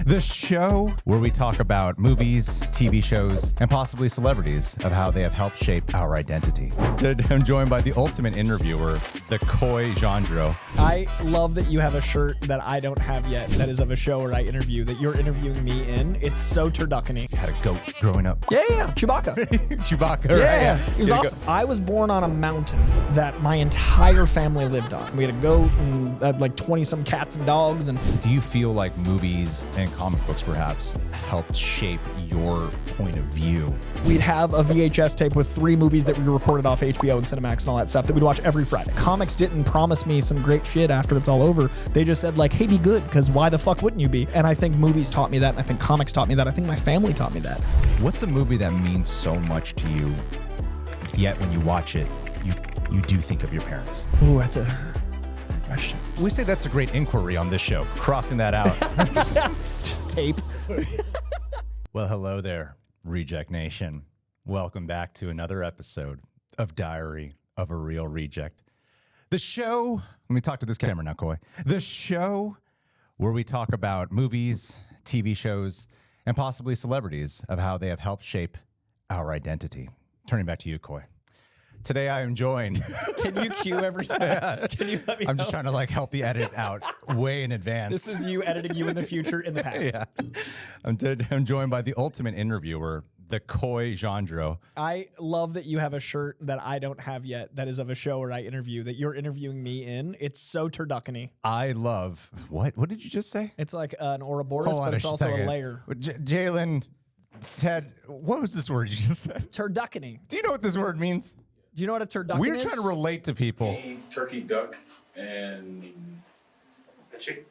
The show where we talk about movies, TV shows, and possibly celebrities of how they have helped shape our identity. I'm joined by the ultimate interviewer, the Coy Jandreau. I love that you have a shirt that I don't have yet that is of a show where I interview, that you're interviewing me in. It's so Turduckeny. You had a goat growing up. Yeah. Chewbacca. Chewbacca, Yeah. right? It was awesome. I was born on a mountain that my entire family lived on. We had a goat and like 20-some cats and dogs. And Do you feel like movies and comic books perhaps helped shape your point of view? we'd have a VHS tape with 3 movies that we recorded off HBO and Cinemax and all that stuff that we'd watch every Friday. Comics didn't promise me some great shit after it's all over. They just said like, hey, be good, because why the fuck wouldn't you be? And I think movies taught me that, and I think comics taught me that. I think my family taught me that. What's a movie that means so much to you, yet when you watch it, you do think of your parents? Ooh, that's a good question. We say that's a great inquiry on this show, crossing that out. Just tape. Well, hello there, Reject Nation. Welcome back to another episode of Diary of a Real Reject. The show, let me talk to this camera now, Coy. The show where we talk about movies, TV shows, and possibly celebrities of how they have helped shape our identity. Turning back to you, Coy. Today I am joined. Can you cue every time? Can you let me I'm know? just trying to like help you edit out way in advance. This is you editing you in the future, in the past. Yeah. I'm joined by the ultimate interviewer, the Coy Jandreau. I love that you have a shirt that I don't have yet that is of a show where I interview, that you're interviewing me in. It's so Turduckeny. I love, what did you just say? It's like an Ouroboros, but it's also a layer. Jalen said, what was this word you just said? Turduckeny. Do you know what this word means? Do you know what a turducken We're is? trying to relate to people. Turkey, duck, and a chicken.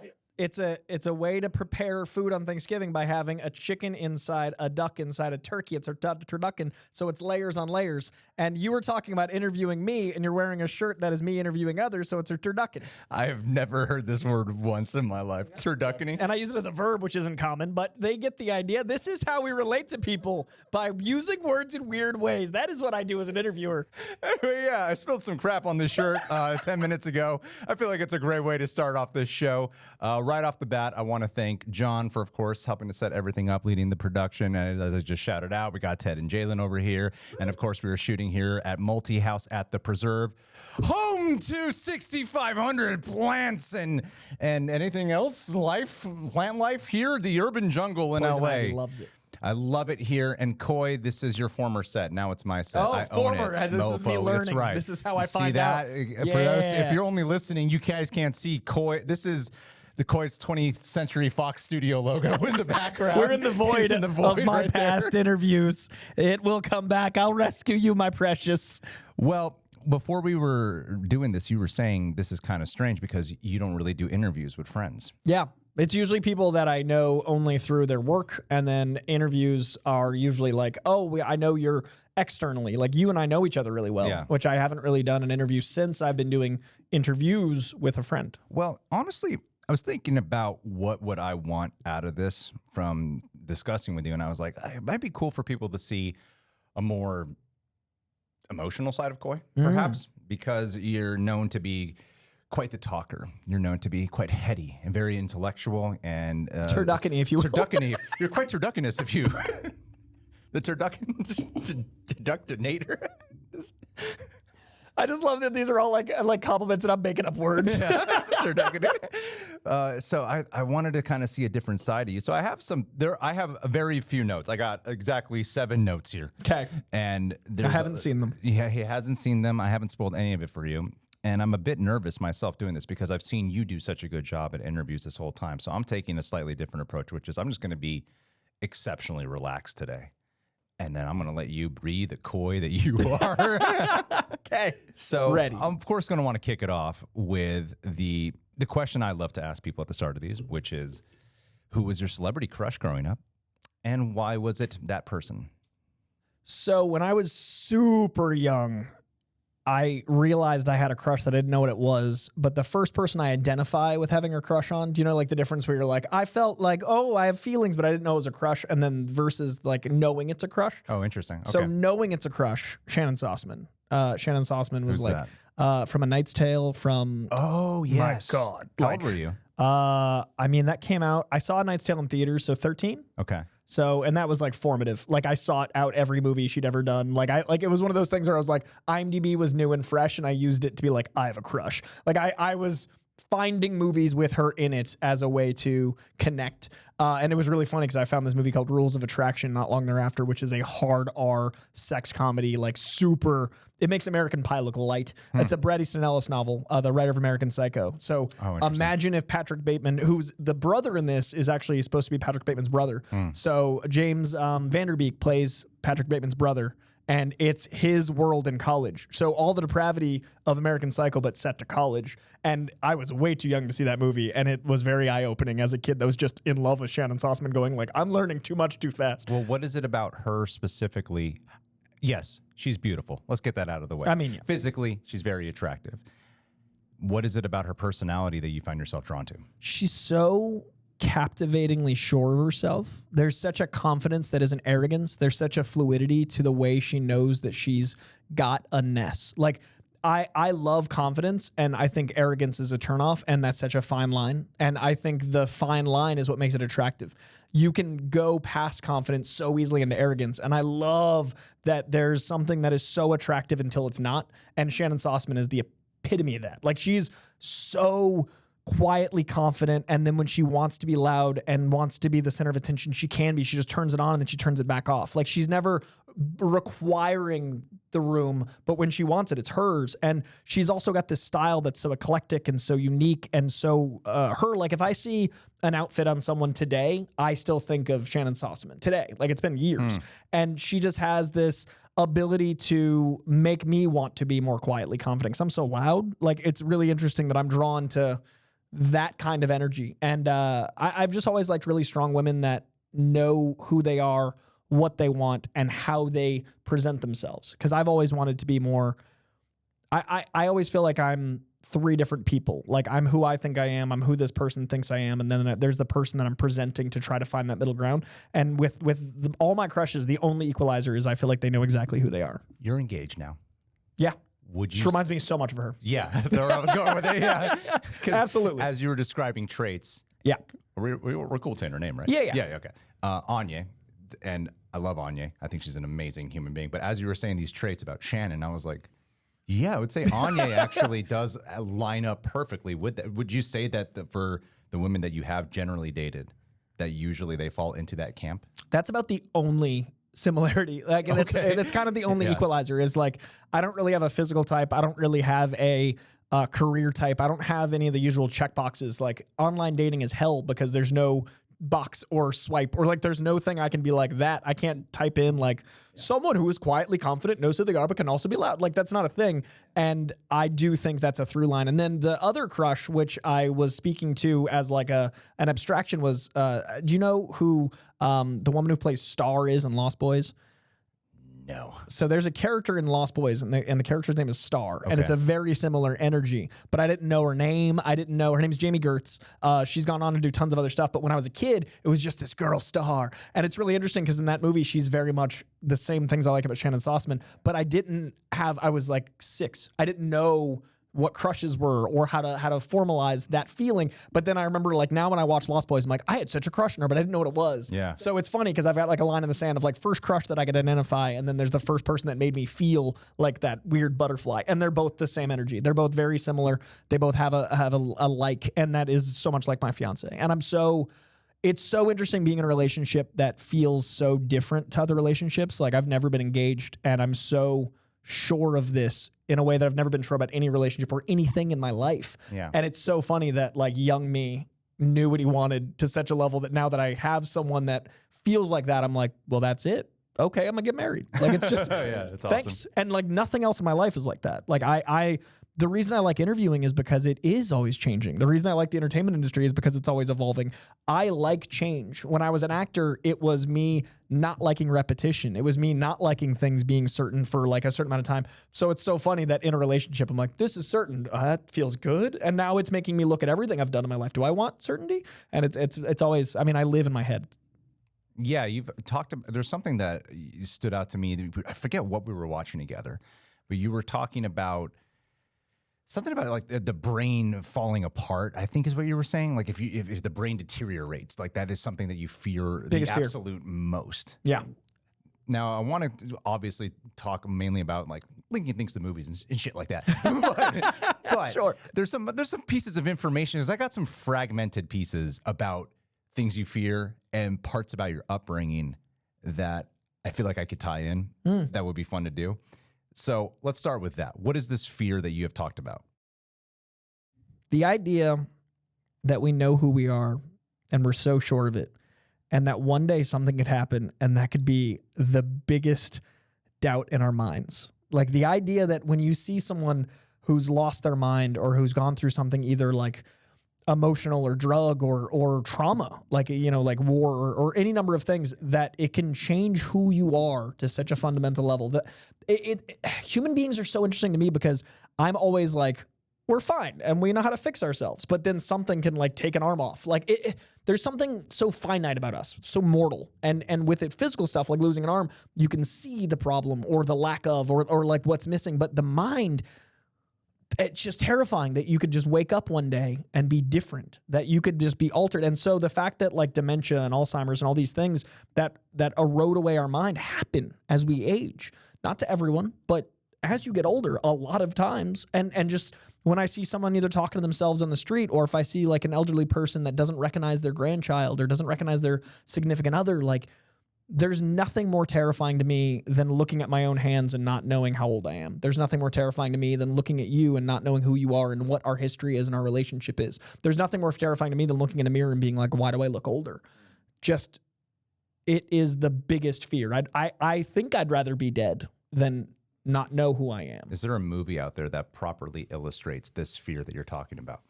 Yeah. It's a way to prepare food on Thanksgiving by having a chicken inside a duck inside a turkey. It's a turducken, so it's layers on layers. And you were talking about interviewing me, and you're wearing a shirt that is me interviewing others, so it's a turducken. I have never heard this word once in my life. Turduckeny. And I use it as a verb, which isn't common, but they get the idea. This is how we relate to people, by using words in weird ways. That is what I do as an interviewer. Anyway, yeah, I spilled some crap on this shirt 10 minutes ago. I feel like it's a great way to start off this show. Right off the bat, I want to thank John for, of course, helping to set everything up, leading the production. And as I just shouted out, we got Ted and Jalen over here. And, of course, we were shooting here at Multi-House at the Preserve, home to 6,500 plants and anything else, plant life here, the urban jungle in Poison LA. Ivy loves it. I love it here. And Coy, this is your former set. Now it's my set. Oh, I own former. it. This is me Mofo. learning. That's right. This is how I See find that? out. For those, if Yeah. you're only listening, you guys can't see Coy. This is the Coy's 20th Century Fox Studio logo in the background. We're in the void, He's in the void of my right past there. interviews. It will come back. I'll rescue you, my precious. Well, before we were doing this, you were saying this is kind of strange because you don't really do interviews with friends. Yeah. It's usually people that I know only through their work, and then interviews are usually like, oh, I know you're externally. Like you and I know each other really well, Yeah. which I haven't really done an interview since I've been doing interviews with a friend. Well, honestly, I was thinking about what would I want out of this from discussing with you, and I was like, it might be cool for people to see a more emotional side of Coy, perhaps, because you're known to be quite the talker. You're known to be quite heady and very intellectual and Turduckeny, if you will. Turduckeny. You're quite turduckenous if you the turduckinator. I just love that these are all like compliments and I'm making up words. So I wanted to kind of see a different side of you. So I have I have a very few notes. I got exactly 7 notes here. Okay. And I haven't seen them. Yeah, he hasn't seen them. I haven't spoiled any of it for you. And I'm a bit nervous myself doing this because I've seen you do such a good job at interviews this whole time. So I'm taking a slightly different approach, which is I'm just going to be exceptionally relaxed today. And then I'm going to let you be the Coy that you are. Okay. So Ready. I'm, of course, going to want to kick it off with the question I love to ask people at the start of these, which is, who was your celebrity crush growing up? And why was it that person? So when I was super young, I realized I had a crush that I didn't know what it was. But the first person I identify with having a crush on, do you know like the difference where you're like, I felt like, oh, I have feelings, but I didn't know it was a crush. And then versus like knowing it's a crush. Oh, interesting. Okay. So knowing it's a crush, Shannon Sauceman. Shannon Sauceman was Who's like from A Knight's Tale, from oh, yes. my God. How Like, old were you? I mean, that came out. I saw A Knight's Tale in theaters, so 13. Okay. So, and that was like formative. Like I sought out every movie she'd ever done. Like it was one of those things where I was like, IMDb was new and fresh, and I used it to be like, I have a crush. Like I was finding movies with her in it as a way to connect. And it was really funny because I found this movie called Rules of Attraction not long thereafter, which is a hard R sex comedy, like super. It makes American Pie look light. It's a Bret Easton Ellis novel, the writer of American Psycho. So imagine if Patrick Bateman, who's the brother in this, is actually supposed to be Patrick Bateman's brother. So James Vanderbeek plays Patrick Bateman's brother. And it's his world in college. So all the depravity of American Psycho, but set to college. And I was way too young to see that movie. And it was very eye-opening as a kid that was just in love with Shannon Sossman going like, I'm learning too much too fast. Well, what is it about her specifically? Yes, she's beautiful. Let's get that out of the way. I mean, yeah. Physically, she's very attractive. What is it about her personality that you find yourself drawn to? She's so captivatingly sure of herself. There's such a confidence that isn't arrogance. There's such a fluidity to the way she knows that she's got a ness. Like I love confidence, and I think arrogance is a turnoff, and that's such a fine line. And I think the fine line is what makes it attractive. You can go past confidence so easily into arrogance, and I love that there's something that is so attractive until it's not. And Shannon Sossman is the epitome of that. Like she's so quietly confident, and then when she wants to be loud and wants to be the center of attention, she can be. She just turns it on and then she turns it back off. Like she's never requiring the room, but when she wants it, it's hers. And she's also got this style that's so eclectic and so unique and so her. Like if I see an outfit on someone today, I still think of Shannon Sossman today. Like it's been years, and she just has this ability to make me want to be more quietly confident because I'm so loud. Like it's really interesting that I'm drawn to that kind of energy. And I've just always liked really strong women that know who they are, what they want, and how they present themselves. Because I've always wanted to be more, I always feel like I'm three different people. Like I'm who I think I am, I'm who this person thinks I am, and then there's the person that I'm presenting to try to find that middle ground. And with all my crushes, the only equalizer is I feel like they know exactly who they are. You're engaged now. Yeah. Would you? Which reminds me so much of her. Yeah, that's where I was going with it. Yeah, Absolutely. As you were describing traits, Yeah. we're cool saying her name, right? Yeah. Yeah. Okay. Anya, and I love Anya. I think she's an amazing human being. But as you were saying these traits about Shannon, I was like, yeah, I would say Anya actually does line up perfectly with that. Would you say that for the women that you have generally dated, that usually they fall into that camp? That's about the only similarity. Like, and it's kind of the only equalizer is like, I don't really have a physical type. I don't really have a career type. I don't have any of the usual check boxes. Like online dating is hell because there's no box or swipe or like there's no thing I can be like that. I can't type in like someone who is quietly confident, knows who they are, but can also be loud. Like that's not a thing. And I do think that's a through line. And then the other crush, which I was speaking to as like an abstraction was, do you know who the woman who plays Star is in Lost Boys? No. So there's a character in Lost Boys, and the character's name is Star, and it's a very similar energy. But I didn't know her name. I didn't know her name's Jamie Gertz. She's gone on to do tons of other stuff. But when I was a kid, it was just this girl Star, and it's really interesting because in that movie, she's very much the same things I like about Shannon Sossman. But I was like 6. I didn't know what crushes were or how to formalize that feeling. But then I remember like now when I watch Lost Boys, I'm like, I had such a crush on her, but I didn't know what it was. Yeah. So it's funny because I've got like a line in the sand of like first crush that I could identify. And then there's the first person that made me feel like that weird butterfly. And they're both the same energy. They're both very similar. They both have a like, and that is so much like my fiance. And it's so interesting being in a relationship that feels so different to other relationships. Like I've never been engaged and I'm so sure of this in a way that I've never been sure about any relationship or anything in my life. Yeah. And it's so funny that like young me knew what he wanted to such a level that now that I have someone that feels like that, I'm like, well, that's it. Okay, I'm gonna get married. Like it's just it's thanks. awesome. And like nothing else in my life is like that. Like the reason I like interviewing is because it is always changing. The reason I like the entertainment industry is because it's always evolving. I like change. When I was an actor, it was me not liking repetition. It was me not liking things being certain for like a certain amount of time. So it's so funny that in a relationship, I'm like, this is certain. That feels good. And now it's making me look at everything I've done in my life. Do I want certainty? And it's always, I mean, I live in my head. Yeah, you've talked about, there's something that stood out to me. I forget what we were watching together, but you were talking about Something about like the brain falling apart, I think is what you were saying. Like if the brain deteriorates, like that is something that you fear Biggest the fear. absolute most. Yeah. Now I want to obviously talk mainly about like linking things to movies and shit like that. but Sure. there's some pieces of information because I got some fragmented pieces about things you fear and parts about your upbringing that I feel like I could tie in. That would be fun to do. So let's start with that. What is this fear that you have talked about? The idea that we know who we are and we're so sure of it, and that one day something could happen and that could be the biggest doubt in our minds. Like the idea that when you see someone who's lost their mind or who's gone through something either like emotional or drug or trauma, like, you know, like war or any number of things, that it can change who you are to such a fundamental level that human beings are so interesting to me because I'm always like, we're fine and we know how to fix ourselves, but then something can like take an arm off. Like there's something so finite about us, so mortal. And with it, physical stuff like losing an arm, you can see the problem or the lack of, or like what's missing, but the mind, it's just terrifying that you could just wake up one day and be different, that you could just be altered. And so the fact that like dementia and Alzheimer's and all these things that erode away our mind happen as we age, not to everyone, but as you get older, a lot of times. And just when I see someone either talking to themselves on the street, or if I see like an elderly person that doesn't recognize their grandchild or doesn't recognize their significant other, like there's nothing more terrifying to me than looking at my own hands and not knowing how old I am. There's nothing more terrifying to me than looking at you and not knowing who you are and what our history is and our relationship is. There's nothing more terrifying to me than looking in a mirror and being like, why do I look older? Just, it is the biggest fear. I think I'd rather be dead than not know who I am. Is there a movie out there that properly illustrates this fear that you're talking about?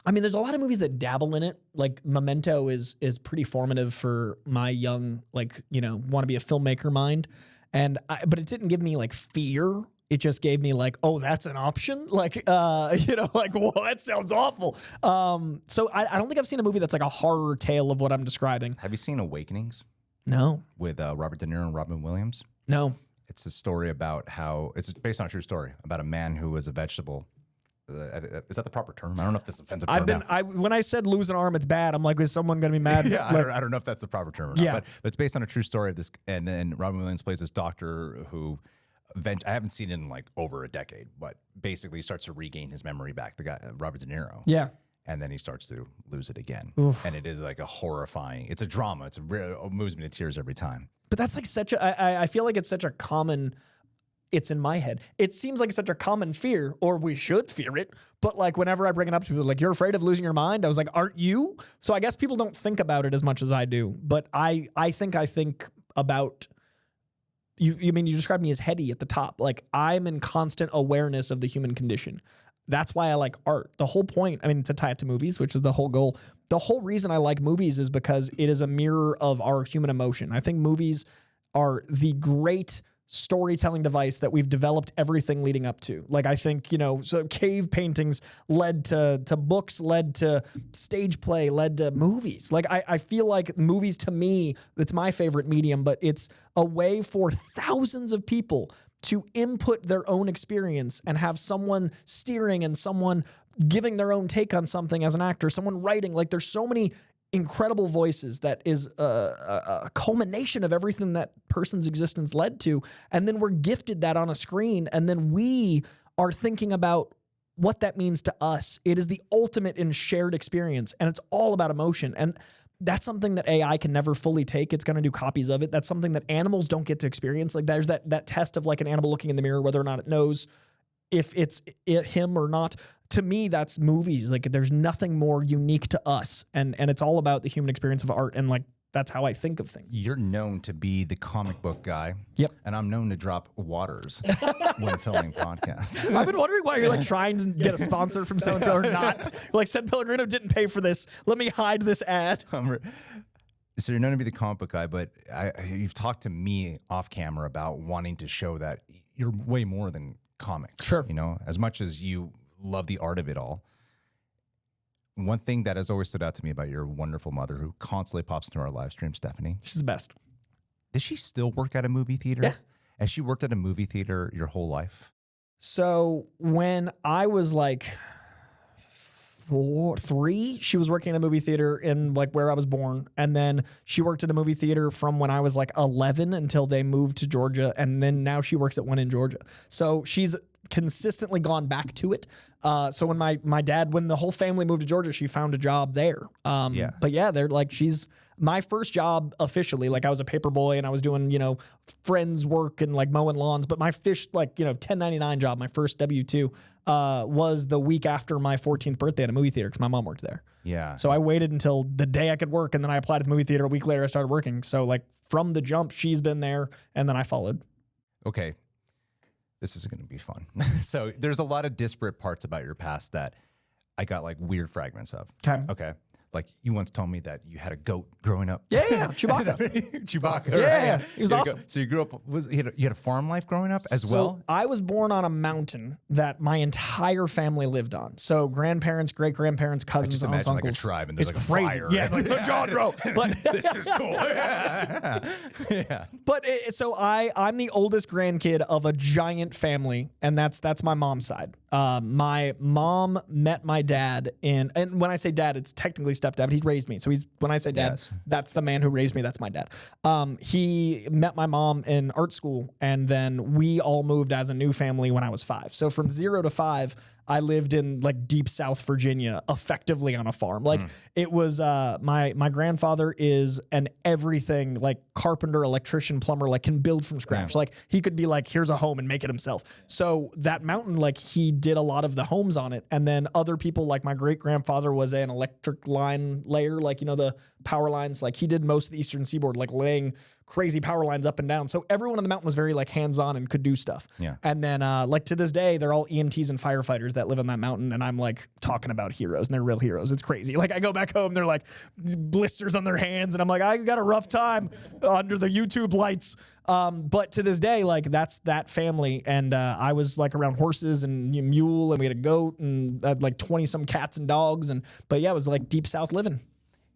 I mean, there's a lot of movies that dabble in it. Like Memento is pretty formative for my young, like, you know, want to be a filmmaker mind. But it didn't give me like fear. It just gave me like, oh, that's an option. Like, you know, like, whoa, that sounds awful. So I don't think I've seen a movie that's like a horror tale of what I'm describing. Have you seen Awakenings? No. With Robert De Niro and Robin Williams? No. It's a story about how, it's based on a true story about a man who was a vegetable. Is that the proper term? I don't know if this is offensive term now. When I said lose an arm, it's bad. I'm like, is someone going to be mad? Yeah, Like, I don't know if that's the proper term or Yeah. not. But it's based on a true story of this. And then Robin Williams plays this doctor who, I haven't seen it in like over a decade, but basically starts to regain his memory back. The guy, Robert De Niro. yeah. And then he starts to lose it again. Oof. And it is like a horrifying, it's a drama. It moves me to tears every time. But that's like such a, I feel like it's such a common, it's in my head. It seems like such a common fear, or we should fear it. But like whenever I bring it up to people, like, you're afraid of losing your mind? I was like, aren't you? So I guess people don't think about it as much as I do. But I think about, you mean, you described me as heady at the top. Like I'm in constant awareness of the human condition. That's why I like art. The whole point, I mean, to tie it to movies, which is the whole goal. The whole reason I like movies is because it is a mirror of our human emotion. I think movies are the great storytelling device that we've developed everything leading up to. Like, I think, you know, so cave paintings led to books, led to stage play, led to movies. Like, I feel like movies, to me, it's my favorite medium, but it's a way for thousands of people to input their own experience and have someone steering and someone giving their own take on something as an actor, someone writing. Like, there's so many incredible voices that is a culmination of everything that person's existence led to. And then we're gifted that on a screen. And then we are thinking about what that means to us. It is the ultimate in shared experience. And it's all about emotion. And that's something that AI can never fully take. It's going to do copies of it. That's something that animals don't get to experience. Like, there's that test of like an animal looking in the mirror, whether or not it knows if it's him or not. To me, that's movies. Like, there's nothing more unique to us. And it's all about the human experience of art. And like, that's how I think of things. You're known to be the comic book guy. Yep. And I'm known to drop waters when filming podcasts. I've been wondering why you're like trying to get a sponsor from San or not. Like, San Pellegrino didn't pay for this. Let me hide this ad. So you're known to be the comic book guy, but you've talked to me off camera about wanting to show that you're way more than comics. Sure. You know, as much as you love the art of it all. One thing that has always stood out to me about your wonderful mother, who constantly pops into our live stream, Stephanie. She's the best. Does she still work at a movie theater? Yeah. Has she worked at a movie theater your whole life? So when I was like 3, she was working in a movie theater in like where I was born. And then she worked at a movie theater from when I was like 11 until they moved to Georgia. And then now she works at one in Georgia. So she's consistently gone back to it. So when my dad, when the whole family moved to Georgia, she found a job there. But yeah, they're like, she's my first job officially. Like I was a paper boy and I was doing, friends work and like mowing lawns. But my 1099 job, my first W-2, was the week after my 14th birthday at a movie theater because my mom worked there. Yeah. So I waited until the day I could work, and then I applied to the movie theater. A week later, I started working. So like from the jump, she's been there, and then I followed. Okay. This is going to be fun. So there's a lot of disparate parts about your past that I got like weird fragments of. Okay. Like you once told me that you had a goat growing up. Yeah. Chewbacca. Chewbacca. Yeah. Right? He was awesome. So you grew up, you had a farm life growing up as well? I was born on a mountain that my entire family lived on. So grandparents, great grandparents, cousins, Just aunts, imagine uncles. like a tribe and there's It's like a crazy. fire. Yeah, like the Jandreau. But This is cool. Yeah. But so I'm the oldest grandkid of a giant family, and that's my mom's side. My mom met my dad and when I say dad, it's technically stepdad, but he raised me. So when I say dad, Yes. that's the man who raised me. That's my dad. He met my mom in art school, and then we all moved as a new family when I was 5. So from 0 to 5, I lived in like deep South Virginia, effectively on a farm. Like it was my grandfather is an everything, like carpenter, electrician, plumber, like can build from scratch. Like he could be like, here's a home and make it himself. So that mountain, like he did a lot of the homes on it. And then other people, like my great grandfather was an electric line layer, like, the power lines, like he did most of the Eastern Seaboard, like laying crazy power lines up and down. So everyone on the mountain was very like hands-on and could do stuff. Yeah. And then like to this day, they're all EMTs and firefighters that live on that mountain. And I'm like talking about heroes, and they're real heroes. It's crazy. Like I go back home, they're like blisters on their hands. And I'm like, I got a rough time under the YouTube lights. But to this day, like that's that family. And I was like around horses and mule, and we had a goat and had like 20 some cats and dogs. But yeah, it was like deep South living.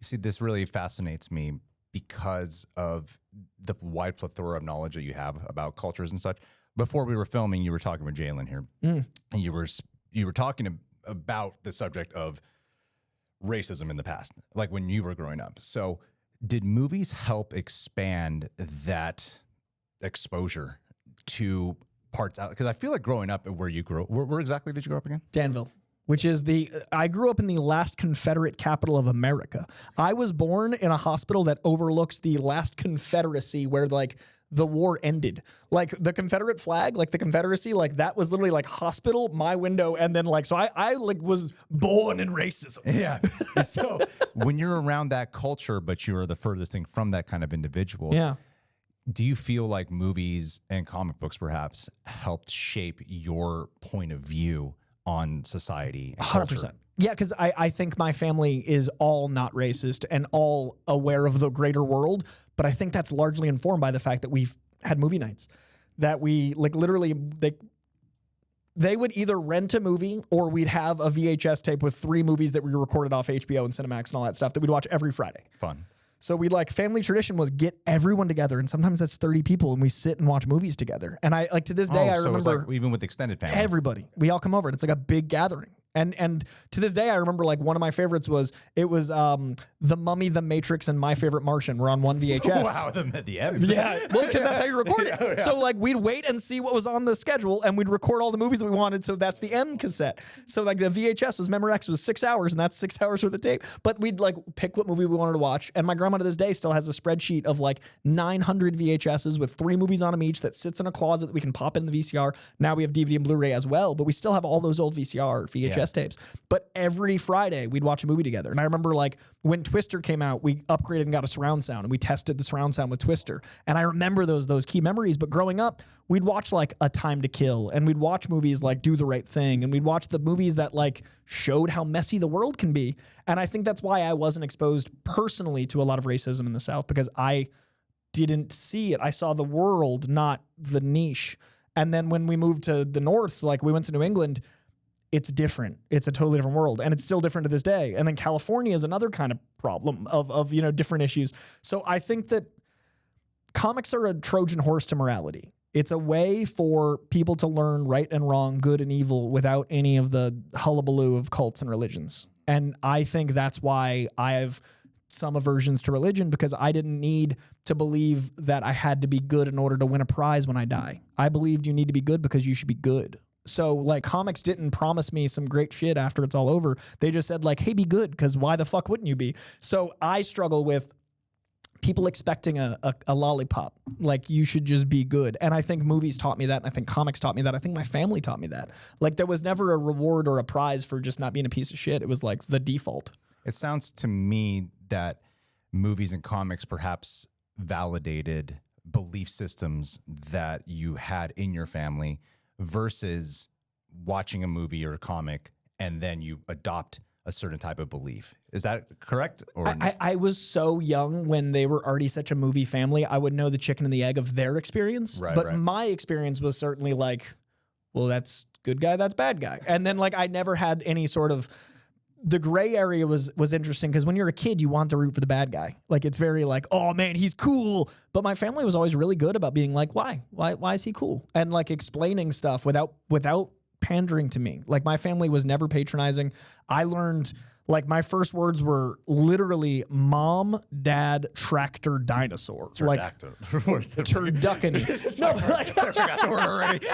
You see, this really fascinates me because of the wide plethora of knowledge that you have about cultures and such. Before we were filming, you were talking with Jalen here, and you were talking about the subject of racism in the past, like when you were growing up. So did movies help expand that exposure to parts out? Because I feel like growing up where you grew, where exactly did you grow up again? Danville, which is I grew up in the last Confederate capital of America. I was born in a hospital that overlooks the last Confederacy where like the war ended. Like the Confederate flag, like the Confederacy, like that was literally like hospital, my window. And then like, so I like was born in racism. Yeah. So when you're around that culture, but you are the furthest thing from that kind of individual. Yeah. Do you feel like movies and comic books perhaps helped shape your point of view on society and 100%. Yeah, because I think my family is all not racist and all aware of the greater world, but I think that's largely informed by the fact that we've had movie nights, that we like literally they would either rent a movie or we'd have a VHS tape with 3 movies that we recorded off HBO and Cinemax and all that stuff that we'd watch every Friday. Fun. So we like family tradition was get everyone together, and sometimes that's 30 people, and we sit and watch movies together. And I like to this day, I so remember it's like even with extended family, everybody, we all come over and it's like a big gathering. And to this day, I remember like one of my favorites was The Mummy, The Matrix, and My Favorite Martian were on one VHS. Wow, the M's. Yeah, well, because that's how you record it. Yeah. So like we'd wait and see what was on the schedule, and we'd record all the movies that we wanted. So that's the M cassette. So like the VHS was Memorex was 6 hours, and that's 6 hours worth of tape. But we'd like pick what movie we wanted to watch. And my grandma to this day still has a spreadsheet of like 900 VHSs with 3 movies on them each that sits in a closet that we can pop in the VCR. Now we have DVD and Blu-ray as well, but we still have all those old VHS tapes. But every Friday we'd watch a movie together. And I remember like when Twister came out, we upgraded and got a surround sound, and we tested the surround sound with Twister. And I remember those key memories. But growing up, we'd watch like A Time to Kill, and we'd watch movies like Do the Right Thing, and we'd watch the movies that like showed how messy the world can be. And I think that's why I wasn't exposed personally to a lot of racism in the South, because I didn't see it. I saw the world, not the niche. And then when we moved to the North, like we went to New England, it's different. It's a totally different world, and it's still different to this day. And then California is another kind of problem of different issues. So I think that comics are a Trojan horse to morality. It's a way for people to learn right and wrong, good and evil, without any of the hullabaloo of cults and religions. And I think that's why I have some aversions to religion, because I didn't need to believe that I had to be good in order to win a prize when I die. I believed you need to be good because you should be good. So like comics didn't promise me some great shit after it's all over. They just said like, hey, be good, because why the fuck wouldn't you be? So I struggle with people expecting a lollipop. Like you should just be good. And I think movies taught me that. And I think comics taught me that. I think my family taught me that. Like there was never a reward or a prize for just not being a piece of shit. It was like the default. It sounds to me that movies and comics perhaps validated belief systems that you had in your family versus watching a movie or a comic and then you adopt a certain type of belief. Is that correct? Or I was so young when they were already such a movie family, I would know the chicken and the egg of their experience. Right, but right. my experience was certainly like, well, that's good guy, that's bad guy. And then like I never had any sort of, the gray area was interesting because when you're a kid, you want to root for the bad guy. Like it's very like, oh man, he's cool. But my family was always really good about being like, why is he cool? And like explaining stuff without pandering to me. Like my family was never patronizing. I learned, like my first words were literally mom, dad, tractor, dinosaur. Like Turduckeny. No, like, I forgot the word already.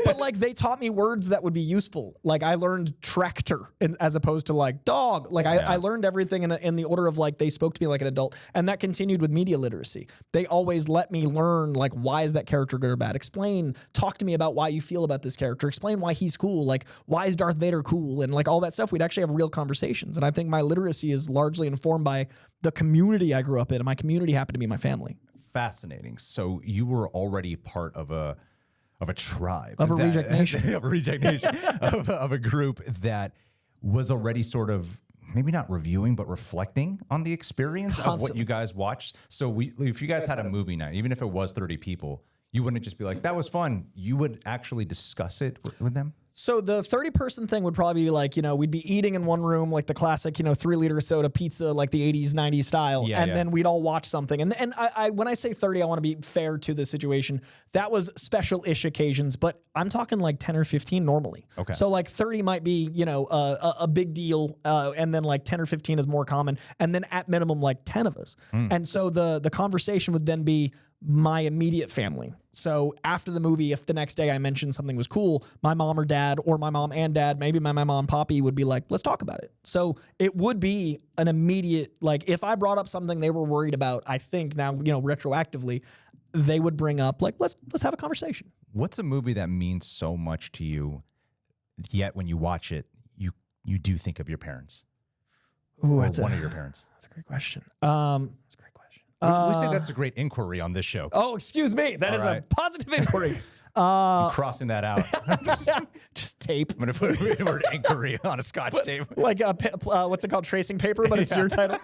but like they taught me words that would be useful. Like I learned tractor as opposed to like dog. Like I learned everything in the order of like they spoke to me like an adult. And that continued with media literacy. They always let me learn like why is that character good or bad? Talk to me about why you feel about this character. Explain why he's cool. Like why is Darth Vader cool? And like all that stuff. We'd actually have real conversations. And I think my literacy is largely informed by the community I grew up in. And my community happened to be my family. Fascinating. So you were already part of a tribe, Of a reject nation. of a reject nation, of a group that was already sort of maybe not reviewing, but reflecting on the experience of what you guys watched. So if you guys had a movie night, even if it was 30 people, you wouldn't just be like, that was fun. You would actually discuss it with them? So the 30-person thing would probably be like, we'd be eating in one room, like the classic, 3-liter soda pizza, like the 80s, 90s style. Yeah, then we'd all watch something. And I when I say 30, I want to be fair to the situation. That was special-ish occasions, but I'm talking like 10 or 15 normally. Okay. So like 30 might be, a big deal. And then like 10 or 15 is more common. And then at minimum, like 10 of us. And so the conversation would then be my immediate family. So after the movie, if the next day I mentioned something was cool, my mom or dad, or my mom and dad, maybe my mom and poppy would be like, let's talk about it. So it would be an immediate, like if I brought up something they were worried about, I think now, retroactively, they would bring up like, let's have a conversation. What's a movie that means so much to you, yet when you watch it, you do think of your parents? Ooh, or one of your parents? That's a great question. We say that's a great inquiry on this show. Oh, excuse me. That is a positive inquiry. I'm crossing that out. Just tape. I'm going to put the word inquiry on a scotch tape. Like what's it called? Tracing paper, but it's your title.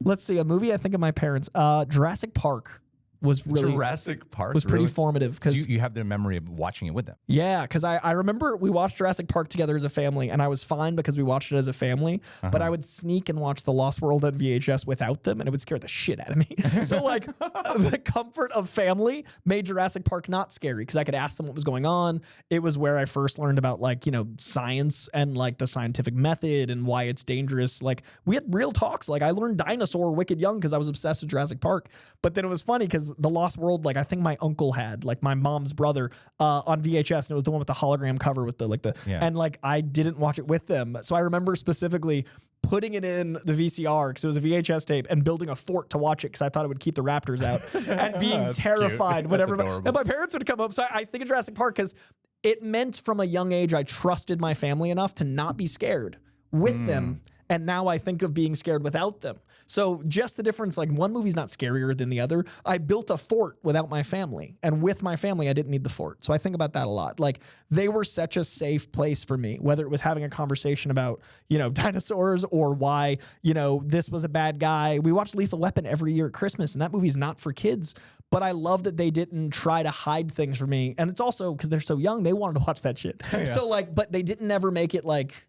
Let's see. A movie I think of my parents. Jurassic Park was really Jurassic Park was pretty formative because you have the memory of watching it with them. Yeah, because I remember we watched Jurassic Park together as a family, and I was fine because we watched it as a family. But I would sneak and watch The Lost World on VHS without them, and it would scare the shit out of me. So like the comfort of family made Jurassic Park not scary because I could ask them what was going on. It was where I first learned about like science and like the scientific method and why it's dangerous. Like we had real talks. Like I learned dinosaur wicked young because I was obsessed with Jurassic Park. But then it was funny because The Lost World, like I think my uncle had, like my mom's brother, on VHS, and it was the one with the hologram cover with and like I didn't watch it with them. So I remember specifically putting it in the VCR because it was a VHS tape and building a fort to watch it because I thought it would keep the raptors out and being terrified whenever and my parents would come up. So I think of Jurassic Park because it meant from a young age I trusted my family enough to not be scared with them. And now I think of being scared without them. So just the difference, like one movie's not scarier than the other. I built a fort without my family. And with my family, I didn't need the fort. So I think about that a lot. Like they were such a safe place for me, whether it was having a conversation about, dinosaurs or why, this was a bad guy. We watched Lethal Weapon every year at Christmas, and that movie's not for kids. But I love that they didn't try to hide things from me. And it's also because they're so young, they wanted to watch that shit. Yeah. So like, but they didn't ever make it like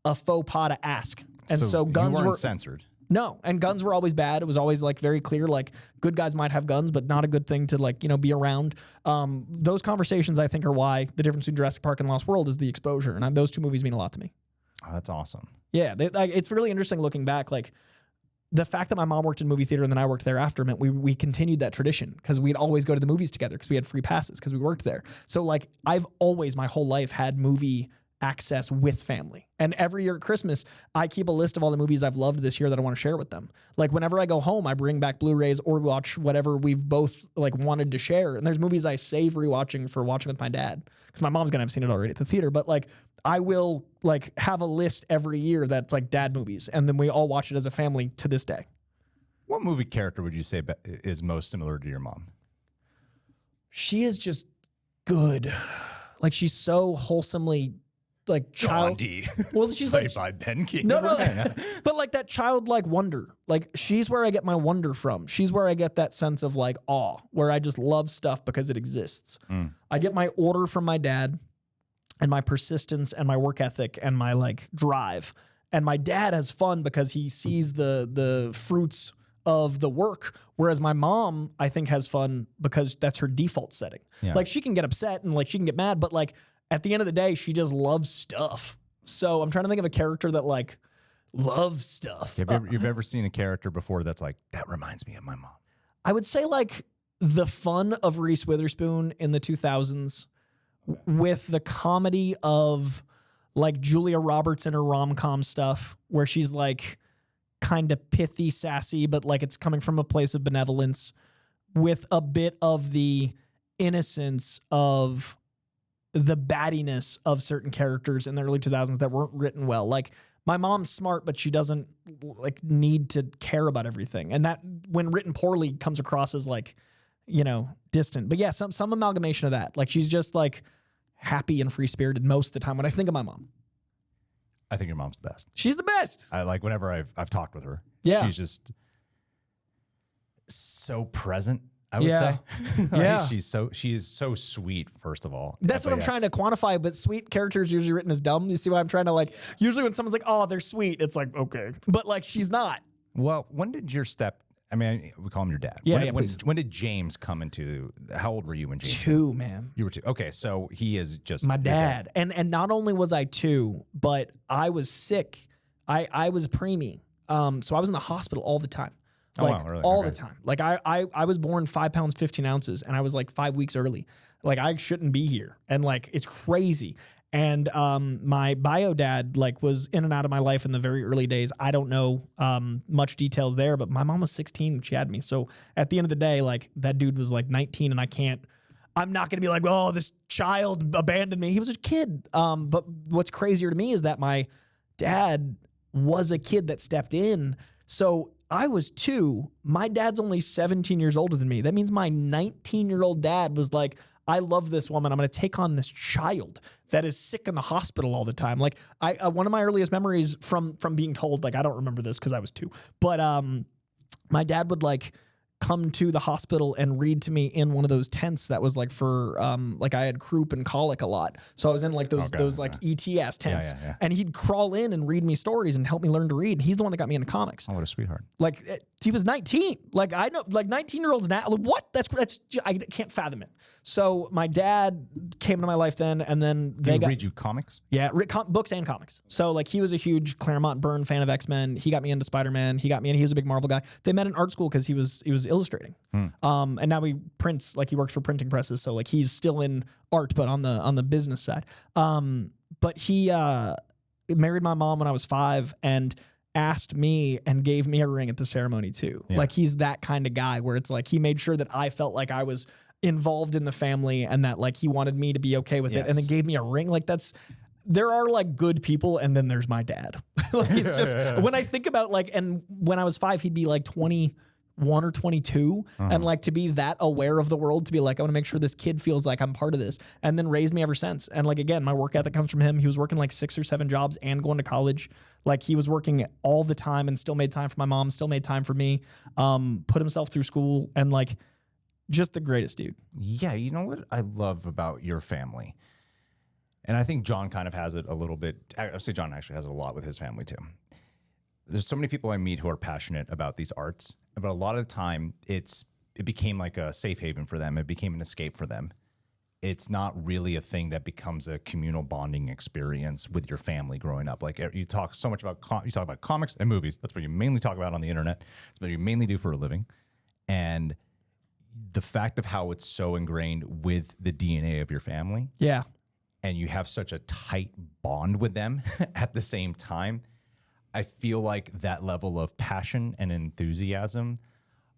a faux pas to ask. And so guns you weren't were censored. No, and guns were always bad. It was always like very clear, like good guys might have guns, but not a good thing to like, be around. Those conversations I think are why the difference between Jurassic Park and Lost World is the exposure. And those two movies mean a lot to me. Oh, that's awesome. Yeah. It's really interesting looking back. Like the fact that my mom worked in movie theater and then I worked there after meant we continued that tradition because we'd always go to the movies together because we had free passes because we worked there. So like I've always my whole life had movie access with family. And every year at Christmas, I keep a list of all the movies I've loved this year that I want to share with them. Like whenever I go home, I bring back Blu-rays or watch whatever we've both like wanted to share. And there's movies I save rewatching for watching with my dad because my mom's gonna have seen it already at the theater. But like I will like have a list every year that's like dad movies, and then we all watch it as a family to this day. What movie character would you say is most similar to your mom? She is just good. Like she's so wholesomely like child. Well, she's played like by Ben Kingsley. no, but like that childlike wonder. Like she's where I get my wonder from. She's where I get that sense of like awe, where I just love stuff because it exists. I get my order from my dad, and my persistence, and my work ethic, and my like drive. And my dad has fun because he sees the fruits of the work, whereas my mom, I think, has fun because that's her default setting. Yeah. Like she can get upset and like she can get mad, but like at the end of the day, she just loves stuff. So I'm trying to think of a character that like loves stuff. You've ever seen a character before that's like, that reminds me of my mom? I would say like the fun of Reese Witherspoon in the 2000s with the comedy of like Julia Roberts in her rom-com stuff where she's like kind of pithy, sassy, but like it's coming from a place of benevolence with a bit of the innocence of the battiness of certain characters in the early 2000s that weren't written well. Like my mom's smart, but she doesn't like need to care about everything. And that when written poorly comes across as like, distant. But yeah, some amalgamation of that. Like she's just like happy and free-spirited most of the time when I think of my mom. I think your mom's the best. She's the best. I like whenever I've talked with her. Yeah. She's just so present, I would Yeah. say. Like, Yeah. she is so sweet, first of all. That's what I'm trying to quantify, but sweet characters usually written as dumb. You see why I'm trying to like, usually when someone's like, oh, they're sweet, it's like, okay. But like, she's not. Well, when did your we call him your dad. Yeah, when did James come into, how old were you when James? 2, man. You were 2. Okay, so he is just My your dad. And not only was I 2, but I was sick. I was preemie. So I was in the hospital all the time. Like wow, really? all Okay. the time. Like I was born 5 pounds, 15 ounces, and I was like 5 weeks early. Like I shouldn't be here. And like, it's crazy. And my bio dad like was in and out of my life in the very early days. I don't know much details there, but my mom was 16 when she had me. So at the end of the day, like that dude was like 19, and I'm not going to be like, oh, this child abandoned me. He was a kid. But what's crazier to me is that my dad was a kid that stepped in. So I was 2. My dad's only 17 years older than me. That means my 19-year-old dad was like, I love this woman. I'm going to take on this child that is sick in the hospital all the time. Like one of my earliest memories from being told, like, I don't remember this because I was 2, but my dad would like come to the hospital and read to me in one of those tents that was like for like I had croup and colic a lot. So I was in like those like ETS tents, and he'd crawl in and read me stories and help me learn to read. He's the one that got me into comics. Oh, what a sweetheart. Like he was 19. Like I know, like 19-year-olds now. Like, what? That's I can't fathom it. So my dad came into my life then, and then they read you comics? Yeah, books and comics. So like he was a huge Claremont Byrne fan of X-Men. He got me into Spider-Man. He was a big Marvel guy. They met in art school because he was illustrating. And now he prints, like he works for printing presses. So like he's still in art, but on the business side. But he married my mom when I was 5 and asked me and gave me a ring at the ceremony too. Yeah. Like he's that kind of guy where it's like he made sure that I felt like I was involved in the family and that like he wanted me to be okay with it, and then gave me a ring. Like there are like good people, and then there's my dad. Like it's just when I think about like, and when I was 5, he'd be like 21 or 22, and like to be that aware of the world, to be like, I want to make sure this kid feels like I'm part of this, and then raised me ever since. And like again, my work ethic comes from him. He was working like 6 or 7 jobs and going to college. Like he was working all the time and still made time for my mom, still made time for me, put himself through school, and like just the greatest dude. Yeah, you know what I love about your family? And I think John kind of has it a little bit. I say John actually has it a lot with his family too. there's so many people I meet who are passionate about these arts, but a lot of the time it became like a safe haven for them. It became an escape for them. It's not really a thing that becomes a communal bonding experience with your family growing up. Like you talk so much about you talk about comics and movies. That's what you mainly talk about on the internet. It's what you mainly do for a living. And the fact of how it's so ingrained with the DNA of your family. Yeah. And you have such a tight bond with them at the same time. I feel like that level of passion and enthusiasm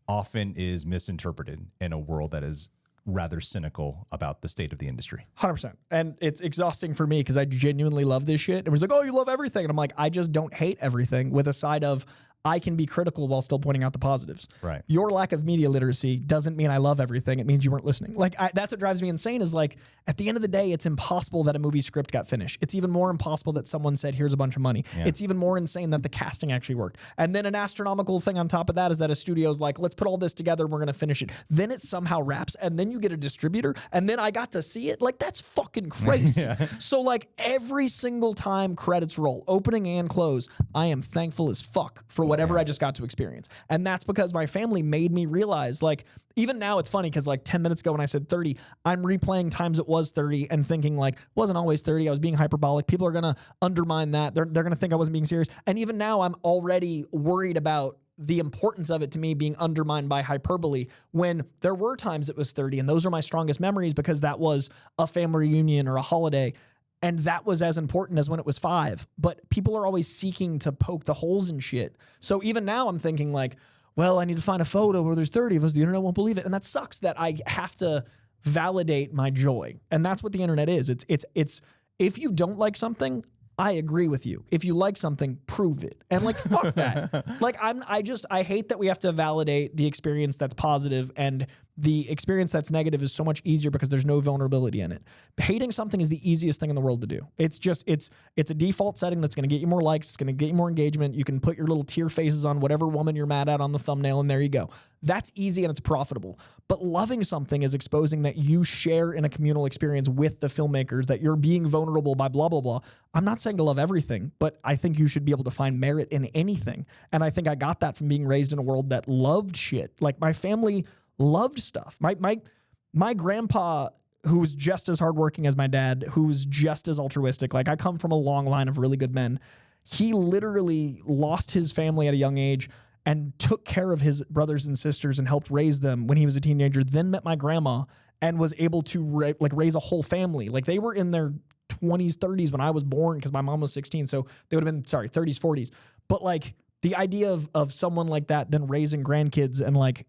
often is misinterpreted in a world that is rather cynical about the state of the industry. 100%. And it's exhausting for me because I genuinely love this shit. And it was like, oh, you love everything. And I'm like, I just don't hate everything, with a side of I can be critical while still pointing out the positives. Right. Your lack of media literacy doesn't mean I love everything. It means you weren't listening. Like that's what drives me insane is like, at the end of the day, it's impossible that a movie script got finished. It's even more impossible that someone said, here's a bunch of money. Yeah. It's even more insane that the casting actually worked. And then an astronomical thing on top of that is that a studio's like, let's put all this together and we're going to finish it. Then it somehow wraps and then you get a distributor and then I got to see it. Like that's fucking crazy. Yeah. So like every single time credits roll, opening and close, I am thankful as fuck for whatever I just got to experience. And that's because my family made me realize, like, even now it's funny because like 10 minutes ago when I said 30, I'm replaying times it was 30 and thinking like, it wasn't always 30. I was being hyperbolic. People are going to undermine that. They're going to think I wasn't being serious. And even now I'm already worried about the importance of it to me being undermined by hyperbole when there were times it was 30. And those are my strongest memories because that was a family reunion or a holiday. And that was as important as when it was 5. But people are always seeking to poke the holes in shit. So even now I'm thinking like, well, I need to find a photo where there's 30 of us. The internet won't believe it. And that sucks that I have to validate my joy. And that's what the internet is. It's if you don't like something, I agree with you. If you like something, prove it. And like, fuck that. Like I hate that we have to validate the experience that's positive, and the experience that's negative is so much easier because there's no vulnerability in it. Hating something is the easiest thing in the world to do. It's a default setting that's going to get you more likes. It's going to get you more engagement. You can put your little tear faces on whatever woman you're mad at on the thumbnail, and there you go. That's easy and it's profitable. But loving something is exposing that you share in a communal experience with the filmmakers, that you're being vulnerable by blah, blah, blah. I'm not saying to love everything, but I think you should be able to find merit in anything. And I think I got that from being raised in a world that loved shit. Like my family loved stuff. My grandpa, who was just as hardworking as my dad, who's just as altruistic. Like I come from a long line of really good men. He literally lost his family at a young age and took care of his brothers and sisters and helped raise them when he was a teenager, then met my grandma and was able to raise a whole family. Like they were in their 20s, 30s when I was born because my mom was 16. So they would have been, 30s, 40s. But like the idea of someone like that then raising grandkids and like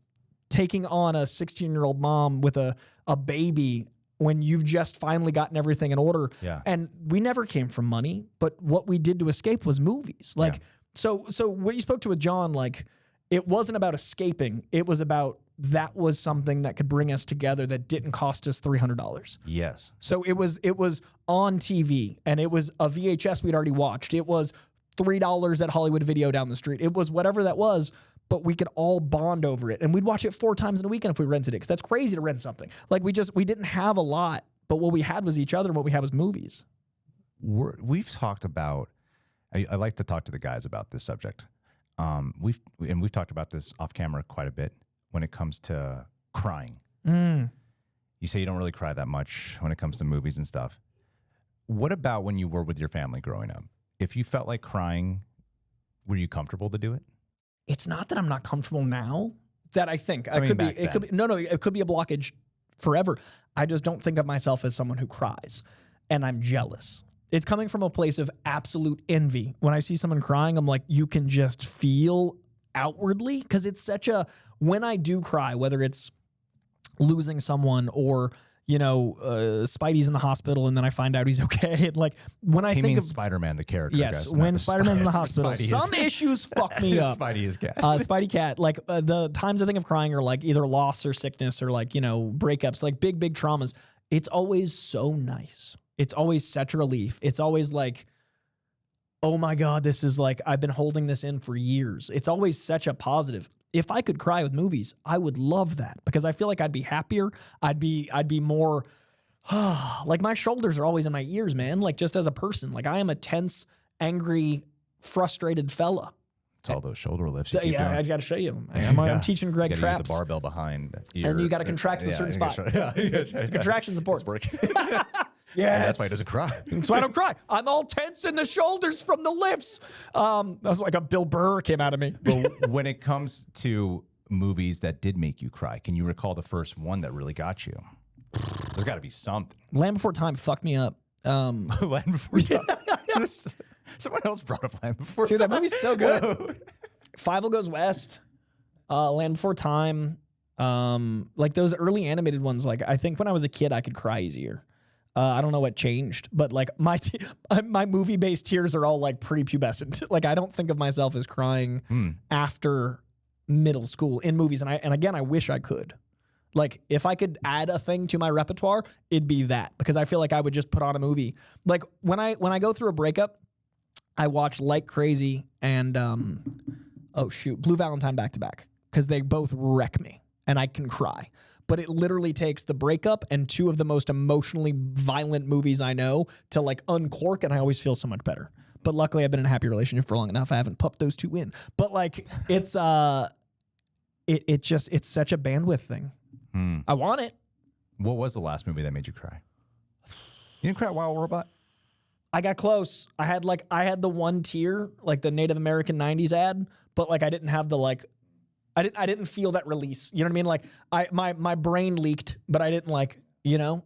taking on a 16-year-old mom with a baby when you've just finally gotten everything in order. Yeah. And we never came from money, but what we did to escape was movies. Like, yeah. So what you spoke to with John, like it wasn't about escaping. It was about that was something that could bring us together that didn't cost us $300. Yes. So it was on TV and it was a VHS we'd already watched. It was $3 at Hollywood Video down the street. It was whatever that was, but we could all bond over it. And we'd watch it 4 times in a weekend if we rented it, because that's crazy to rent something. Like we didn't have a lot, but what we had was each other and what we had was movies. We've talked about, I like to talk to the guys about this subject. We've talked about this off camera quite a bit when it comes to crying. You say you don't really cry that much when it comes to movies and stuff. What about when you were with your family growing up? If you felt like crying, were you comfortable to do it? It's not that I'm not comfortable now. That I think it could be a blockage forever. I just don't think of myself as someone who cries, and I'm jealous. It's coming from a place of absolute envy. When I see someone crying, I'm like, you can just feel outwardly, because it's when I do cry, whether it's losing someone or Spidey's in the hospital and then I find out he's okay. And like when I think of Spider-Man, the character. Yes, guys, when Spider-Man's in the hospital, some issues fuck me up. Spidey is cat. Spidey cat. Like the times I think of crying are like either loss or sickness or like, breakups, like big traumas. It's always so nice. It's always such a relief. It's always like, oh my God, this is like, I've been holding this in for years. It's always such a positive. If I could cry with movies, I would love that, because I feel like I'd be happier. I'd be more, like my shoulders are always in my ears, man. Like just as a person, like I am a tense, angry, frustrated fella. It's all those shoulder lifts. So, yeah, I got to show you. I'm teaching Greg Use traps. the barbell behind. And you got to contract to a certain spot. It's contraction support. Yeah, Yes. that's why he doesn't cry. That's why I don't cry. I'm all tense in the shoulders from the lifts. That was like a Bill Burr came out of me. But when it comes to movies that did make you cry, can you recall the first one that really got you? There's got to be something. Land Before Time fucked me up. Land Before Time. Someone else brought up Land Before Time. Dude, that movie's so good. Five Goes West, Land Before Time, like those early animated ones. Like I think when I was a kid, I could cry easier. I don't know what changed, but like my movie-based tears are all like prepubescent. Like I don't think of myself as crying after middle school in movies, and again, I wish I could. Like if I could add a thing to my repertoire, it'd be that, because I feel like I would just put on a movie. Like when I go through a breakup, I watch Like Crazy and Blue Valentine back to back, because they both wreck me and I can cry. But it literally takes the breakup and two of the most emotionally violent movies I know to like uncork, and I always feel so much better. But luckily I've been in a happy relationship for long enough. I haven't pumped those two in. But like it's it's such a bandwidth thing. I want it. What was the last movie that made you cry? You didn't cry at Wild Robot? I got close. I had the one tear, like the Native American 90s ad, but like I didn't have the like I didn't feel that release. You know what I mean? Like my brain leaked, but I didn't like,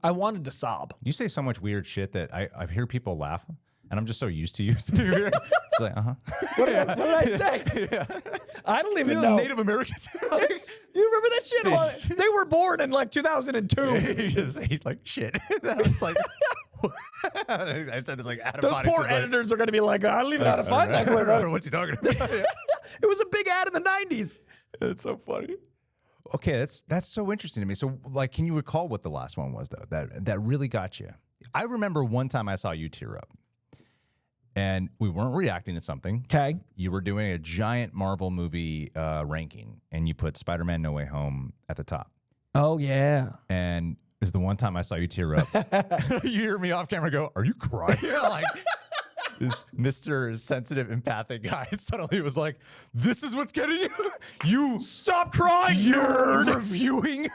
I wanted to sob. You say so much weird shit that I hear people laugh, and I'm just so used to you. It's like, What did I say? Yeah. I don't even know. Native Americans. You remember that shit? Well, they were born in like 2002. He just ate like shit. I was like, I said this like out of Those body. poor editors are going to be like, I don't even know how to find that clip. I don't know what you're talking about. It was a big ad in the 90s. It's so funny. Okay, that's so interesting to me. So, like, can you recall what the last one was though that really got you? I remember one time I saw you tear up, and we weren't reacting to something. Okay, you were doing a giant Marvel movie ranking, and you put Spider-Man No Way Home at the top. Oh yeah, and it was the one time I saw you tear up. You hear me off camera go, "Are you crying?" Like. This Mr. Sensitive, empathic guy suddenly was like, "This is what's getting you. You stop crying. You're reviewing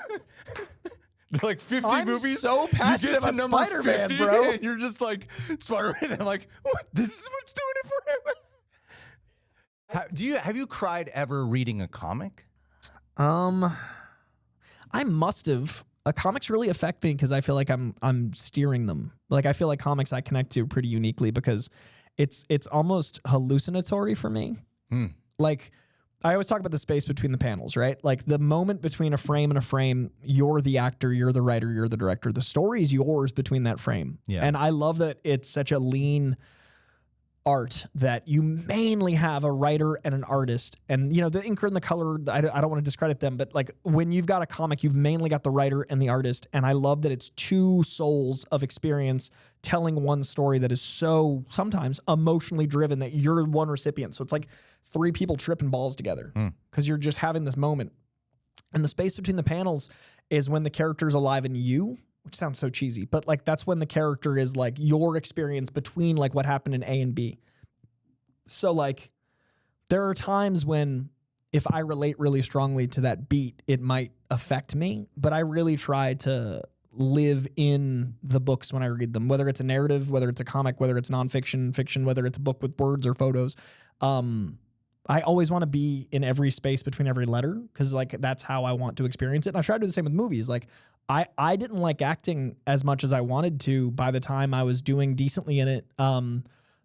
like 50 movies. I'm so passionate about Spider-Man, bro. And you're just like Spider-Man. And I'm like, what? This is what's doing it for him. Have you cried ever reading a comic? I must have. Comics really affect me because I feel like I'm steering them. Like I feel like comics I connect to pretty uniquely because it's almost hallucinatory for me. Like I always talk about the space between the panels, right? Like the moment between a frame and a frame, you're the actor, you're the writer, you're the director. The story is yours between that frame. Yeah. And I love that it's such a lean art that you mainly have a writer and an artist, and the inker and the color, I don't want to discredit them, but like when you've got a comic, you've mainly got the writer and the artist, and I love that it's two souls of experience telling one story that is so sometimes emotionally driven that you're one recipient. So it's like three people tripping balls together because you're just having this moment, and the space between the panels is when the character's alive in you, which sounds so cheesy, but like that's when the character is like your experience between like what happened in A and B. So like there are times when if I relate really strongly to that beat, it might affect me, but I really try to live in the books when I read them, whether it's a narrative, whether it's a comic, whether it's nonfiction, fiction, whether it's a book with words or photos. I always want to be in every space between every letter because like that's how I want to experience it. And I try to do the same with movies. Like I didn't like acting as much as I wanted to by the time I was doing decently in it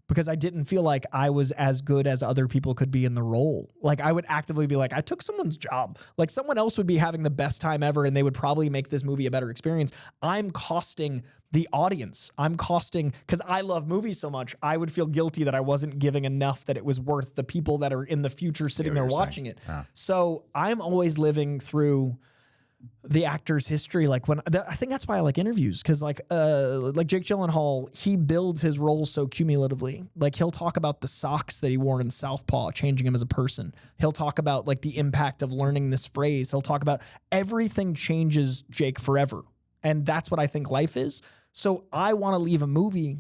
because I didn't feel like I was as good as other people could be in the role. Like I would actively be like, I took someone's job. Like someone else would be having the best time ever and they would probably make this movie a better experience. I'm costing the audience. I'm costing, because I love movies so much, I would feel guilty that I wasn't giving enough that it was worth the people that are in the future sitting there watching it. So I'm always living through the actor's history. Like I think that's why I like interviews, because like Jake Gyllenhaal, he builds his roles so cumulatively. Like he'll talk about the socks that he wore in Southpaw, changing him as a person. He'll talk about like the impact of learning this phrase. He'll talk about everything changes Jake forever. And that's what I think life is. So I want to leave a movie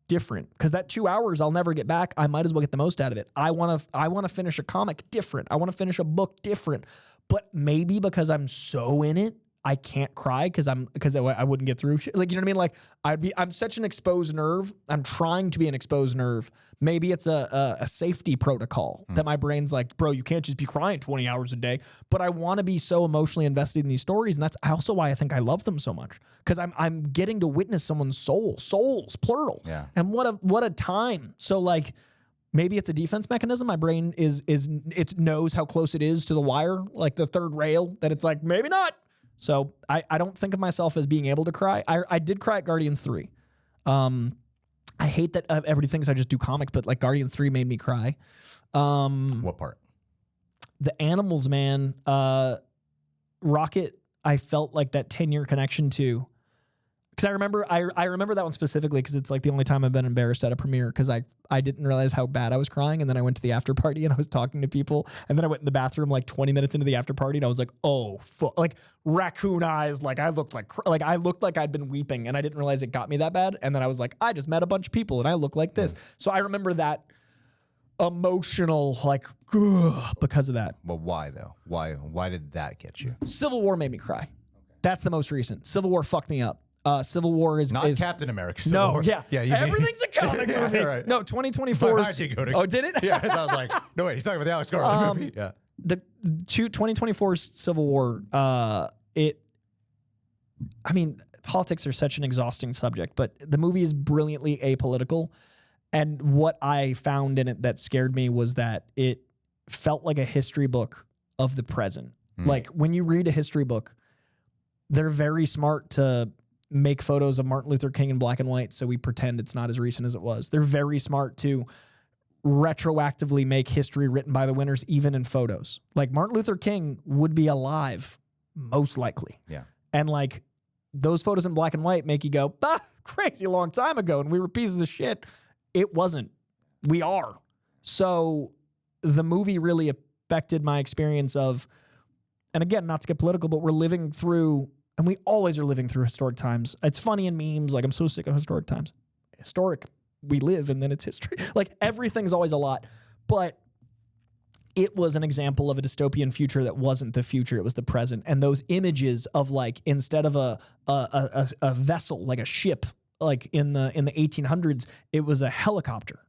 different, because that 2 hours I'll never get back. I might as well get the most out of it. I want to finish a comic different. I want to finish a book different. But maybe because I'm so in it, I can't cry because I wouldn't get through shit. Like, you know what I mean? Like I'm such an exposed nerve. I'm trying to be an exposed nerve. Maybe it's a safety protocol that my brain's like, bro, you can't just be crying 20 hours a day. But I want to be so emotionally invested in these stories. And that's also why I think I love them so much. Because I'm getting to witness someone's souls, plural. Yeah. And what a time. So like, maybe it's a defense mechanism. My brain it knows how close it is to the wire, like the third rail, that it's like, maybe not. So I don't think of myself as being able to cry. I did cry at Guardians 3. I hate that everybody thinks I just do comics, but like Guardians 3 made me cry. What part? The animals, man. Rocket, I felt like that 10-year connection to. Because I remember that one specifically because it's like the only time I've been embarrassed at a premiere, because I didn't realize how bad I was crying, and then I went to the after party and I was talking to people, and then I went in the bathroom like 20 minutes into the after party and I was like, oh fuck, like raccoon eyes, like I looked like I'd been weeping, and I didn't realize it got me that bad, and then I was like, I just met a bunch of people and I look like this. So I remember that emotional like because of that. Well, why though? Why did that get you? Civil War made me cry. That's the most recent. Civil War fucked me up. Civil War is not Captain America. Civil no, War. yeah. Everything's a comic movie. Right. No, 2024. Oh, did it? Yeah, I was like, no wait, he's talking about the Alex Garland movie. Yeah, the 2024's Civil War. I mean, politics are such an exhausting subject, but the movie is brilliantly apolitical. And what I found in it that scared me was that it felt like a history book of the present. Like when you read a history book, they're very smart to make photos of Martin Luther King in black and white so we pretend it's not as recent as it was. They're very smart to retroactively make history written by the winners even in photos. Like Martin Luther King would be alive, most likely. Yeah. And like those photos in black and white make you go, crazy a long time ago and we were pieces of shit. It wasn't. We are. So the movie really affected my experience of, and again, not to get political, but we're living through, and we always are living through historic times. It's funny in memes, like I'm so sick of historic times. Historic, we live, and then it's history. Like everything's always a lot. But it was an example of a dystopian future that wasn't the future, it was the present. And those images of like, instead of a vessel, like a ship, like in the 1800s, it was a helicopter.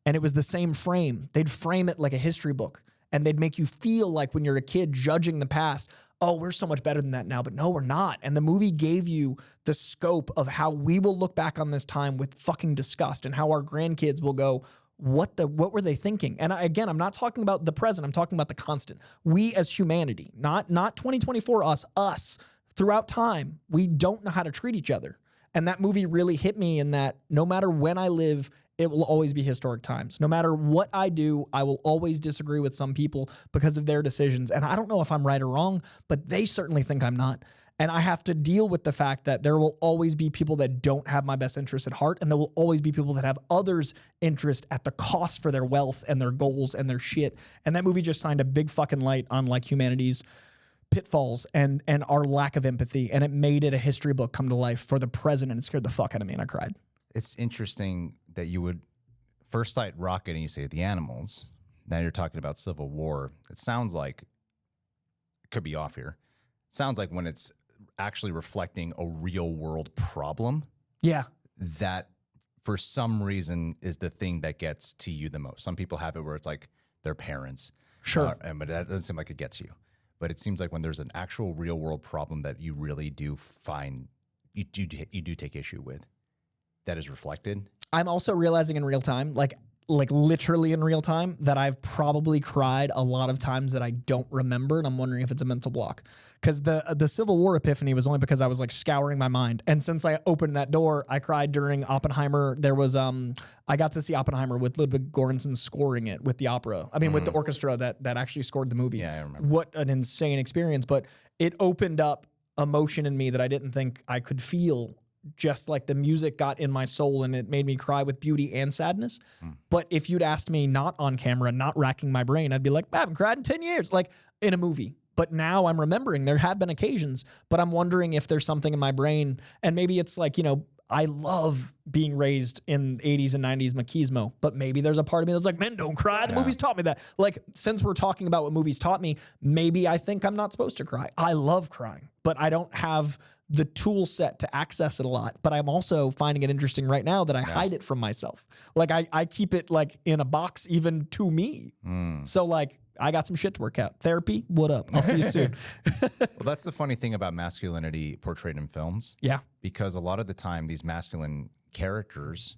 And it was the same frame. They'd frame it like a history book. And they'd make you feel like when you're a kid judging the past, oh, we're so much better than that now. But no, we're not. And the movie gave you the scope of how we will look back on this time with fucking disgust, and how our grandkids will go, what were they thinking? And again, I'm not talking about the present. I'm talking about the constant. We as humanity, not 2024 us throughout time, we don't know how to treat each other. And that movie really hit me in that no matter when I live, it will always be historic times. No matter what I do, I will always disagree with some people because of their decisions. And I don't know if I'm right or wrong, but they certainly think I'm not. And I have to deal with the fact that there will always be people that don't have my best interest at heart. And there will always be people that have others' interest at the cost for their wealth and their goals and their shit. And that movie just shined a big fucking light on like humanity's pitfalls and our lack of empathy. And it made it a history book come to life for the present. And it scared the fuck out of me and I cried. It's interesting that you would first cite Rocket and you say the animals. Now you're talking about Civil War. It sounds like, it could be off here, it sounds like when it's actually reflecting a real world problem. Yeah. That for some reason is the thing that gets to you the most. Some people have it where it's like their parents. Sure. But that doesn't seem like it gets you. But it seems like when there's an actual real world problem that you really do find, you do take issue with, that is reflected. I'm also realizing in real time, like literally in real time, that I've probably cried a lot of times that I don't remember, and I'm wondering if it's a mental block. Because the Civil War epiphany was only because I was like scouring my mind, and since I opened that door, I cried during Oppenheimer. There was I got to see Oppenheimer with Ludwig Göransson scoring it with the opera. I mean, with the orchestra that actually scored the movie. Yeah, I remember. What an insane experience! But it opened up emotion in me that I didn't think I could feel. Just like the music got in my soul and it made me cry with beauty and sadness. But if you'd asked me not on camera, not racking my brain, I'd be like, I haven't cried in 10 years, like in a movie. But now I'm remembering there have been occasions, but I'm wondering if there's something in my brain, and maybe it's like, I love being raised in 80s and 90s machismo, but maybe there's a part of me that's like, men don't cry. The movies taught me that. Like, since we're talking about what movies taught me, maybe I think I'm not supposed to cry. I love crying, but I don't have the tool set to access it a lot. But I'm also finding it interesting right now that I hide it from myself. Like, I keep it like in a box even to me. So like, I got some shit to work out. Therapy, what up? I'll see you soon. Well, that's the funny thing about masculinity portrayed in films. Yeah. Because a lot of the time, these masculine characters,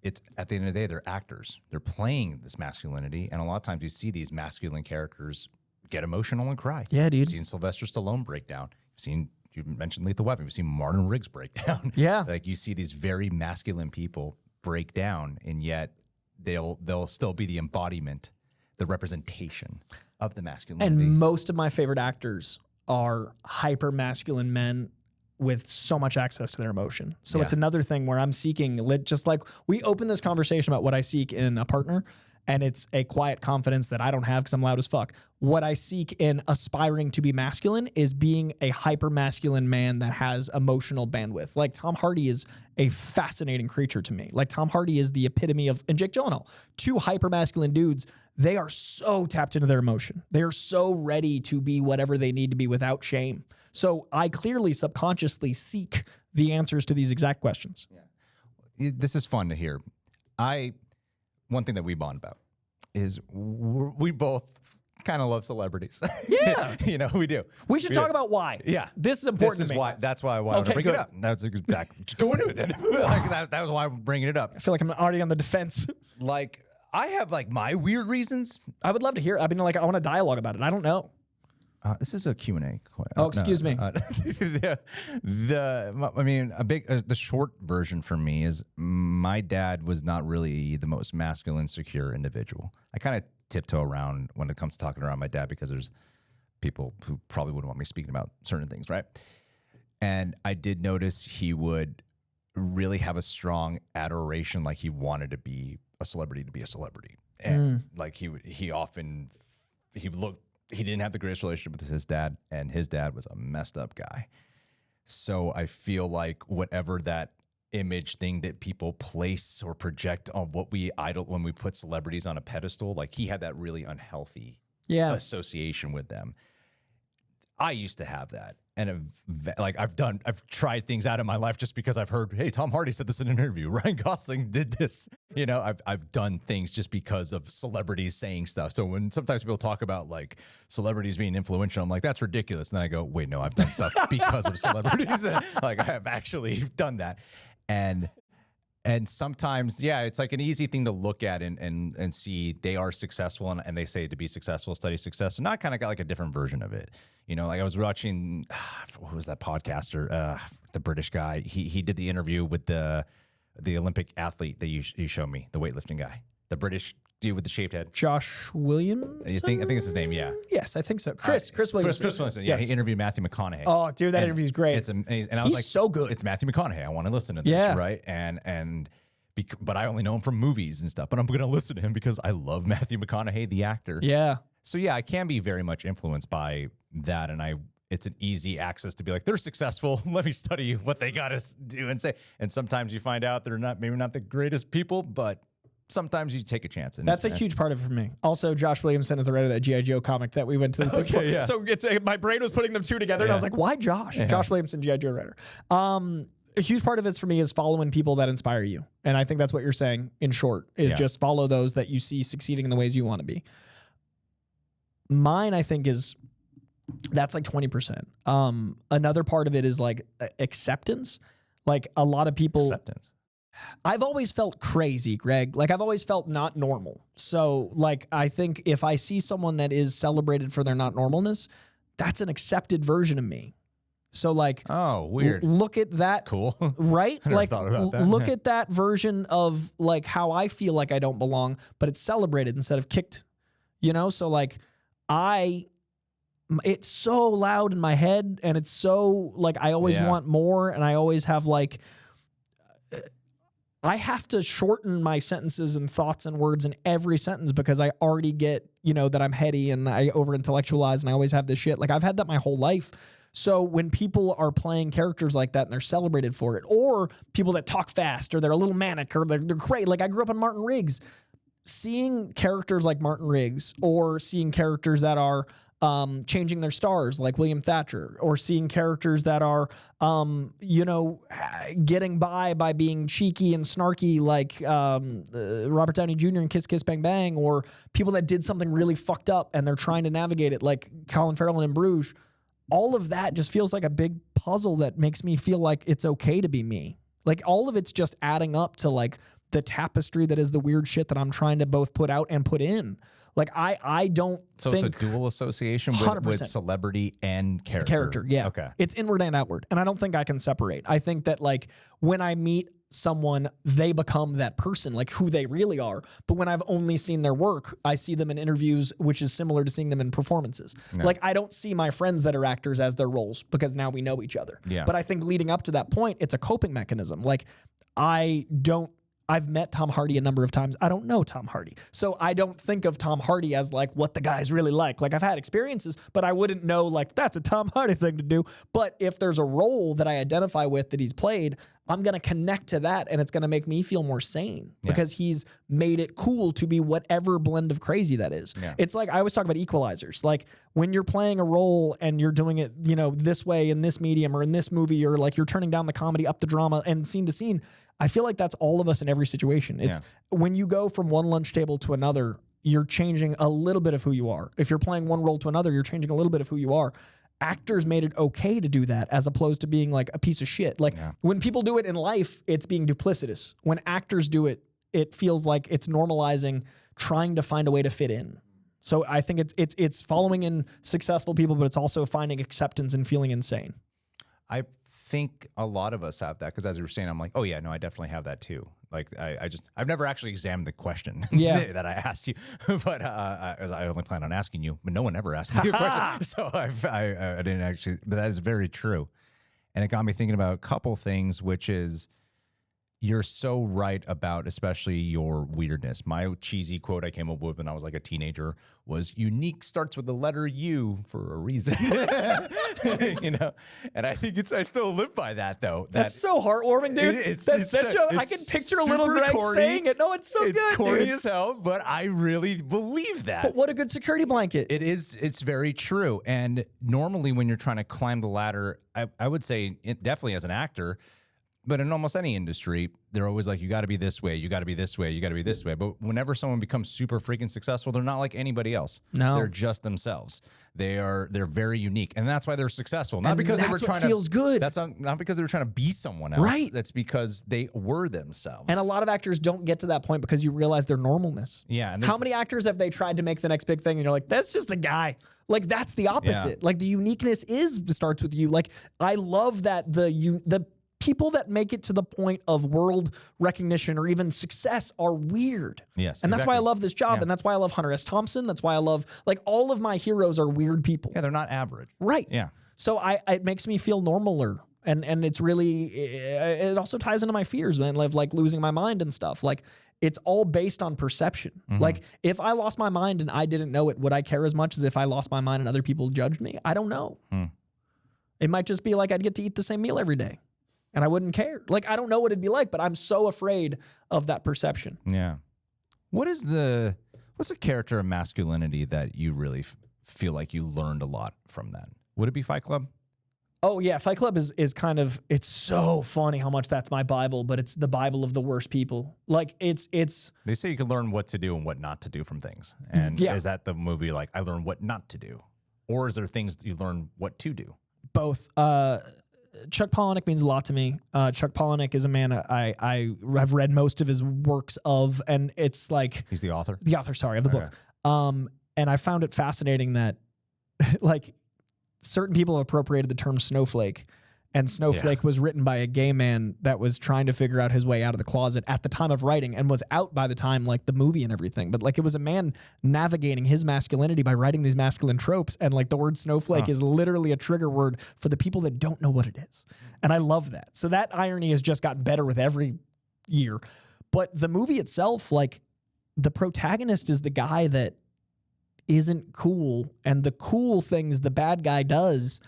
it's at the end of the day, they're actors. They're playing this masculinity. And a lot of times you see these masculine characters get emotional and cry. Yeah, dude. You've seen Sylvester Stallone break down. You mentioned Lethal Weapon. You've seen Martin Riggs break down. Yeah. Like you see these very masculine people break down, and yet they'll still be the embodiment, the representation of the masculinity. And most of my favorite actors are hyper masculine men with so much access to their emotion. So it's another thing where I'm seeking, just like we open this conversation about what I seek in a partner, and it's a quiet confidence that I don't have because I'm loud as fuck. What I seek in aspiring to be masculine is being a hyper masculine man that has emotional bandwidth. Like Tom Hardy is a fascinating creature to me. Like Tom Hardy is the epitome of, and Jake Gyllenhaal, two hyper masculine dudes. They are so tapped into their emotion. They are so ready to be whatever they need to be without shame. So I clearly subconsciously seek the answers to these exact questions. Yeah. This is fun to hear. One thing that we bond about is we both kind of love celebrities. Yeah. We do. We should talk about why. Yeah. This is important This is to me. why. That's why I wanted to bring it up. That's exactly. Just go into it then. That was why I'm bringing it up. I feel like I'm already on the defense. Like, I have like my weird reasons. I would love to hear. I mean, like, I want a dialogue about it. I don't know. This is a Q&A. Oh, excuse me. The short version for me is my dad was not really the most masculine, secure individual. I kind of tiptoe around when it comes to talking around my dad because there's people who probably wouldn't want me speaking about certain things, right? And I did notice he would really have a strong adoration, like he wanted to be a celebrity to be a celebrity. And like he didn't have the greatest relationship with his dad, and his dad was a messed up guy. So I feel like whatever that image thing that people place or project on what we idol when we put celebrities on a pedestal, like he had that really unhealthy association with them. I used to have that. And I've tried things out in my life just because I've heard, hey, Tom Hardy said this in an interview. Ryan Gosling did this. I've done things just because of celebrities saying stuff. So when sometimes people talk about like celebrities being influential, I'm like, that's ridiculous. And then I go, wait, no, I've done stuff because of celebrities. Like I have actually done that. And sometimes, it's like an easy thing to look at and see they are successful and they say to be successful, study success. And I kind of got like a different version of it. Like I was watching, what was that podcaster? The British guy. He did the interview with the Olympic athlete that you showed me, the weightlifting guy, the British dude with the shaved head. Josh Williams? I think it's his name, yeah. Yes, I think so. Chris Williams. Chris Williams, yeah. Yes. He interviewed Matthew McConaughey. Oh, dude, that interview's great. It's amazing. And I was He's like, so good. It's Matthew McConaughey. I want to listen to this, right? But I only know him from movies and stuff. But I'm going to listen to him because I love Matthew McConaughey, the actor. Yeah. So I can be very much influenced by that, and it's an easy access to be like, they're successful. Let me study what they got to do and say. And sometimes you find out they're maybe not the greatest people, but sometimes you take a chance. And that's a huge part of it for me. Also, Josh Williamson is the writer of that G.I. Joe comic that we went to the thing for. Yeah. So my brain was putting them two together, and I was like, why Josh? Yeah. Josh Williamson, G.I. Joe writer. A huge part of it for me is following people that inspire you. And I think that's what you're saying in short, is just follow those that you see succeeding in the ways you want to be. Mine, I think, that's like 20%. Another part of it is like acceptance. Like a lot of people. Acceptance. I've always felt crazy, Greg. Like I've always felt not normal. So like I think if I see someone that is celebrated for their not normalness, that's an accepted version of me. So like, oh, weird. Look at that. Cool. Right? I never Like thought about that. Look at that version of like how I feel like I don't belong, but it's celebrated instead of kicked, So like it's so loud in my head, and it's so like, I always want more. And I always have like, I have to shorten my sentences and thoughts and words in every sentence because I already get, that I'm heady and I over intellectualize and I always have this shit. Like I've had that my whole life. So when people are playing characters like that and they're celebrated for it, or people that talk fast or they're a little manic or they're great. Like I grew up on Martin Riggs. Seeing characters like Martin Riggs, or seeing characters that are changing their stars like William Thatcher, or seeing characters that are, getting by being cheeky and snarky like Robert Downey Jr. in Kiss Kiss Bang Bang, or people that did something really fucked up and they're trying to navigate it like Colin Farrell in Bruges. All of that just feels like a big puzzle that makes me feel like it's okay to be me. Like all of it's just adding up to like the tapestry that is the weird shit that I'm trying to both put out and put in. Like I don't think... So it's a dual association with celebrity and character. Character, yeah. Okay. It's inward and outward. And I don't think I can separate. I think that like when I meet someone, they become that person, like who they really are. But when I've only seen their work, I see them in interviews, which is similar to seeing them in performances. Yeah. Like I don't see my friends that are actors as their roles because now we know each other. Yeah. But I think leading up to that point, it's a coping mechanism. Like I've met Tom Hardy a number of times. I don't know Tom Hardy. So I don't think of Tom Hardy as like what the guy's really like. Like I've had experiences, but I wouldn't know like that's a Tom Hardy thing to do. But if there's a role that I identify with that he's played, I'm going to connect to that and it's going to make me feel more sane because he's made it cool to be whatever blend of crazy that is. Yeah. It's like I always talk about equalizers. Like when you're playing a role and you're doing it, this way in this medium or in this movie, or like you're turning down the comedy, up the drama and scene to scene. I feel like that's all of us in every situation. It's when you go from one lunch table to another, you're changing a little bit of who you are. If you're playing one role to another, you're changing a little bit of who you are. Actors made it okay to do that as opposed to being like a piece of shit. Like when people do it in life, it's being duplicitous. When actors do it, it feels like it's normalizing trying to find a way to fit in. So I think it's following in successful people, but it's also finding acceptance and feeling insane. I think a lot of us have that because as you were saying, I'm like, oh yeah, no, I definitely have that too. Like I've never actually examined the question that I asked you, but I only plan on asking you, but no one ever asked me a question. So I didn't actually, but that is very true. And it got me thinking about a couple things, which is you're so right about especially your weirdness. My cheesy quote I came up with when I was like a teenager was unique starts with the letter U for a reason. And I think I still live by that though. That's so heartwarming, dude. I can picture a little Greg saying it. No, it's so good. It's corny dude. As hell, but I really believe that. But what a good security blanket. It is. It's very true. And normally when you're trying to climb the ladder, I would say definitely as an actor, but in almost any industry, they're always like, you got to be this way, you got to be this way, you got to be this way. But whenever someone becomes super freaking successful, they're not like anybody else. No, they're just themselves. They're very unique, and that's why they're successful. Not because they were trying to feels good. That's not because they were trying to be someone else. Right. That's because they were themselves. And a lot of actors don't get to that point because you realize their normalness. Yeah. How many actors have they tried to make the next big thing, and you're like, that's just a guy. Like that's the opposite. Yeah. Like the uniqueness starts with you. Like I love that the people that make it to the point of world recognition or even success are weird. Yes. And that's why I love this job. And that's why I love Hunter S. Thompson. That's why I love, like, all of my heroes are weird people. Yeah, they're not average. Right. Yeah. So it makes me feel normaler. And it's really, it also ties into my fears, man, of like losing my mind and stuff. Like, it's all based on perception. Mm-hmm. Like, if I lost my mind and I didn't know it, would I care as much as if I lost my mind and other people judged me? I don't know. It might just be like I'd get to eat the same meal every day. And I wouldn't care. Like, I don't know what it'd be like, but I'm so afraid of that perception. Yeah. What's the character of masculinity that you really feel like you learned a lot from that? Would it be Fight Club? Oh, yeah. Fight Club is kind of, it's so funny how much that's my Bible, but it's the Bible of the worst people. Like, it's. They say you can learn what to do and what not to do from things. And is that the movie, like, I learned what not to do? Or is there things that you learn what to do? Both. Chuck Palahniuk means a lot to me. Chuck Palahniuk is a man I have read most of his works of, and it's like... He's the author? The author, sorry, of the book. And I found it fascinating that, like, certain people appropriated the term snowflake, and Snowflake was written by a gay man that was trying to figure out his way out of the closet at the time of writing and was out by the time, like, the movie and everything. But, like, it was a man navigating his masculinity by writing these masculine tropes. And, like, the word snowflake is literally a trigger word for the people that don't know what it is. And I love that. So that irony has just gotten better with every year. But the movie itself, like, the protagonist is the guy that isn't cool. And the cool things the bad guy does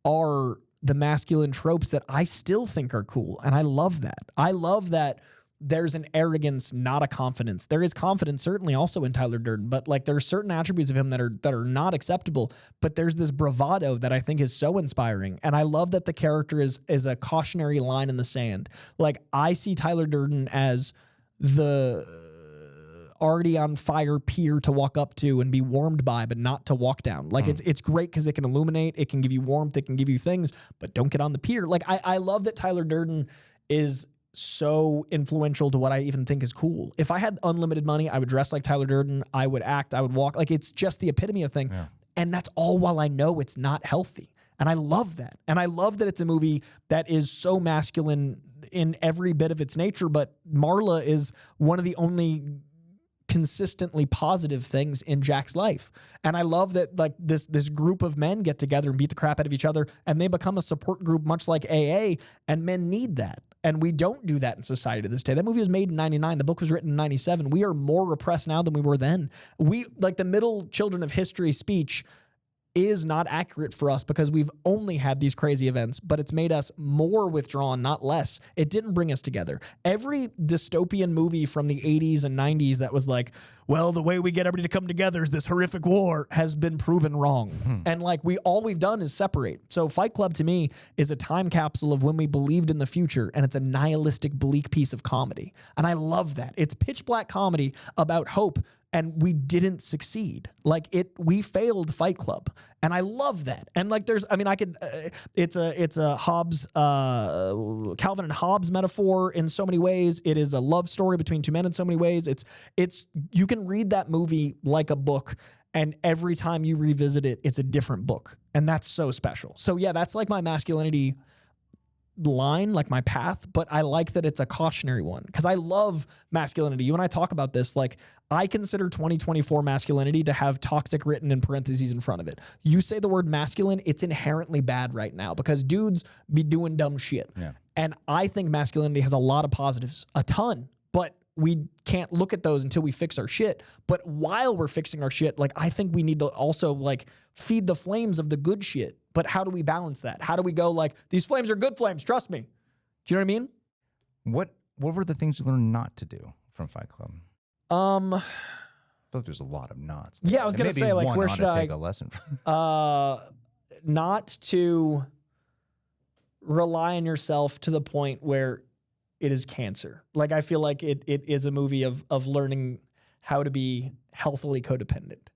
are the masculine tropes that I still think are cool. And I love that. I love that there's an arrogance, not a confidence. There is confidence certainly also in Tyler Durden, but like there are certain attributes of him that are not acceptable, but there's this bravado that I think is so inspiring. And I love that the character is a cautionary line in the sand. Like I see Tyler Durden as the already on fire pier to walk up to and be warmed by, but not to walk down. Like it's great because it can illuminate, it can give you warmth, it can give you things, but don't get on the pier. Like I love that Tyler Durden is so influential to what I even think is cool. If I had unlimited money, I would dress like Tyler Durden. I would act, I would walk. Like it's just the epitome of thing. Yeah. And that's all while I know it's not healthy. And I love that. And I love that it's a movie that is so masculine in every bit of its nature, but Marla is one of the only consistently positive things in Jack's life. And I love that like this group of men get together and beat the crap out of each other and they become a support group much like AA, and men need that. And we don't do that in society to this day. That movie was made in 99. The book was written in 97. We are more repressed now than we were then. We like the middle children of history speech is not accurate for us because we've only had these crazy events, but it's made us more withdrawn, not less. It didn't bring us together. Every dystopian movie from the 80s and 90s that was like, well, the way we get everybody to come together is this horrific war has been proven wrong. And like all we've done is separate. So Fight Club to me is a time capsule of when we believed in the future, and it's a nihilistic, bleak piece of comedy. And I love that. It's pitch black comedy about hope, and we didn't succeed. Like we failed Fight Club. And I love that. And like it's a Hobbes, Calvin and Hobbes metaphor in so many ways. It is a love story between two men in so many ways. You can read that movie like a book, and every time you revisit it, it's a different book. And that's so special. So yeah, that's like my masculinity line, like my path, but I like that it's a cautionary one because I love masculinity. You and I talk about this. Like I consider 2024 masculinity to have toxic written in parentheses in front of it. You say the word masculine, it's inherently bad right now because dudes be doing dumb shit. Yeah. And I think masculinity has a lot of positives, a ton, but we can't look at those until we fix our shit. But while we're fixing our shit, like I think we need to also like feed the flames of the good shit. But how do we balance that? How do we go like, these flames are good flames, trust me. Do you know what I mean? What were the things you learned not to do from Fight Club? I thought there's a lot of nots. Yeah, I was going to say, like, where should I take a lesson from? Not to rely on yourself to the point where it is cancer. Like, I feel like it is a movie of learning how to be healthily codependent.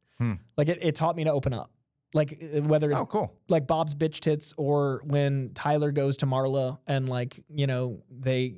Like, it taught me to open up. Like whether it's like Bob's bitch tits or when Tyler goes to Marla and like, you know, they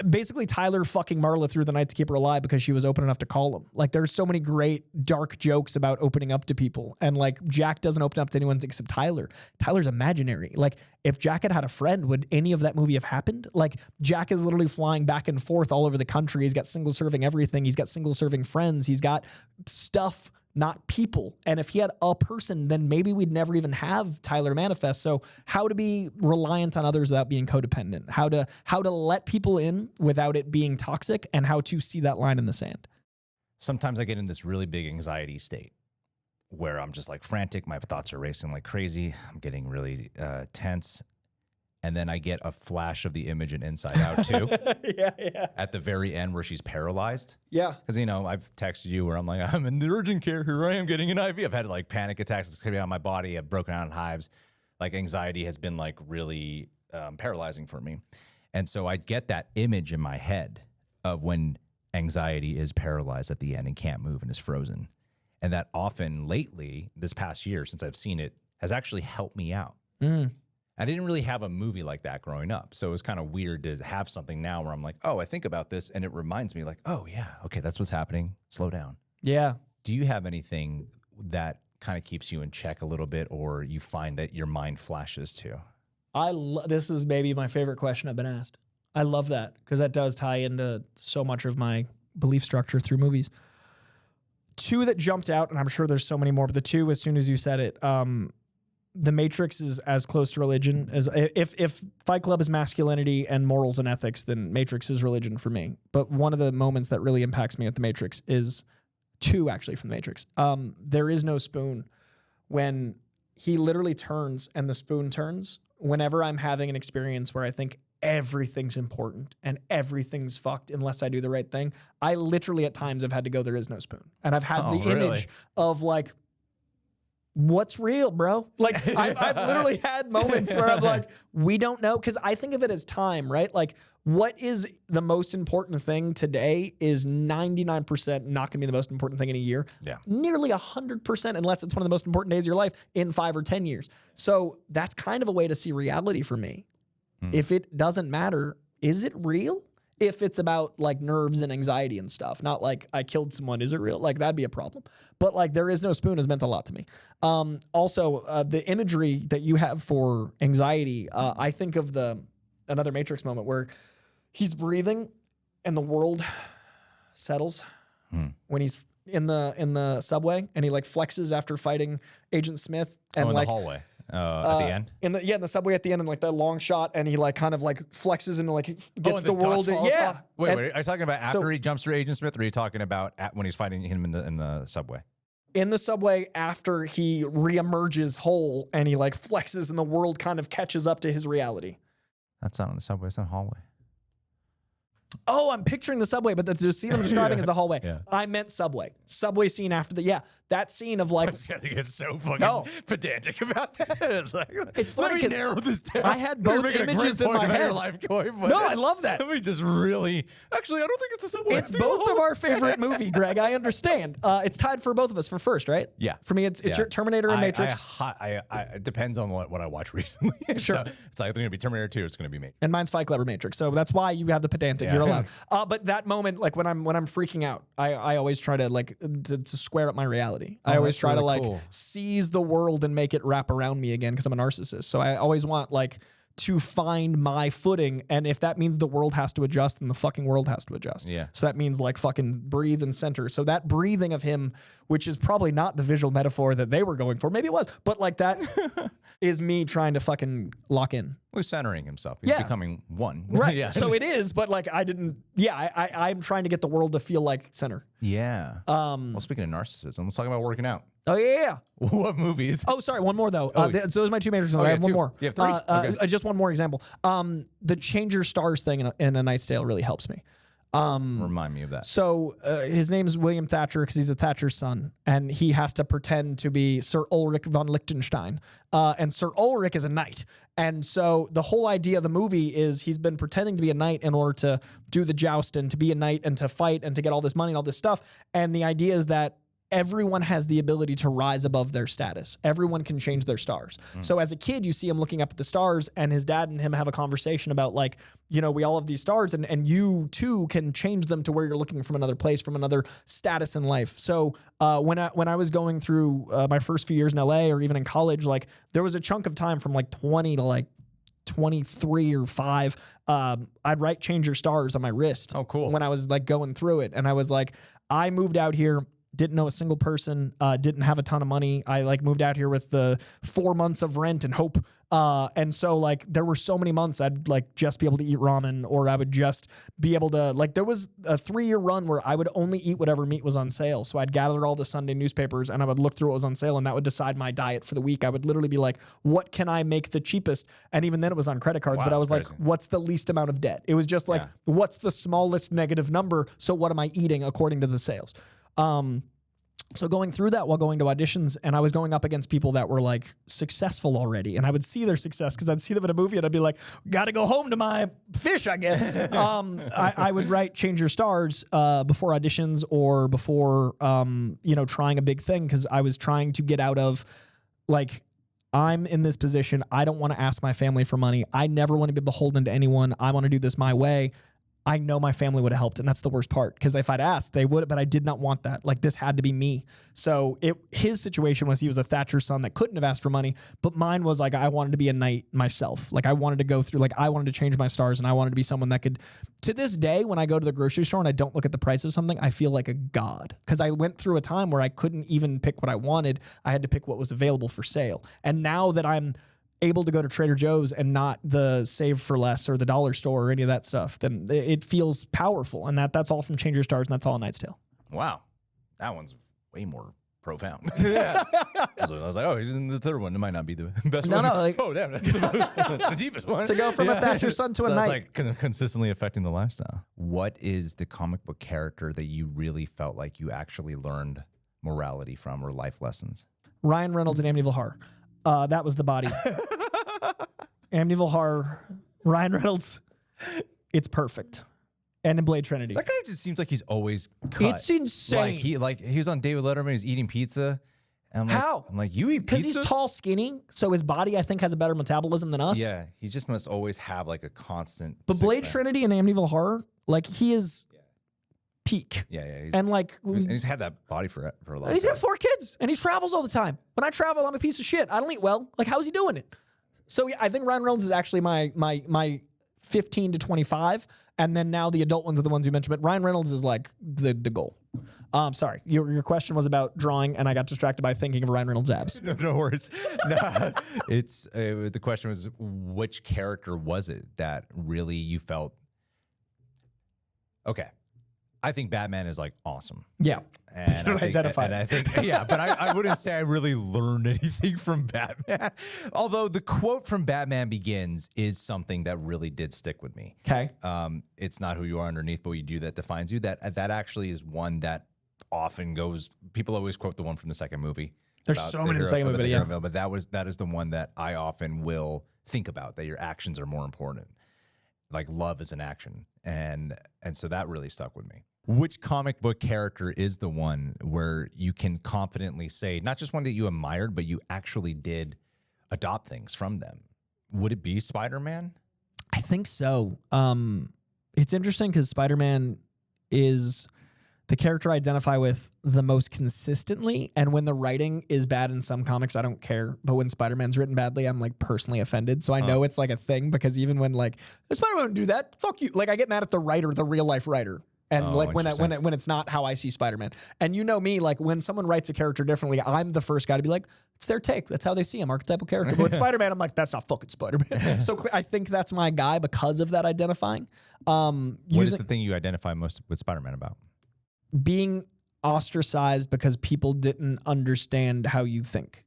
basically Tyler fucking Marla through the night to keep her alive because she was open enough to call him. Like there's so many great dark jokes about opening up to people. And like Jack doesn't open up to anyone except Tyler. Tyler's imaginary. Like if Jack had a friend, would any of that movie have happened? Like Jack is literally flying back and forth all over the country. He's got single serving everything. He's got single serving friends. He's got stuff, not people. And if he had a person, then maybe we'd never even have Tyler manifest. So how to be reliant on others without being codependent, how to let people in without it being toxic, and how to see that line in the sand. Sometimes I get in this really big anxiety state where I'm just like frantic. My thoughts are racing like crazy. I'm getting really tense. And then I get a flash of the image in Inside Out too. Yeah. At the very end where she's paralyzed. Yeah. Because, you know, I've texted you where I'm like, I'm in the urgent care. Here I am getting an IV. I've had like panic attacks that's coming out of my body. I've broken out in hives. Like anxiety has been like really paralyzing for me. And so I'd get that image in my head of when anxiety is paralyzed at the end and can't move and is frozen. And that often lately, this past year, since I've seen it, has actually helped me out. I didn't really have a movie like that growing up. So it was kind of weird to have something now where I'm like, oh, I think about this and it reminds me like, oh yeah, okay, that's what's happening. Slow down. Yeah. Do you have anything that kind of keeps you in check a little bit, or you find that your mind flashes to? This is maybe my favorite question I've been asked. I love that because that does tie into so much of my belief structure through movies. Two that jumped out, and I'm sure there's so many more, but the two, as soon as you said it, The Matrix is as close to religion as if Fight Club is masculinity and morals and ethics, then Matrix is religion for me. But one of the moments that really impacts me at The Matrix is two actually from The Matrix. There is no spoon when he literally turns and the spoon turns whenever I'm having an experience where I think everything's important and everything's fucked unless I do the right thing. I literally at times have had to go, there is no spoon. And I've had the image of like, what's real, bro? Like I've literally had moments where I'm like, we don't know. Cause I think of it as time, right? Like what is the most important thing today is 99% not gonna be the most important thing in a year. Yeah. Nearly 100% unless it's one of the most important days of your life in 5 or 10 years. So that's kind of a way to see reality for me. If it doesn't matter, is it real? If it's about like nerves and anxiety and stuff, not like I killed someone, is it real? Like that'd be a problem. But like there is no spoon has meant a lot to me. Also, the imagery that you have for anxiety, I think of another Matrix moment where he's breathing and the world settles when he's in the subway and he like flexes after fighting Agent Smith and in like the hallway. At the end? In the subway at the end and like that long shot and he like kind of like flexes and like gets and the world. dust falls Yeah. off? Wait, are you talking about after he jumps through Agent Smith or are you talking about when he's fighting him in the subway? In the subway after he reemerges whole and he like flexes and the world kind of catches up to his reality. That's not in the subway, it's in the hallway. Oh, I'm picturing the subway, but the scene I'm describing is the hallway. Yeah. I meant subway. Subway scene after that scene of like. I get so fucking pedantic about that. It's like, it's funny let me narrow this down. I had You're both making a images great in my point about your head. life, Coy, but No, I love that. Let me just really. Actually, I don't think it's a subway. It's both of our favorite movie, Greg. I understand. It's tied for both of us for first, right? Yeah. For me, it's your Terminator and Matrix. It depends on what I watch recently. Sure. So it's either going to be Terminator 2 or it's going to be Matrix. And mine's Fight Club or Matrix. So that's why you have the pedantic. You're allowed. But that moment, like when I'm freaking out, I always try to like to square up my reality. I always try to like seize the world and make it wrap around me again because I'm a narcissist. So I always want like to find my footing. And if that means the world has to adjust, then the fucking world has to adjust. Yeah. So that means like fucking breathe and center. So that breathing of him, which is probably not the visual metaphor that they were going for. Maybe it was, but like that is me trying to fucking lock in. Well, he's centering himself. He's becoming one. Right. Yeah. So it is, but like I didn't. Yeah. I'm trying to get the world to feel like center. Yeah. Well, speaking of narcissism, let's talk about working out. Oh yeah. What movies? Oh, sorry. One more though. So those are my two majors. I have one more. You have three? Okay. Just one more example. The change your stars thing in A Knight's Tale really helps me. Remind me of that. So his name's William Thatcher because he's a Thatcher's son, and he has to pretend to be Sir Ulrich von Liechtenstein. And Sir Ulrich is a knight. And so the whole idea of the movie is he's been pretending to be a knight in order to do the joust and to be a knight and to fight and to get all this money and all this stuff. And the idea is that everyone has the ability to rise above their status. Everyone can change their stars. So as a kid, you see him looking up at the stars and his dad and him have a conversation about like, you know, we all have these stars and you too can change them to where you're looking from another place, from another status in life. So when I was going through my first few years in LA or even in college, like there was a chunk of time from like 20 to like 23 or 5, I'd write change your stars on my wrist. Oh, cool. When I was like going through it. And I was like, I moved out here, didn't know a single person, didn't have a ton of money. I like moved out here with the 4 months of rent and hope. And so like there were so many months I'd like just be able to eat ramen, or I would just be able to like, there was a 3-year run where I would only eat whatever meat was on sale. So I'd gather all the Sunday newspapers and I would look through what was on sale and that would decide my diet for the week. I would literally be like, what can I make the cheapest? And even then it was on credit cards, but I was like, what's the least amount of debt? It was just like, what's the smallest negative number? So what am I eating according to the sales? So going through that while going to auditions, and I was going up against people that were like successful already, and I would see their success because I'd see them in a movie and I'd be like, got to go home to my fish, I guess. I would write change your stars before auditions or before, trying a big thing, because I was trying to get out of like, I'm in this position. I don't want to ask my family for money. I never want to be beholden to anyone. I want to do this my way. I know my family would have helped, and that's the worst part, because if I'd asked, they would, but I did not want that. Like, this had to be me. So his situation was he was a Thatcher son that couldn't have asked for money, but mine was like I wanted to be a knight myself. Like I wanted to go through, like I wanted to change my stars, and I wanted to be someone that could, to this day, when I go to the grocery store and I don't look at the price of something, I feel like a god, because I went through a time where I couldn't even pick what I wanted. I had to pick what was available for sale. And now that I'm able to go to Trader Joe's and not the Save for Less or the dollar store or any of that stuff, then it feels powerful. And that's all from Change Your Stars, and that's all A Knight's Tale. Wow. That one's way more profound. Yeah. So I was like, oh, he's in the third one. It might not be the best one. No, like, oh, damn, that's that's the deepest one. To go from a Thatcher's son to a so knight. it's like consistently affecting the lifestyle. What is the comic book character that you really felt like you actually learned morality from or life lessons? Ryan Reynolds in Amityville Horror. That was the body. Amityville Horror. Ryan Reynolds. It's perfect. And in Blade Trinity. That guy just seems like he's always cut. It's insane. Like he was on David Letterman. He's eating pizza. And I'm How? Like, I'm like, you eat Because pizza? he's tall, skinny, so his body, I think, has a better metabolism than us. Yeah, he just must always have like a constant. But Blade six-pack. Trinity and Amityville Horror, like, he is peak. Yeah. And like, And he's had that body for a long and he's time. got 4 kids, and he travels all the time. When I travel, I'm a piece of shit. I don't eat well. Like, how's he doing it? So yeah, I think Ryan Reynolds is actually my 15 to 25, and then now the adult ones are the ones you mentioned. But Ryan Reynolds is like the goal. Sorry, your question was about drawing, and I got distracted by thinking of Ryan Reynolds' abs. No worries. No, it's the question was, which character was it that really you felt? Okay, I think Batman is like awesome. Yeah, And don't identify. And I think, yeah, but I wouldn't say I really learned anything from Batman. Although the quote from Batman Begins is something that really did stick with me. Okay. It's not who you are underneath, but what you do that defines you. That actually is one that often goes. People always quote the one from the second movie. There's about so the many in the hero- second about movie, the yeah. hero villain, but that is the one that I often will think about. That your actions are more important. Like love is an action, and so that really stuck with me. Which comic book character is the one where you can confidently say, not just one that you admired, but you actually did adopt things from them? Would it be Spider-Man? I think so. It's interesting because Spider-Man is the character I identify with the most consistently. And when the writing is bad in some comics, I don't care. But when Spider-Man's written badly, I'm like personally offended. So I know it's like a thing because even when like Spider-Man would do that, fuck you. Like I get mad at the writer, the real life writer. And like when it's not how I see Spider-Man. And you know me, like when someone writes a character differently, I'm the first guy to be like, it's their take. That's how they see him, archetypal character. But with Spider-Man, I'm like, that's not fucking Spider-Man. So I think that's my guy because of that identifying. What is the thing you identify most with Spider-Man about? Being ostracized because people didn't understand how you think.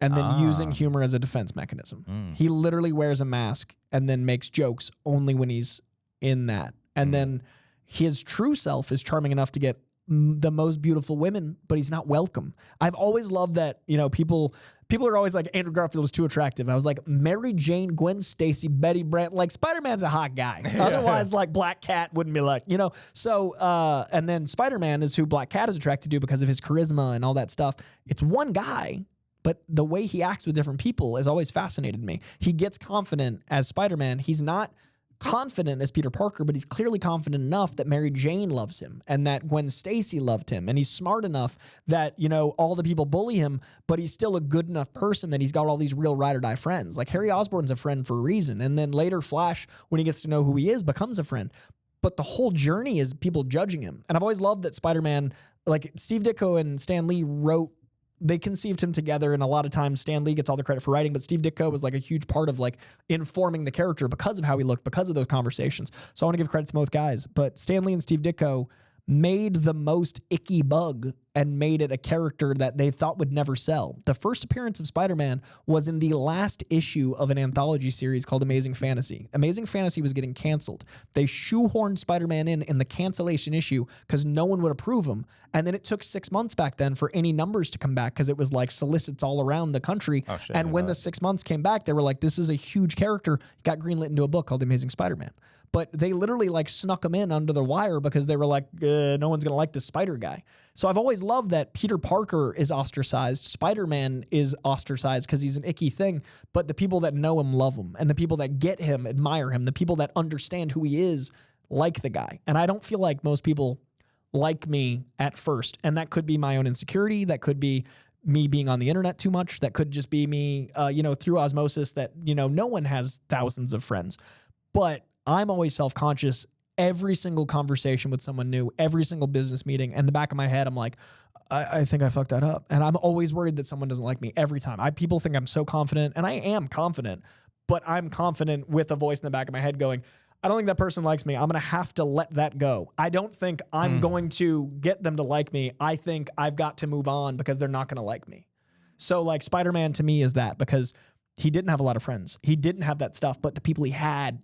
And then using humor as a defense mechanism. He literally wears a mask and then makes jokes only when he's in that. And then his true self is charming enough to get the most beautiful women, but he's not welcome. I've always loved that, you know, people are always like, Andrew Garfield was too attractive. I was like, Mary Jane, Gwen Stacy, Betty Brant, like Spider-Man's a hot guy. Otherwise, like Black Cat wouldn't be like, you know. So, and then Spider-Man is who Black Cat is attracted to because of his charisma and all that stuff. It's one guy, but the way he acts with different people has always fascinated me. He gets confident as Spider-Man. He's not confident as Peter Parker, but he's clearly confident enough that Mary Jane loves him and that Gwen Stacy loved him. And he's smart enough that, you know, all the people bully him, but he's still a good enough person that he's got all these real ride or die friends. Like Harry Osborn's a friend for a reason. And then later Flash, when he gets to know who he is, becomes a friend. But the whole journey is people judging him. And I've always loved that Spider-Man, like Steve Ditko and Stan Lee they conceived him together, and a lot of times Stan Lee gets all the credit for writing, but Steve Ditko was like a huge part of like informing the character because of how he looked, because of those conversations. So I want to give credit to both guys, but Stan Lee and Steve Ditko made the most icky bug and made it a character that they thought would never sell. The first appearance of Spider-Man was in the last issue of an anthology series called Amazing Fantasy. Amazing Fantasy was getting canceled. They shoehorned Spider-Man in the cancellation issue because no one would approve him. And then it took 6 months back then for any numbers to come back because it was like solicits all around the country. Oh, shit, and when the 6 months came back, they were like, this is a huge character. Got greenlit into a book called The Amazing Spider-Man. But they literally like snuck him in under the wire because they were like, no one's going to like this spider guy. So I've always loved that Peter Parker is ostracized. Spider-Man is ostracized because he's an icky thing. But the people that know him love him. And the people that get him admire him. The people that understand who he is like the guy. And I don't feel like most people like me at first. And that could be my own insecurity. That could be me being on the internet too much. That could just be me, through osmosis that, no one has thousands of friends. But I'm always self-conscious every single conversation with someone new, every single business meeting. In the back of my head, I'm like, I think I fucked that up. And I'm always worried that someone doesn't like me every time. People think I'm so confident, and I am confident, but I'm confident with a voice in the back of my head going, I don't think that person likes me. I'm going to have to let that go. I don't think I'm going to get them to like me. I think I've got to move on because they're not going to like me. So like Spider-Man to me is that, because he didn't have a lot of friends. He didn't have that stuff, but the people he had.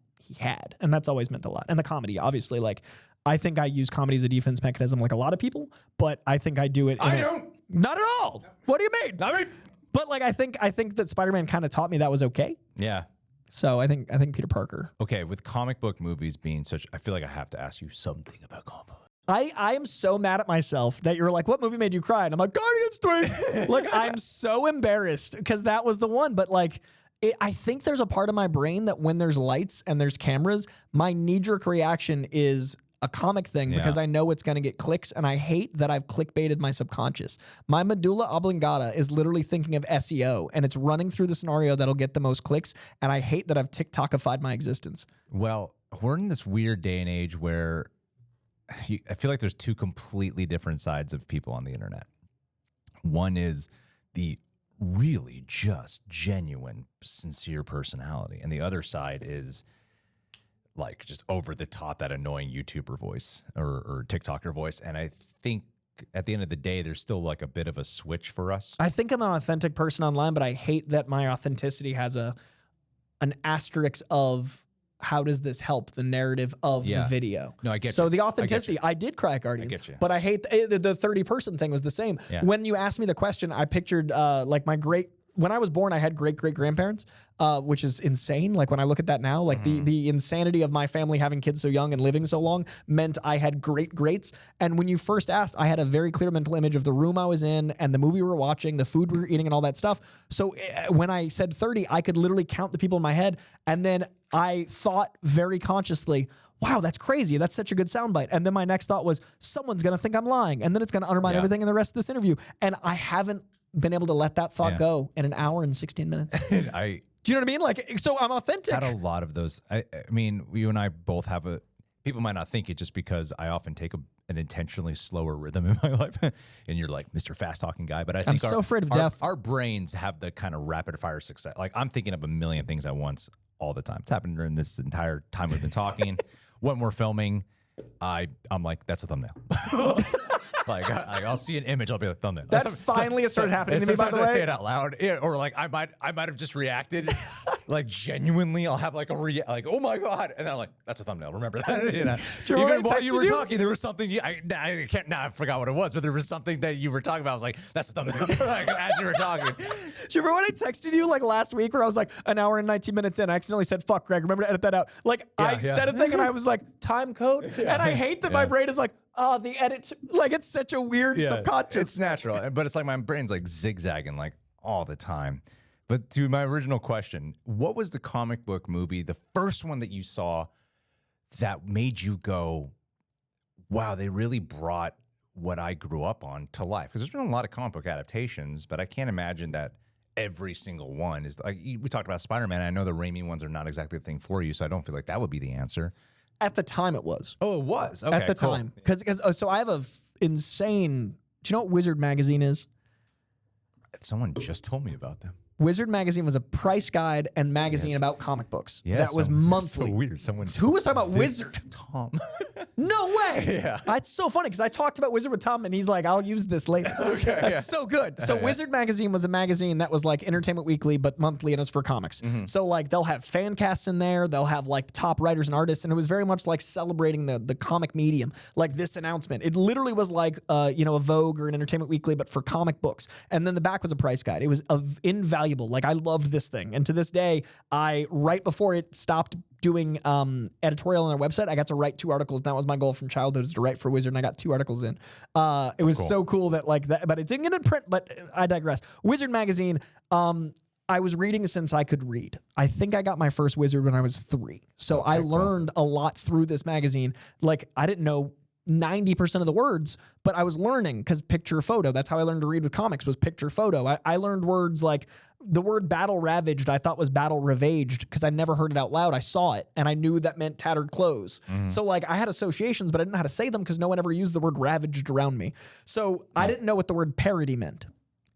And that's always meant a lot. And the comedy, obviously, like, I think I use comedy as a defense mechanism like a lot of people, but I think I do it. I don't. Not at all. What do you mean? I mean, but like, I think that Spider-Man kind of taught me that was okay. Yeah. So I think Peter Parker. Okay, with comic book movies being such, I feel like I have to ask you something about comic books. I am so mad at myself that you're like, what movie made you cry? And I'm like, Guardians 3. Like, I'm so embarrassed because that was the one. But like, I think there's a part of my brain that when there's lights and there's cameras, my knee-jerk reaction is a comic thing because I know it's going to get clicks, and I hate that I've clickbaited my subconscious. My medulla oblongata is literally thinking of SEO, and it's running through the scenario that'll get the most clicks, and I hate that I've TikTokified my existence. Well, we're in this weird day and age where I feel like there's two completely different sides of people on the internet. One is the really just genuine, sincere personality, and the other side is like just over the top, that annoying YouTuber voice or TikToker voice. And I think at the end of the day, there's still like a bit of a switch for us. I think I'm an authentic person online, but I hate that my authenticity has an asterisk of how does this help the narrative of the video? No, I get so you. the authenticity, I did cry at Guardians. I get you. But I hate the 30-person thing was the same. Yeah. When you asked me the question, I pictured like when I was born, I had great-great-grandparents, which is insane. Like when I look at that now, like the insanity of my family having kids so young and living so long meant I had great-greats. And when you first asked, I had a very clear mental image of the room I was in and the movie we were watching, the food we were eating and all that stuff. So when I said 30, I could literally count the people in my head. And then I thought very consciously, wow, that's crazy. That's such a good soundbite. And then my next thought was, someone's going to think I'm lying. And then it's going to undermine everything in the rest of this interview. And I haven't been able to let that thought go in an hour and 16 minutes. Do you know what I mean? Like, so I'm authentic. Had a lot of those. I mean, you and I both have people might not think it just because I often take an intentionally slower rhythm in my life. And you're like Mr. Fast talking guy, but I think I'm so afraid of death. Our brains have the kind of rapid fire success. Like I'm thinking of a million things at once all the time. It's happened during this entire time we've been talking. When we're filming, I'm like, that's a thumbnail. Like I'll see an image, I'll be like, thumbnail. That finally has started happening to me, by the way. I say it out loud, or like I might have just reacted, like genuinely. I'll have like like, oh my god, and then I'm like, that's a thumbnail. Remember that? You know, even while you were talking, there was something I can't now. I forgot what it was, but there was something that you were talking about. I was like, that's a thumbnail. Like, as you were talking. Do you remember when I texted you like last week, where I was like an hour and 19 minutes in, I accidentally said, "Fuck, Greg." Remember to edit that out. Like I said a thing, and I was like, time code, and I hate that my brain is like, oh, the edit, like it's such a weird subconscious. It's natural, but it's like my brain's like zigzagging like all the time. But to my original question, what was the comic book movie, the first one that you saw that made you go, wow, they really brought what I grew up on to life? Because there's been a lot of comic book adaptations, but I can't imagine that every single one is like, we talked about Spider-Man. I know the Raimi ones are not exactly the thing for you, so I don't feel like that would be the answer. At the time, it was. Oh, it was? Okay, at the cool. time. Because so I have a insane, do you know what Wizard Magazine is? Someone just told me about them. Wizard Magazine was a price guide and magazine about comic books. That was monthly. So weird. Who was talking about Wizard? Tom. No way. Yeah. That's so funny because I talked about Wizard with Tom and he's like, I'll use this later. Okay, that's so good. So Wizard Magazine was a magazine that was like Entertainment Weekly, but monthly, and it's for comics. So like they'll have fan casts in there. They'll have like top writers and artists. And it was very much like celebrating the comic medium, like this announcement. It literally was like, a Vogue or an Entertainment Weekly, but for comic books. And then the back was a price guide. It was invaluable. Like I loved this thing. And to this day, right before it stopped doing editorial on their website, I got to write 2 articles. And that was my goal from childhood, is to write for Wizard. And I got 2 articles in. It was so cool that like that, but it didn't get in print, but I digress. Wizard Magazine, I was reading since I could read. I think I got my first Wizard when I was 3. So I learned a lot through this magazine. Like I didn't know 90% of the words, but I was learning because picture photo. That's how I learned to read with comics, was picture photo. I learned words like the word battle ravaged, I thought was battle ravaged because I never heard it out loud. I saw it and I knew that meant tattered clothes. So like I had associations, but I didn't know how to say them because no one ever used the word ravaged around me. So I didn't know what the word parody meant.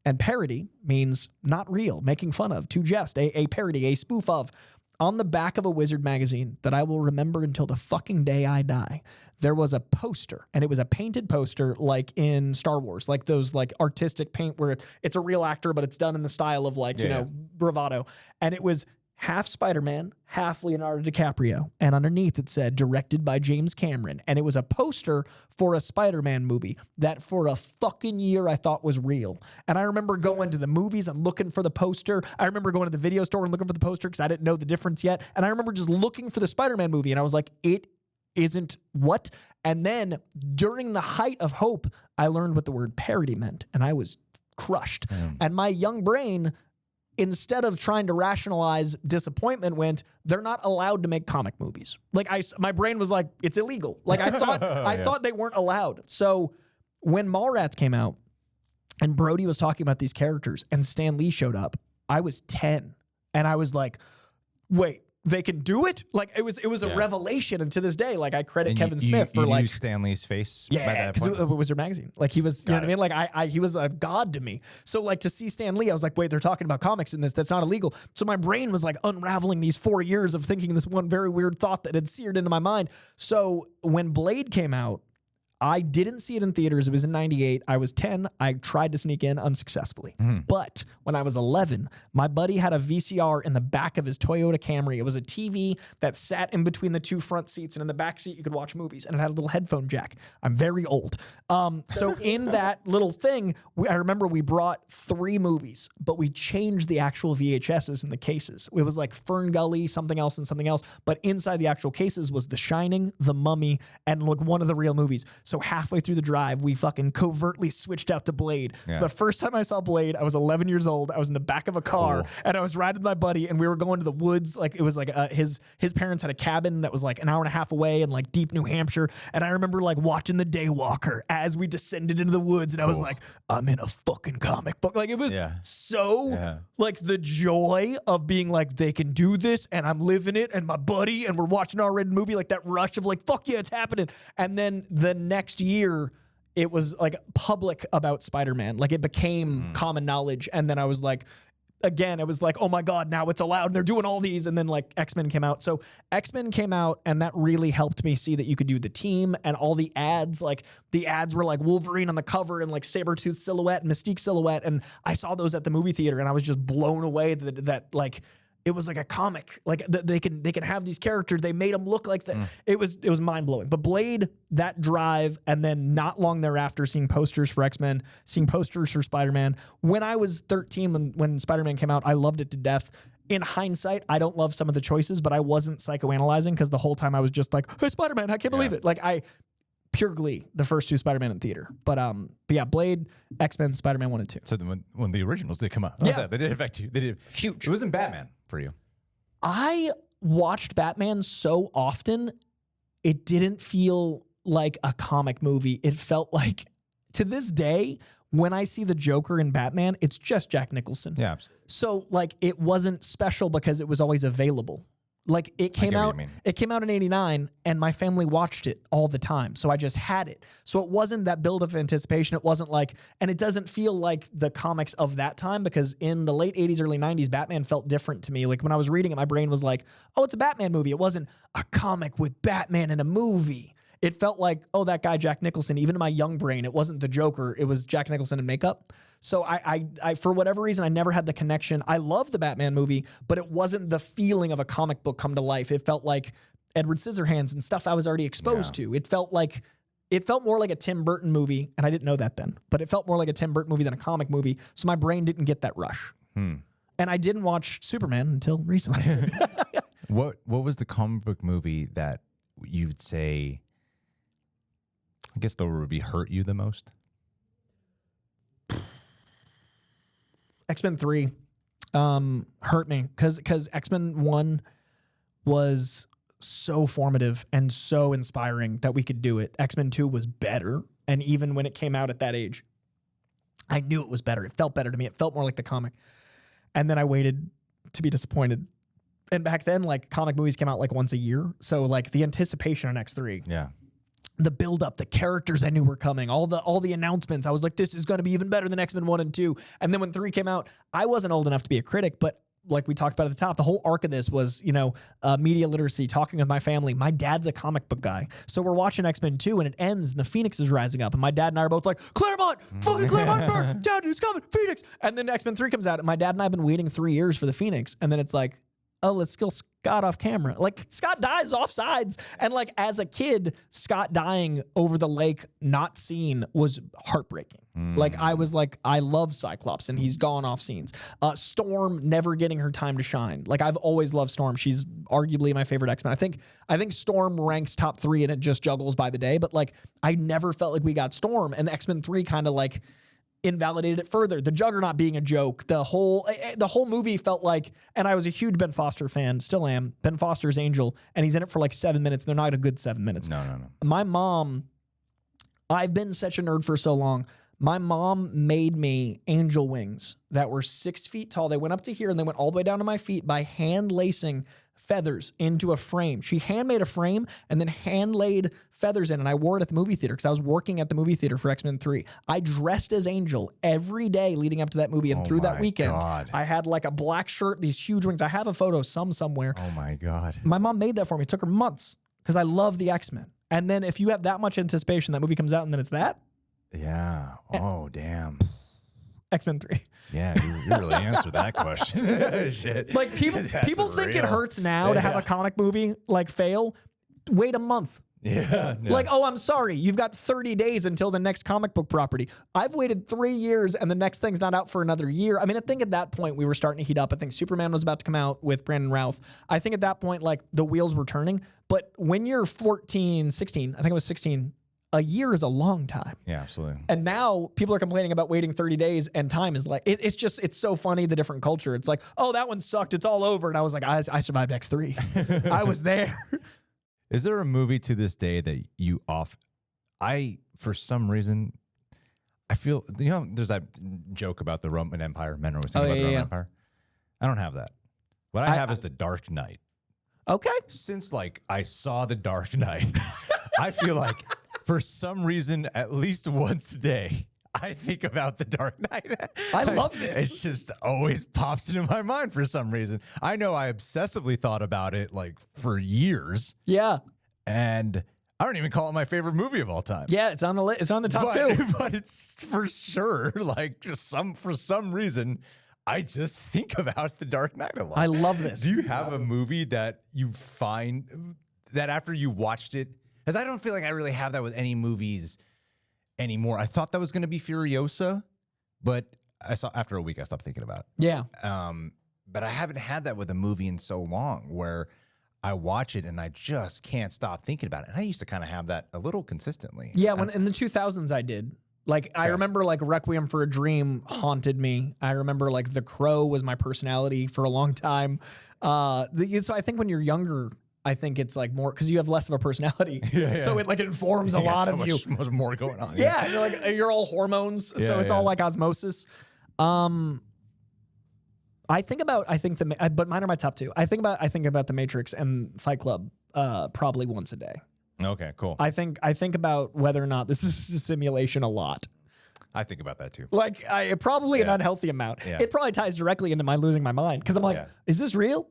And parody means not real, making fun of, to jest, a parody, a spoof of. on the back of a Wizard magazine that I will remember until the fucking day I die, there was a poster, and it was a painted poster like in Star Wars, like those like artistic paint where it's a real actor, but it's done in the style of like, you know, bravado. And it was half Spider-Man, half Leonardo DiCaprio. And underneath it said, directed by James Cameron. And it was a poster for a Spider-Man movie that for a fucking year I thought was real. And I remember going to the movies and looking for the poster. I remember going to the video store and looking for the poster because I didn't know the difference yet. And I remember just looking for the Spider-Man movie. And I was like, it isn't what? And then during the height of hope, I learned what the word parody meant. And I was crushed. And my young brain, instead of trying to rationalize disappointment, went, they're not allowed to make comic movies. Like my brain was like, it's illegal. Like I thought, I thought they weren't allowed. So when Mallrats came out and Brody was talking about these characters and Stan Lee showed up, I was 10 and I was like, wait, they can do it? Like it was a revelation. And to this day, like I credit Kevin Smith for like Stan Lee's face. Yeah, because it was their magazine. Like he was, you know what I mean? Like he was a god to me. So like to see Stan Lee, I was like, wait, they're talking about comics in this. That's not illegal. So my brain was like unraveling these 4 years of thinking this one very weird thought that had seared into my mind. So when Blade came out, I didn't see it in theaters. It was in 98. I was 10. I tried to sneak in unsuccessfully. But when I was 11, my buddy had a VCR in the back of his Toyota Camry. It was a TV that sat in between the two front seats, and in the back seat, you could watch movies, and it had a little headphone jack. I'm very old. So in that little thing, I remember we brought 3 movies, but we changed the actual VHSs in the cases. It was like Fern Gully, something else, and something else. But inside the actual cases was The Shining, The Mummy, and like one of the real movies. So halfway through the drive, we fucking covertly switched out to Blade. So the first time I saw Blade, I was 11 years old. I was in the back of a car and I was riding with my buddy and we were going to the woods. Like it was like his parents had a cabin that was like an hour and a half away in like deep New Hampshire. And I remember like watching the Daywalker as we descended into the woods. And I was like, I'm in a fucking comic book. Like it was so like the joy of being like, they can do this and I'm living it and my buddy and we're watching an R-rated movie, like that rush of like, fuck yeah, it's happening. And then the next year, it was like public about Spider-Man. Like it became common knowledge. And then I was like, again, it was like, oh my God, now it's allowed. And they're doing all these. And then like X-Men came out. So X-Men came out and that really helped me see that you could do the team and all the ads. Like the ads were like Wolverine on the cover and like Sabretooth silhouette and Mystique silhouette. And I saw those at the movie theater and I was just blown away that like, it was like a comic. Like they can have these characters. They made them look like that. It was mind blowing. But Blade, that drive, and then not long thereafter, seeing posters for X-Men, seeing posters for Spider-Man. When I was 13, when Spider-Man came out, I loved it to death. In hindsight, I don't love some of the choices, but I wasn't psychoanalyzing because the whole time I was just like, hey, Spider-Man, I can't believe it. Like pure glee, the first 2 Spider-Man in theater. But yeah, Blade, X-Men, Spider-Man 1 and 2. So then when the originals did come out, they did affect you. They did. Huge. It wasn't Batman for you. I watched Batman so often, it didn't feel like a comic movie. It felt like, to this day, when I see the Joker in Batman, it's just Jack Nicholson. Yeah, absolutely. So like it wasn't special because it was always available. Like it came out in 89 and my family watched it all the time. So I just had it. So it wasn't that build of anticipation. It wasn't like, and it doesn't feel like the comics of that time because in the late 80s, early 90s, Batman felt different to me. Like when I was reading it, my brain was like, oh, it's a Batman movie. It wasn't a comic with Batman in a movie. It felt like, oh, that guy, Jack Nicholson, even in my young brain, it wasn't the Joker. It was Jack Nicholson in makeup. So I for whatever reason, I never had the connection. I love the Batman movie, but it wasn't the feeling of a comic book come to life. It felt like Edward Scissorhands and stuff I was already exposed to. It felt more like a Tim Burton movie, and I didn't know that then, but it felt more like a Tim Burton movie than a comic movie. So my brain didn't get that rush. And I didn't watch Superman until recently. What was the comic book movie that you would say, I guess the word would be hurt you the most? X-Men 3 hurt me because X-Men 1 was so formative and so inspiring that we could do it. X-Men 2 was better. And even when it came out at that age, I knew it was better. It felt better to me. It felt more like the comic. And then I waited to be disappointed. And back then, like comic movies came out like once a year. So like the anticipation on X3. Yeah. The build up, the characters I knew were coming, all the announcements. I was like, this is going to be even better than X-Men 1 and 2. And then when 3 came out, I wasn't old enough to be a critic, but like we talked about at the top, the whole arc of this was, media literacy, talking with my family. My dad's a comic book guy. So we're watching X-Men 2 and it ends and the Phoenix is rising up. And my dad and I are both like, Claremont, fucking Claremont, burn, Dad, it's coming, Phoenix. And then X-Men 3 comes out and my dad and I have been waiting 3 years for the Phoenix. And then it's like, oh, let's kill Scott off camera. Like, Scott dies off sides. And like, as a kid, Scott dying over the lake, not seen, was heartbreaking. Like, I was like, I love Cyclops and he's gone off scenes. Storm never getting her time to shine. Like, I've always loved Storm. She's arguably my favorite X-Men. I think Storm ranks top 3 and it just juggles by the day. But like, I never felt like we got Storm, and X-Men 3 kind of like invalidated it further. The Juggernaut being a joke, the whole movie felt like, and I was a huge Ben Foster fan, still am. Ben Foster's Angel, and he's in it for like 7 minutes. They're not a good 7 minutes. No. My mom, I've been such a nerd for so long. My mom made me angel wings that were 6 feet tall. They went up to here and they went all the way down to my feet by hand lacing feathers into a frame. She handmade a frame and then hand laid feathers in, and I wore it at the movie theater because I was working at the movie theater for X-Men 3. I dressed as Angel every day leading up to that movie, and through that weekend, I had like a black shirt, these huge wings. I have a photo somewhere. Oh my God. My mom made that for me. It took her months because I love the X-Men. And then if you have that much anticipation, that movie comes out and then it's that. Yeah. Oh, damn. X-Men 3. Yeah, you really answered that question. Shit. Like, people think it hurts now to have a comic movie like fail. Wait a month. Yeah. Like, oh, I'm sorry. You've got 30 days until the next comic book property. I've waited 3 years and the next thing's not out for another year. I mean, I think at that point we were starting to heat up. I think Superman was about to come out with Brandon Routh. I think at that point, like, the wheels were turning. But when you're 14, 16, I think it was 16, a year is a long time. Yeah, absolutely. And now people are complaining about waiting 30 days and time is like, it's so funny, the different culture. It's like, oh, that one sucked. It's all over. And I was like, I survived X3. I was there. Is there a movie to this day that for some reason, I feel, there's that joke about the Roman Empire. Men are always thinking about the Roman Empire. I don't have that. What I have is The Dark Knight. Okay. Since like I saw The Dark Knight, I feel like for some reason, at least once a day, I think about The Dark Knight. I love this. It just always pops into my mind for some reason. I know I obsessively thought about it like for years. Yeah. And I don't even call it my favorite movie of all time. Yeah, it's on the list. It's on the top 2. But it's for sure like just for some reason, I just think about The Dark Knight a lot. I love this. Do you have a movie that you find that after you watched it? Because I don't feel like I really have that with any movies anymore. I thought that was going to be Furiosa, but after a week I stopped thinking about it. Yeah. But I haven't had that with a movie in so long where I watch it and I just can't stop thinking about it. And I used to kind of have that a little consistently. Yeah, when in the 2000s I did. Like, I remember like Requiem for a Dream haunted me. I remember like The Crow was my personality for a long time. So I think when you're younger, I think it's like more because you have less of a personality. Yeah. So it like informs a lot of you. Much more going on. Yeah. You're like, you're all hormones. So it's all like osmosis. But mine are my top 2. I think about The Matrix and Fight Club probably once a day. Okay, cool. I think about whether or not this is a simulation a lot. I think about that too. Like, probably an unhealthy amount. Yeah. It probably ties directly into my losing my mind because I'm like, is this real?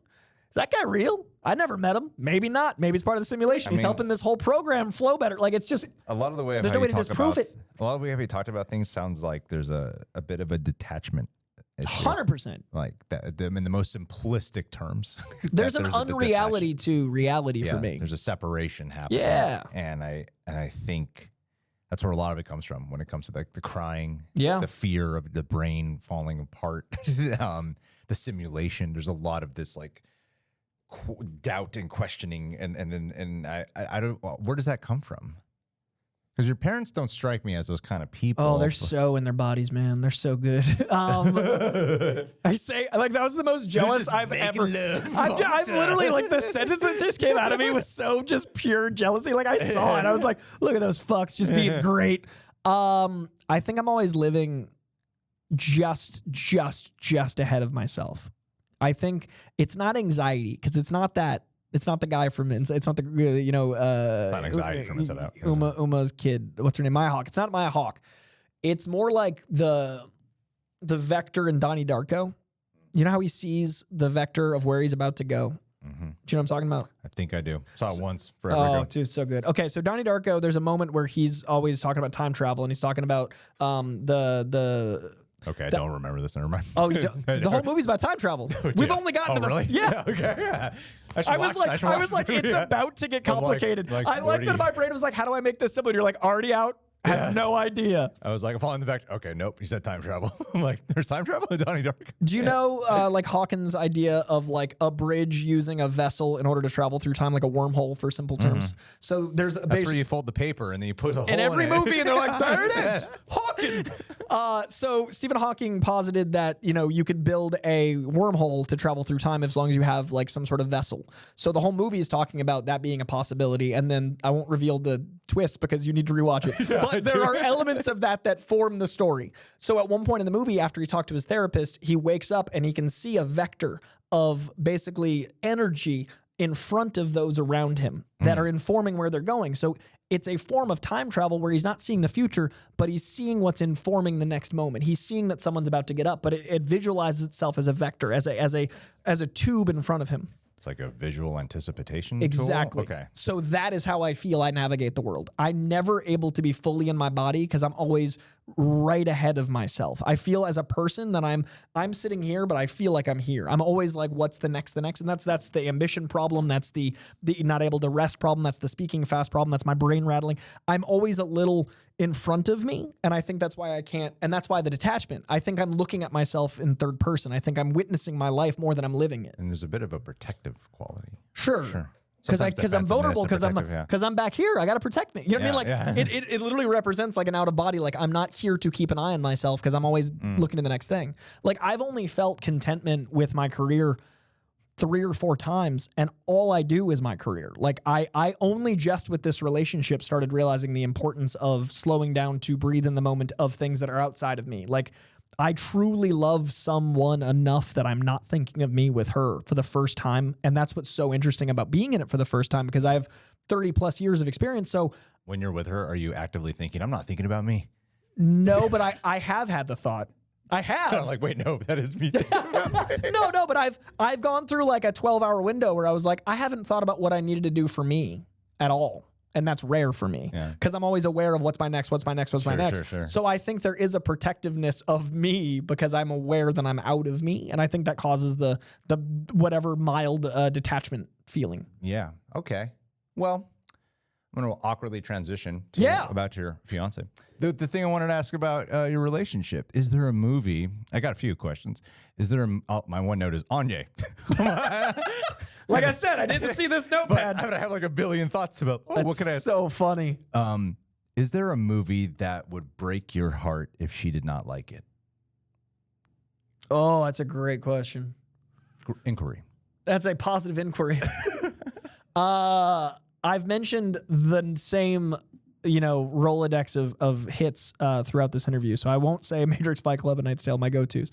Is that guy real? I never met him. Maybe not. Maybe it's part of the simulation. He's helping this whole program flow better. Like, it's just a lot of the way of there's how no way you to talk disprove about it. A lot of the way how you talked about things sounds like there's a bit of a detachment issue. 100%. Like that, in the most simplistic terms. There's an unreality to reality for me. There's a separation happening. Yeah. And I think that's where a lot of it comes from when it comes to the crying, the fear of the brain falling apart, the simulation. There's a lot of this like doubt and questioning, and I don't. Where does that come from? Because your parents don't strike me as those kind of people. Oh, they're so in their bodies, man. They're so good. I say, like, that was the most jealous I've ever. I've literally, like, the sentence that just came out of me was so just pure jealousy. Like, I saw it. I was like, look at those fucks just being great. I think I'm always living just ahead of myself. I think it's not anxiety because it's not that. It's not the guy from Inside. It's not the not anxiety from Inside Out. Uma's kid. What's her name? Maya Hawke. It's not Maya Hawke. It's more like the Vector and Donnie Darko. You know how he sees the vector of where he's about to go? Mm-hmm. Do you know what I'm talking about? I think I do. Saw it once forever Oh, ago. dude, so good. Okay, so Donnie Darko, there's a moment where he's always talking about time travel, and he's talking about the. Okay, I don't remember this. Never mind. Oh, you don't, the whole movie's about time travel. We've only gotten to the really? yeah. Okay. Yeah. I was like, it's about to get complicated. I like that my brain was like, how do I make this simple? And you're like, already out. I have no idea. I was like, I'm following the vector. Okay, nope. He said time travel. I'm like, there's time travel in Donnie Darko. Do you know like Hawkins' idea of like a bridge using a vessel in order to travel through time, like a wormhole for simple terms? So there's a That's where you fold the paper and then you put a hole in every in it. movie, and they're like, there it is, Hawking. So Stephen Hawking posited that you could build a wormhole to travel through time as long as you have like some sort of vessel. So the whole movie is talking about that being a possibility, and then I won't reveal the twist because you need to rewatch it. But there are elements of that form the story. So at one point in the movie, after he talked to his therapist, he wakes up and he can see a vector of basically energy in front of those around him that are informing where they're going. So it's a form of time travel where he's not seeing the future, but he's seeing what's informing the next moment. He's seeing that someone's about to get up, but it visualizes itself as a vector, as a tube in front of him. It's like a visual anticipation Exactly. tool? Okay. So that is how I feel I navigate the world. I'm never able to be fully in my body because I'm always right ahead of myself. I feel as a person that I'm sitting here, but I feel like I'm here. I'm always like, what's the next? And that's the ambition problem. That's the not able to rest problem. That's the speaking fast problem. That's my brain rattling. I'm always a little in front of me. And I think that's why I can't. And that's why the detachment. I think I'm looking at myself in third person. I think I'm witnessing my life more than I'm living it. And there's a bit of a protective quality. Sure. Because I'm vulnerable, because I'm back here. I got to protect me. You know what I mean? Like it literally represents like an out of body. Like I'm not here to keep an eye on myself because I'm always looking to the next thing. Like I've only felt contentment with my career 3 or 4 times, and all I do is my career. Like I only just with this relationship started realizing the importance of slowing down to breathe in the moment of things that are outside of me. Like I truly love someone enough that I'm not thinking of me with her for the first time. And that's what's so interesting about being in it for the first time, because I have 30 plus years of experience. So when you're with her, are you actively thinking, I'm not thinking about me? No, but I have had the thought. I have. Like, wait, no, that is me. No, but I've gone through like a 12-hour window where I was like, I haven't thought about what I needed to do for me at all. And that's rare for me because I'm always aware of what's my next. Sure. So I think there is a protectiveness of me because I'm aware that I'm out of me. And I think that causes the whatever mild detachment feeling. Yeah. Okay. Well, I'm going to awkwardly transition to about your fiance. The thing I wanted to ask about your relationship, is there a movie? I got a few questions. Is there my one note is Anye. Like I said, I didn't see this notepad. I have like a billion thoughts about what can I so funny. Is there a movie that would break your heart if she did not like it? Oh, that's a great question. Inquiry. That's a positive inquiry. I've mentioned the same, Rolodex of hits throughout this interview, so I won't say Matrix, Fight Club, and Knight's Tale, my go-tos.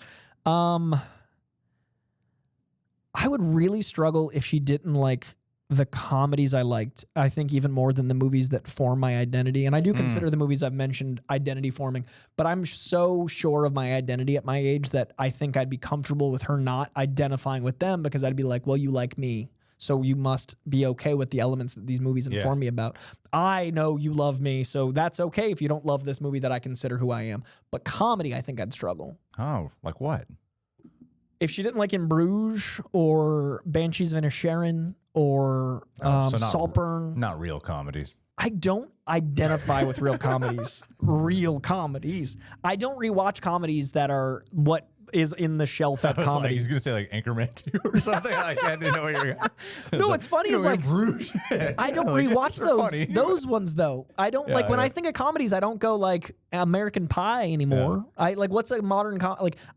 I would really struggle if she didn't like the comedies I liked, I think even more than the movies that form my identity. And I do consider the movies I've mentioned identity forming, but I'm so sure of my identity at my age that I think I'd be comfortable with her not identifying with them, because I'd be like, well, you like me, so you must be okay with the elements that these movies inform me about. I know you love me, so that's okay if you don't love this movie that I consider who I am. But comedy, I think I'd struggle. Oh, like what? If she didn't like In Bruges or Banshees of Inisherin or Saltburn. Not real comedies. I don't identify with real comedies. Real comedies. I don't rewatch comedies that are what is in the shelf at comedy. Like, he's going to say like Anchorman 2 or something. Like, I didn't know what you were going to No, what's funny is like, I don't rewatch those ones though. I don't when I think of comedies, I don't go like American Pie anymore. I like, what's a modern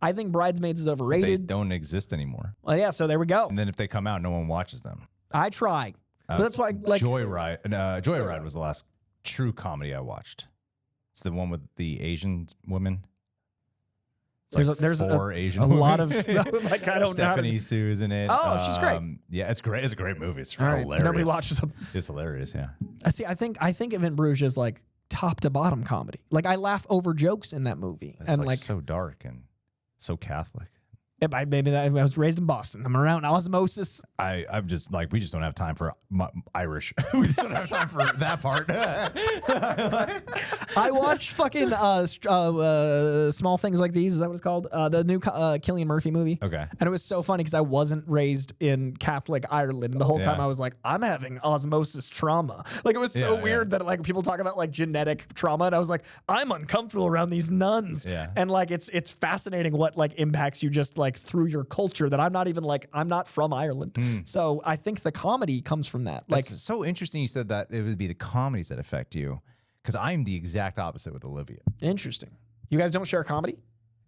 I think Bridesmaids is overrated. They don't exist anymore. Well, yeah, so there we go. And then if they come out, no one watches them. I try. But that's why Joyride. Joyride was the last true comedy I watched. It's the one with the Asian women. There's four Asian a women. lot of like I don't Stephanie Sue's in it. Oh, she's great. Yeah, it's great. It's a great movie. It's right. hilarious. Nobody watches them. It's hilarious. Yeah. See, I think of In Bruges as like top to bottom comedy. Like I laugh over jokes in that movie, It's and like so dark and so Catholic. Maybe I was raised in Boston. I'm around osmosis. I'm just like, we just don't have time for Irish. We just don't have time for that part. I watched fucking Small Things Like These. Is that what it's called? The new Cillian Murphy movie. Okay. And it was so funny because I wasn't raised in Catholic Ireland. The whole time I was like, I'm having osmosis trauma. Like, it was so weird that like people talk about like genetic trauma, and I was like, I'm uncomfortable around these nuns. Yeah. And like it's fascinating what like impacts you just like through your culture that I'm not from Ireland. So I think the comedy comes from that. Like, It's so interesting you said that it would be the comedies that affect you, because I'm the exact opposite with Olivia. interesting. You guys don't share comedy?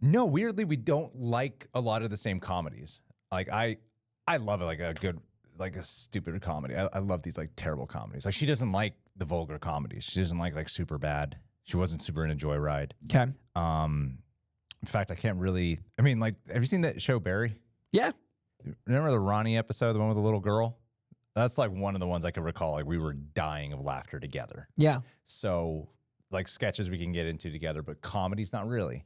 No, weirdly, we don't like a lot of the same comedies. Like I love it, like a good, like a stupid comedy. I love these like terrible comedies. Like she doesn't like the vulgar comedies. She doesn't like Super Bad. She wasn't super into Joyride. Okay. In fact, I can't really. I mean, like, have you seen that show Barry? Yeah. Remember the Ronnie episode, the one with the little girl? That's like one of the ones I can recall. Like we were dying of laughter together. Yeah. So like sketches we can get into together, but comedy's not really.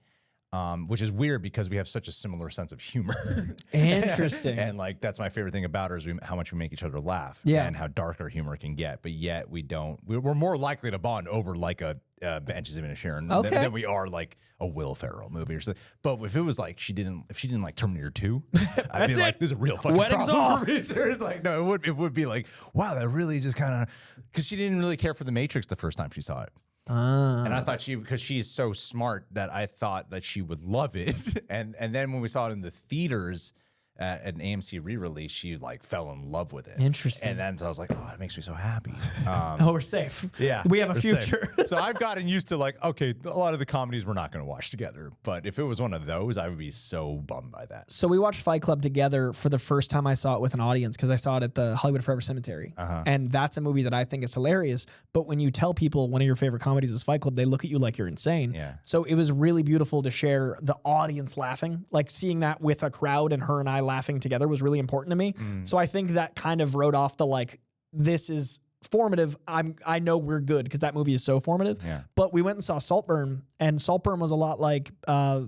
Which is weird because we have such a similar sense of humor. Interesting. And like that's my favorite thing about her is how much we make each other laugh. Yeah. And how dark our humor can get. But yet we don't. We're more likely to bond over like a Banshees of Inisherin than we are like a Will Ferrell movie or something. But if it was like if she didn't like Terminator 2, I'd be like, this is a real fucking Wedding's problem off. for me. So it's like, no, it would be like, wow, that really just kind of, because she didn't really care for The Matrix the first time she saw it. And I thought because she is so smart that I thought that she would love it. And then when we saw it in the theaters at an AMC re-release, she like fell in love with it. Interesting. And then so I was like, oh, that makes me so happy. Oh, we're safe. Yeah. We have a we're future. safe. So I've gotten used to like, okay, a lot of the comedies we're not going to watch together. But if it was one of those, I would be so bummed by that. So we watched Fight Club together for the first time I saw it with an audience because I saw it at the Hollywood Forever Cemetery. And that's a movie that I think is hilarious. But when you tell people one of your favorite comedies is Fight Club, they look at you like you're insane. Yeah. So it was really beautiful to share the audience laughing. Like seeing that with a crowd and her and I laughing together was really important to me. So I think that kind of wrote off the like, this is formative. I know we're good because that movie is so formative. Yeah. But we went and saw Saltburn, and Saltburn was a lot like I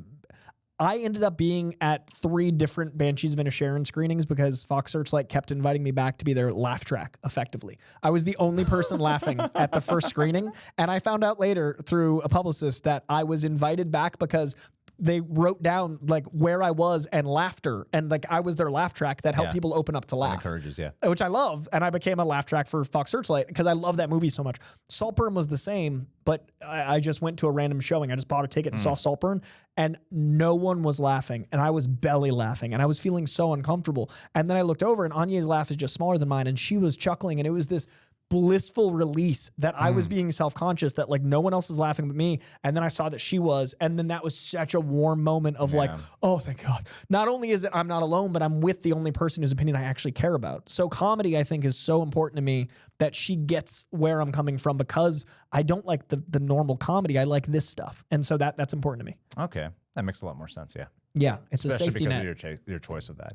ended up being at 3 different Banshees of Inisherin screenings because Fox Searchlight kept inviting me back to be their laugh track, effectively. I was the only person laughing at the first screening, and I found out later through a publicist that I was invited back because they wrote down like where I was and laughter, and like I was their laugh track that helped people open up to laugh. Encourages, yeah. Which I love, and I became a laugh track for Fox Searchlight because I love that movie so much. Saltburn was the same, but I just went to a random showing. I just bought a ticket and saw Saltburn, and no one was laughing, and I was belly laughing, and I was feeling so uncomfortable. And then I looked over, and Anya's laugh is just smaller than mine, and she was chuckling, and it was this blissful release that I was being self-conscious that like no one else is laughing but me. And then I saw that she was, and then that was such a warm moment of like, oh, thank God. Not only is it I'm not alone, but I'm with the only person whose opinion I actually care about. So comedy, I think, is so important to me that she gets where I'm coming from because I don't like the normal comedy. I like this stuff. And so that's important to me. Okay. That makes a lot more sense, yeah. Yeah. It's Especially a safety because net. of your choice of that.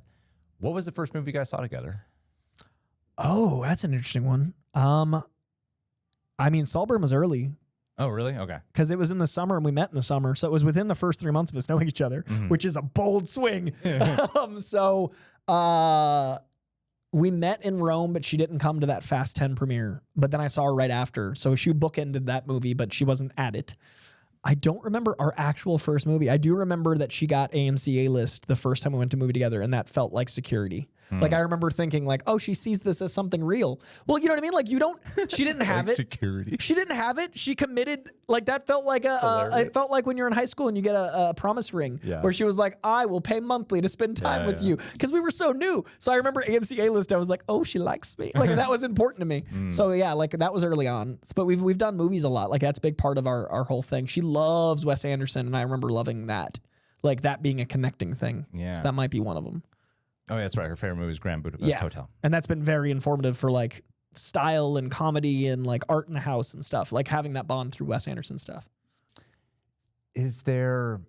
What was the first movie you guys saw together? Oh, that's an interesting one. I mean, Saltburn was early Oh, really? Okay. because it was in the summer and we met in the summer. So it was within the first 3 months of us knowing each other, which is a bold swing. So we met in Rome, but she didn't come to that Fast 10 premiere. But then I saw her right after. So she bookended that movie, but she wasn't at it. I don't remember our actual first movie. I do remember that she got AMC A-list the first time we went to movie together, and that felt like security. Like I remember thinking like, oh, she sees this as something real. Well, you know what I mean? Like you don't, she didn't have it. Security. She didn't have it. She committed. Like that felt like it felt like when you're in high school and you get a promise ring where she was like, I will pay monthly to spend time with you. Cause we were so new. So I remember AMC A-list. I was like, oh, she likes me. Like that was important to me. So yeah, like that was early on, but we've done movies a lot. Like that's a big part of our whole thing. She loves Wes Anderson. And I remember loving that, like that being a connecting thing. Yeah. So that might be one of them. Oh, yeah, that's right. Her favorite movie is Grand Budapest Hotel. And that's been very informative for like style and comedy and like art in the house and stuff, like having that bond through Wes Anderson stuff. Is there...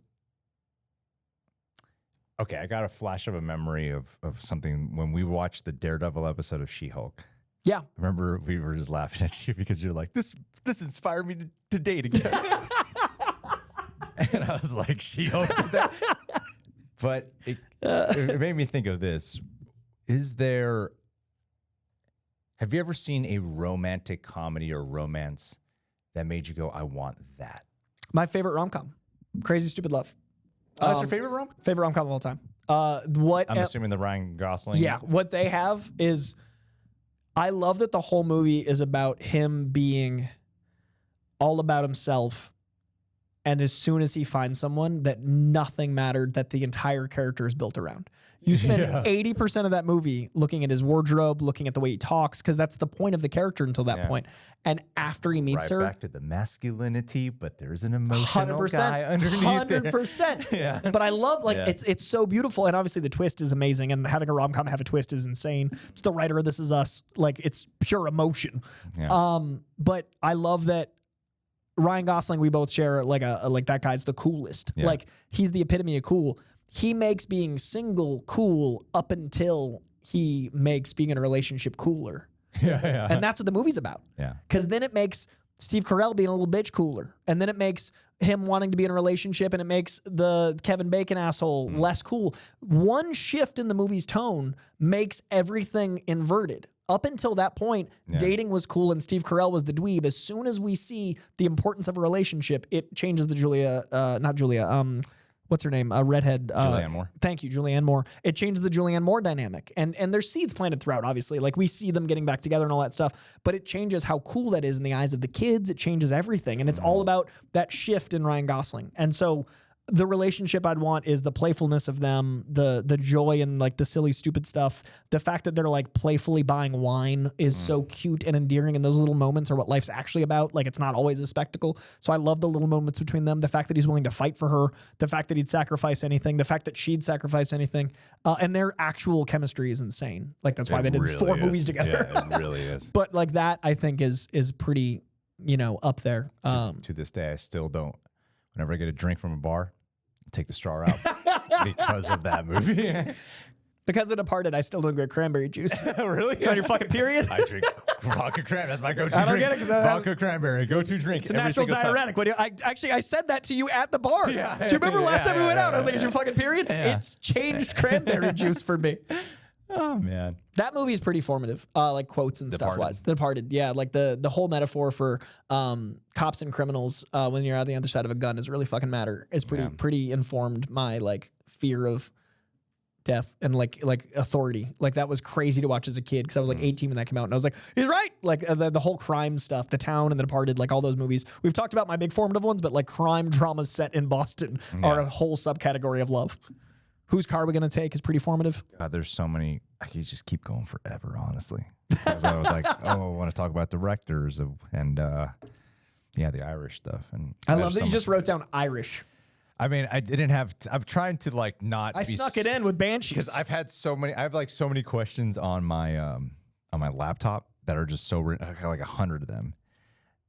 Okay, I got a flash of a memory of something when we watched the Daredevil episode of She-Hulk. Yeah. Remember, we were just laughing at you because you're like, this inspired me to date again. And I was like, She-Hulk did that. But It made me think of this. Have you ever seen a romantic comedy or romance that made you go, I want that? My favorite rom-com, Crazy Stupid Love. That's your favorite rom-com? Favorite rom-com of all time. I'm assuming the Ryan Gosling. Yeah, what they have is, I love that the whole movie is about him being all about himself. And as soon as he finds someone, that nothing mattered, that the entire character is built around. You spend 80% of that movie looking at his wardrobe, looking at the way he talks, because that's the point of the character until that point. And after he meets her, back to the masculinity, but there's an emotional guy underneath 100%. Yeah. But I love, it's so beautiful. And obviously the twist is amazing. And having a rom-com have a twist is insane. It's the writer of This Is Us. Like, it's pure emotion. Yeah. But I love that Ryan Gosling, we both share like that guy's the coolest. Yeah. Like, he's the epitome of cool. He makes being single cool up until he makes being in a relationship cooler. Yeah. And that's what the movie's about. Yeah. Because then it makes Steve Carell being a little bitch cooler. And then it makes him wanting to be in a relationship, and it makes the Kevin Bacon asshole less cool. One shift in the movie's tone makes everything inverted. Up until that point, dating was cool and Steve Carell was the dweeb. As soon as we see the importance of a relationship, it changes the what's her name? Redhead. Julianne Moore. Thank you, Julianne Moore. It changes the Julianne Moore dynamic. And there's seeds planted throughout, obviously. Like, we see them getting back together and all that stuff. But it changes how cool that is in the eyes of the kids. It changes everything. And it's all about that shift in Ryan Gosling. And so the relationship I'd want is the playfulness of them, the joy and like the silly, stupid stuff. The fact that they're like playfully buying wine is so cute and endearing. And those little moments are what life's actually about. Like, it's not always a spectacle. So I love the little moments between them. The fact that he's willing to fight for her, the fact that he'd sacrifice anything, the fact that she'd sacrifice anything. And their actual chemistry is insane. Like, that's why they did 4 movies together. Yeah, it really is. But like, that I think is pretty, up there. To this day, I still don't. Whenever I get a drink from a bar, take the straw out because of that movie. Because of Departed, I still don't get cranberry juice. Really? It's on your fucking period? I drink vodka cranberry. That's my go-to drink. I don't get it because vodka cranberry, go-to drink. It's a natural diuretic. I said that to you at the bar. Yeah, do you remember last time we went out? I was like, "Is your fucking period?" Yeah. It's changed cranberry juice for me. Oh man, that movie is pretty formative, like quotes and stuff wise. The Departed, yeah, like the whole metaphor for cops and criminals when you're on the other side of a gun is really fucking matter. It's pretty informed my like fear of death and like authority. Like, that was crazy to watch as a kid because I was like 18 when that came out, and I was like, he's right. Like the whole crime stuff, The Town and The Departed, like all those movies. We've talked about my big formative ones, but like crime dramas set in Boston are a whole subcategory of love. Whose Car Are We Gonna Take is pretty formative. God, there's so many. I could just keep going forever, honestly. Because I was like, I want to talk about directors and the Irish stuff. And I love that you just wrote down Irish. I mean, I didn't have. I'm trying to like not. I snuck it in with Banshees because I've had so many. I have like so many questions on my laptop that are just so written. I got like 100 of them.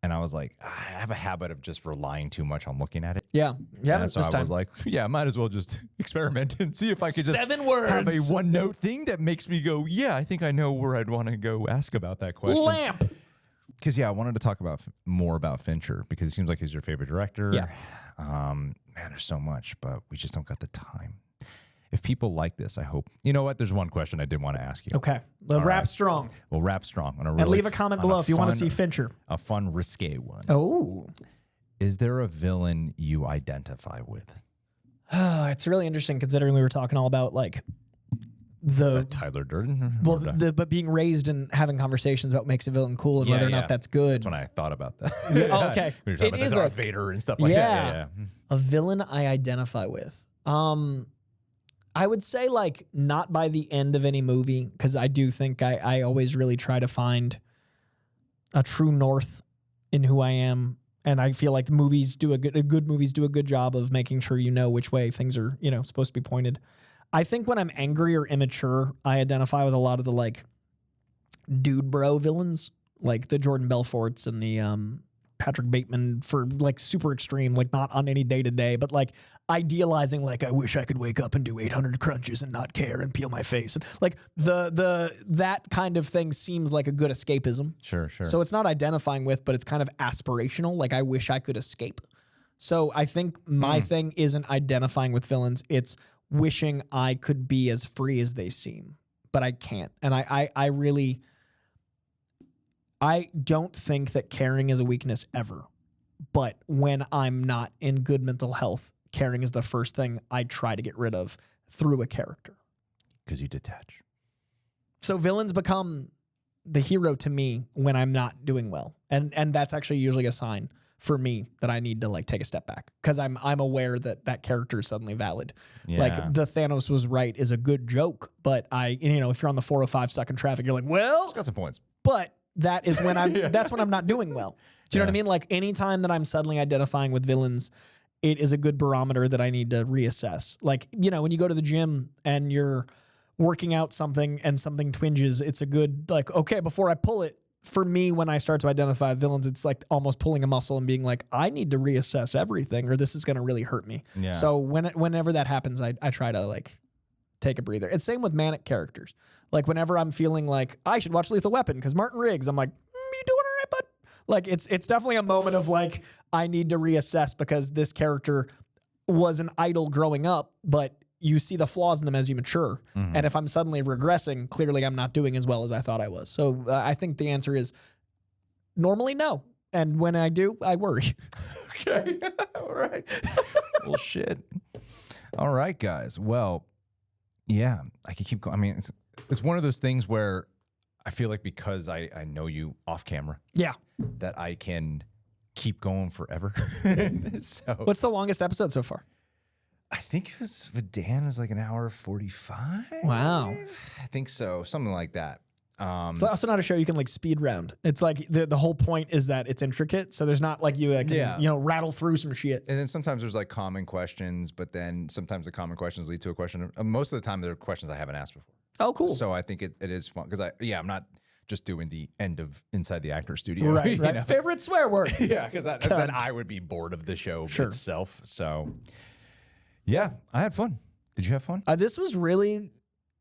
And I was like, I have a habit of just relying too much on looking at it. Yeah. And so I was like, I might as well just experiment and see if I could just 7 words. Have a one-note thing that makes me go, I think I know where I'd want to go ask about that question. Lamp. Because, I wanted to talk more about Fincher because it seems like he's your favorite director. Yeah. Man, there's so much, but we just don't got the time. If people like this, I hope. You know what? There's one question I did want to ask you. Okay. Wrap strong. We'll wrap strong. And leave a comment below if you want to see Fincher. A fun, risque one. Oh. Is there a villain you identify with? It's really interesting considering we were talking all about like Tyler Durden? Well, but being raised and having conversations about what makes a villain cool and whether or not that's good. That's when I thought about that. Oh, okay. We were talking about Darth Vader and stuff like that. Yeah. A villain I identify with. I would say like not by the end of any movie, because I do think I always really try to find a true north in who I am. And I feel like movies do good movies do a good job of making sure you know which way things are, supposed to be pointed. I think when I'm angry or immature, I identify with a lot of the like dude bro villains, like the Jordan Belforts and the Patrick Bateman for like super extreme, like not on any day to day, but like idealizing, like I wish I could wake up and do 800 crunches and not care and peel my face. Like that kind of thing seems like a good escapism. Sure. So it's not identifying with, but it's kind of aspirational. Like I wish I could escape. So I think my thing isn't identifying with villains. It's wishing I could be as free as they seem, but I can't. And I really, I don't think that caring is a weakness ever. But when I'm not in good mental health, caring is the first thing I try to get rid of through a character. Because you detach. So villains become the hero to me when I'm not doing well. And that's actually usually a sign for me that I need to like take a step back because I'm aware that that character is suddenly valid. Yeah. Like the Thanos was right is a good joke, but if you're on the 405 stuck in traffic, you're like, well, Got some points. but that is when that's when I'm not doing well. Do you know what I mean? Like anytime that I'm suddenly identifying with villains, it is a good barometer that I need to reassess. Like, when you go to the gym and you're working out something and something twinges, it's a good, like, okay, before I pull it, for me, when I start to identify villains, it's like almost pulling a muscle and being like, I need to reassess everything or this is going to really hurt me. Yeah. So whenever that happens, I try to like take a breather. It's same with manic characters. Like whenever I'm feeling like I should watch Lethal Weapon because Martin Riggs, I'm like, you doing all right, bud? Like it's definitely a moment of like, I need to reassess because this character was an idol growing up, but you see the flaws in them as you mature. And if I'm suddenly regressing, clearly I'm not doing as well as I thought I was. So I think the answer is normally no. And when I do, I worry. Okay. All right. Well, shit. All right, guys. Well, yeah, I can keep going. I mean, it's one of those things where I feel like because I know you off camera, Yeah. that I can keep going forever. So What's the longest episode so far? I think it was with Dan, it was like an hour 45. Wow. I think so. Something like that. It's also not a show you can like speed round. It's like the whole point is that it's intricate. So there's not like you can, rattle through some shit. And then sometimes there's like common questions, but then sometimes the common questions lead to a question. Most of the time, they're questions I haven't asked before. Oh, cool. So I think it is fun because I'm not just doing the end of Inside the Actor Studio. Right. you know? Favorite swear word. Yeah, because then I would be bored of the show itself. So yeah, I had fun. Did you have fun? This was really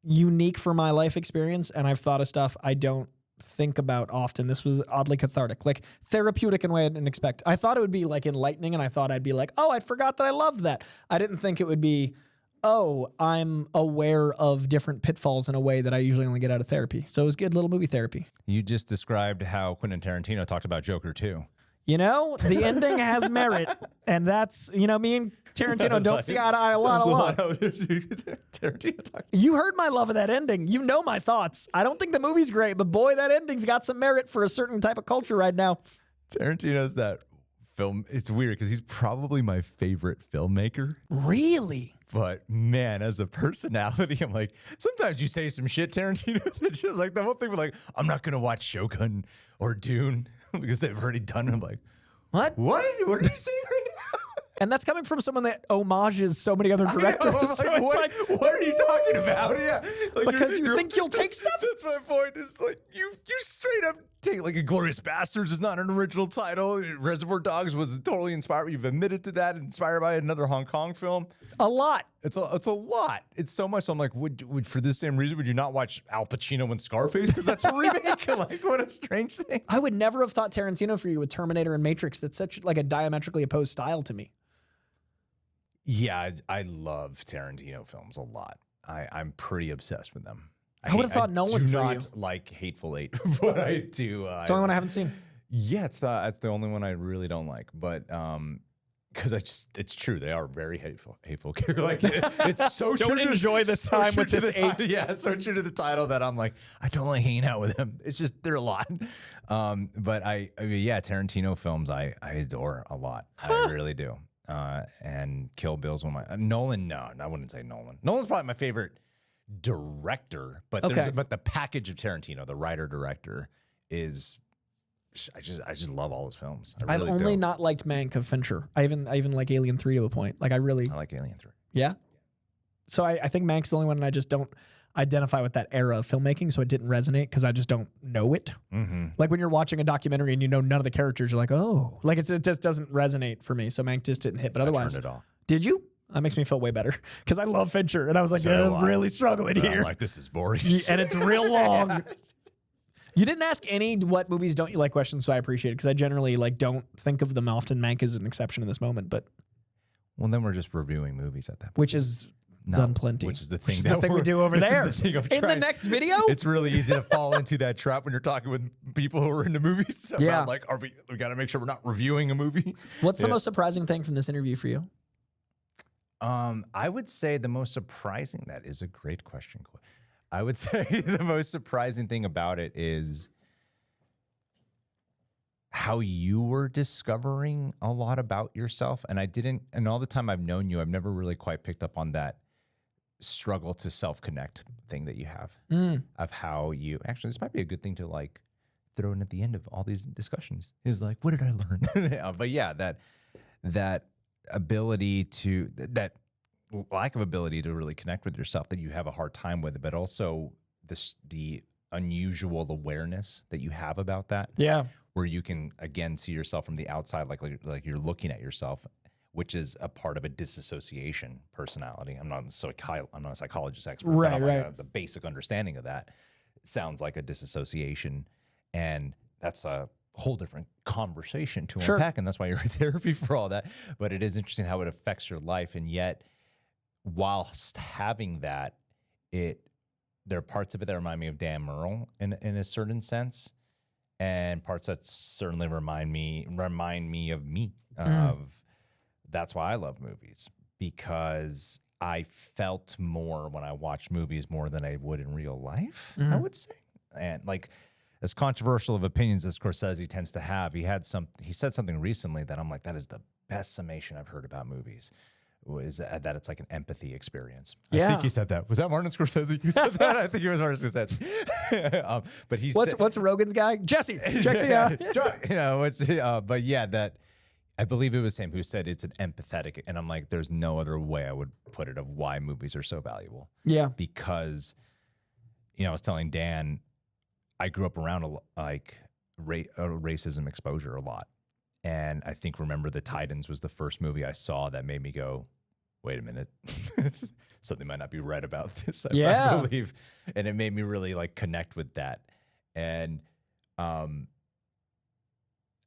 unique for my life experience, and I've thought of stuff I don't think about often. This was oddly cathartic, like therapeutic in a way I didn't expect. I thought it would be like enlightening, and I thought I'd be like, oh, I forgot that I loved that. I didn't think it would be, oh, I'm aware of different pitfalls in a way that I usually only get out of therapy. So it was good little movie therapy. You just described how Quentin Tarantino talked about Joker too. The ending has merit, and that's, me and Tarantino don't see eye to eye a lot. Tarantino talked. You heard my love of that ending. You know my thoughts. I don't think the movie's great, but boy, that ending's got some merit for a certain type of culture right now. Tarantino's that film. It's weird because he's probably my favorite filmmaker. Really? But man, as a personality, I'm like, sometimes you say some shit, Tarantino. It's just like the whole thing with like, I'm not gonna watch Shogun or Dune because they've already done it. I'm like, What? What are you saying right now? And that's coming from someone that homages so many other directors. So it's what are you talking about? Yeah, like because you think you'll take stuff? That's my point. Is like you straight up take like Inglourious Bastards is not an original title. Reservoir Dogs was totally inspired. You've admitted to that, inspired by another Hong Kong film. A lot. It's a lot. It's so much. So I'm like, would for this same reason, would you not watch Al Pacino and Scarface because that's a remake? Like, what a strange thing. I would never have thought Tarantino for you with Terminator and Matrix. That's such like a diametrically opposed style to me. Yeah, I love Tarantino films a lot. I'm pretty obsessed with them. I would have thought Nolan do for not you. Like Hateful Eight, but I do. It's the only one I haven't seen. Yeah, it's the only one I really don't like. But because it's true, they are very hateful. Like it's so true. Don't enjoy this so time true with to this the eight. Yeah, it's so true to the title that I'm like, I don't like hanging out with them. It's just they're a lot. But I mean, yeah, Tarantino films I adore a lot. I really do. And Kill Bill's one of my Nolan. No, I wouldn't say Nolan. Nolan's probably my favorite director, but but the package of Tarantino, the writer director, is I just love all his films. I've only not liked Mank of Fincher. I even like Alien 3 to a point. Like I like Alien 3. Yeah. So I think Mank's the only one, and I just don't identify with that era of filmmaking, so it didn't resonate because I just don't know it. Mm-hmm. Like when you're watching a documentary and you know none of the characters, you're like, oh, like it just doesn't resonate for me. So Mank just didn't hit. But otherwise, I turned it off. Did you? That makes me feel way better because I love Fincher, and I was like, I'm really struggling here. I'm like, this is boring, and it's real long. You didn't ask any what movies don't you like questions, so I appreciate it because I generally like don't think of them often. Mank is an exception in this moment, but well, then we're just reviewing movies at that point. which is done plenty. Which is the thing, we do over there. The thing in the next video? It's really easy to fall into that trap when you're talking with people who are into movies. About like, we got to make sure we're not reviewing a movie. What's the most surprising thing from this interview for you? I would say the most surprising, that is a great question, Coy. I would say the most surprising thing about it is how you were discovering a lot about yourself. And all the time I've known you, I've never really quite picked up on that struggle to self-connect thing that you have of how you, actually, this might be a good thing to like throw in at the end of all these discussions is like, what did I learn? But yeah, that ability to, that lack of ability to really connect with yourself that you have a hard time with, but also the unusual awareness that you have about that. Yeah. Where you can, again, see yourself from the outside, like you're looking at yourself, which is a part of a disassociation personality. I'm not a psychologist expert, right, but right. The basic understanding of that. It sounds like a disassociation, and that's a whole different conversation to unpack, and that's why you're in therapy for all that. But it is interesting how it affects your life, and yet, whilst having that, there are parts of it that remind me of Dan Merle in a certain sense, and parts that certainly remind me of me. That's why I love movies, because I felt more when I watched movies more than I would in real life, I would say. And like, as controversial of opinions as Scorsese tends to have, he said something recently that I'm like, that is the best summation I've heard about movies, is that it's like an empathy experience. Yeah. I think he said that. Was that Martin Scorsese who said that? I think it was Martin Scorsese. But what's Rogan's guy? Jesse. Check the out. But yeah, that I believe it was him who said it's an empathetic, and I'm like, there's no other way I would put it of why movies are so valuable. Yeah. Because, I was telling Dan, I grew up around racism exposure a lot. And I think Remember the Titans was the first movie I saw that made me go, wait a minute, something might not be right about this. I believe. And it made me really like connect with that. And I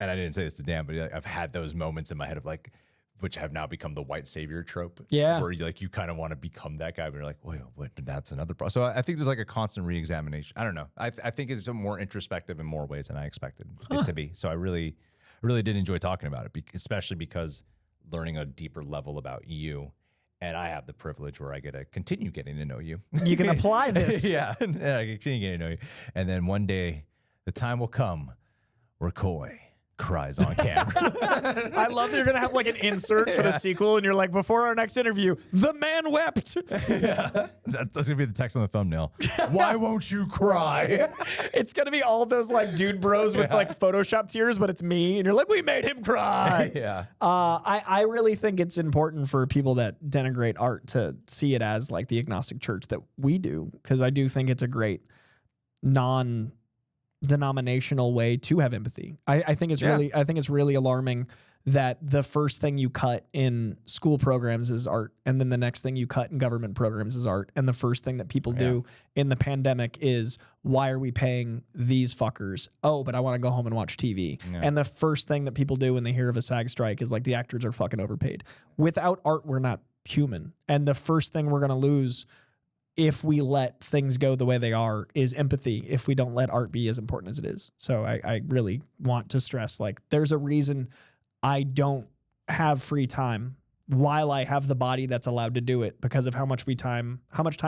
didn't say this to Dan, but I've had those moments in my head of like, which have now become the white savior trope. Yeah. Where you kind of want to become that guy, but you're like, wait, what? That's another problem. So I think there's like a constant reexamination. I don't know. I think it's more introspective in more ways than I expected it to be. So I really did enjoy talking about it, especially because learning a deeper level about you, and I have the privilege where I get to continue getting to know you. You can apply this. Yeah, and I continue getting to know you. And then one day, the time will come where Coy cries on camera. I love that you're going to have like an insert for the sequel, and you're like, before our next interview, the man wept. Yeah. That's going to be the text on the thumbnail. Why won't you cry? It's going to be all those like dude bros with like Photoshop tears, but it's me, and you're like, we made him cry. Yeah. I really think it's important for people that denigrate art to see it as like the agnostic church that we do, because I do think it's a great non-denominational way to have empathy. I think it's really alarming that the first thing you cut in school programs is art, and then the next thing you cut in government programs is art, and the first thing that people do in the pandemic is, why are we paying these fuckers? Oh, but I want to go home and watch TV. Yeah. And the first thing that people do when they hear of a SAG strike is like, the actors are fucking overpaid. Without art, we're not human. And the first thing we're going to lose if we let things go the way they are is empathy, if we don't let art be as important as it is. So I really want to stress, like, there's a reason I don't have free time while I have the body that's allowed to do it, because of how much time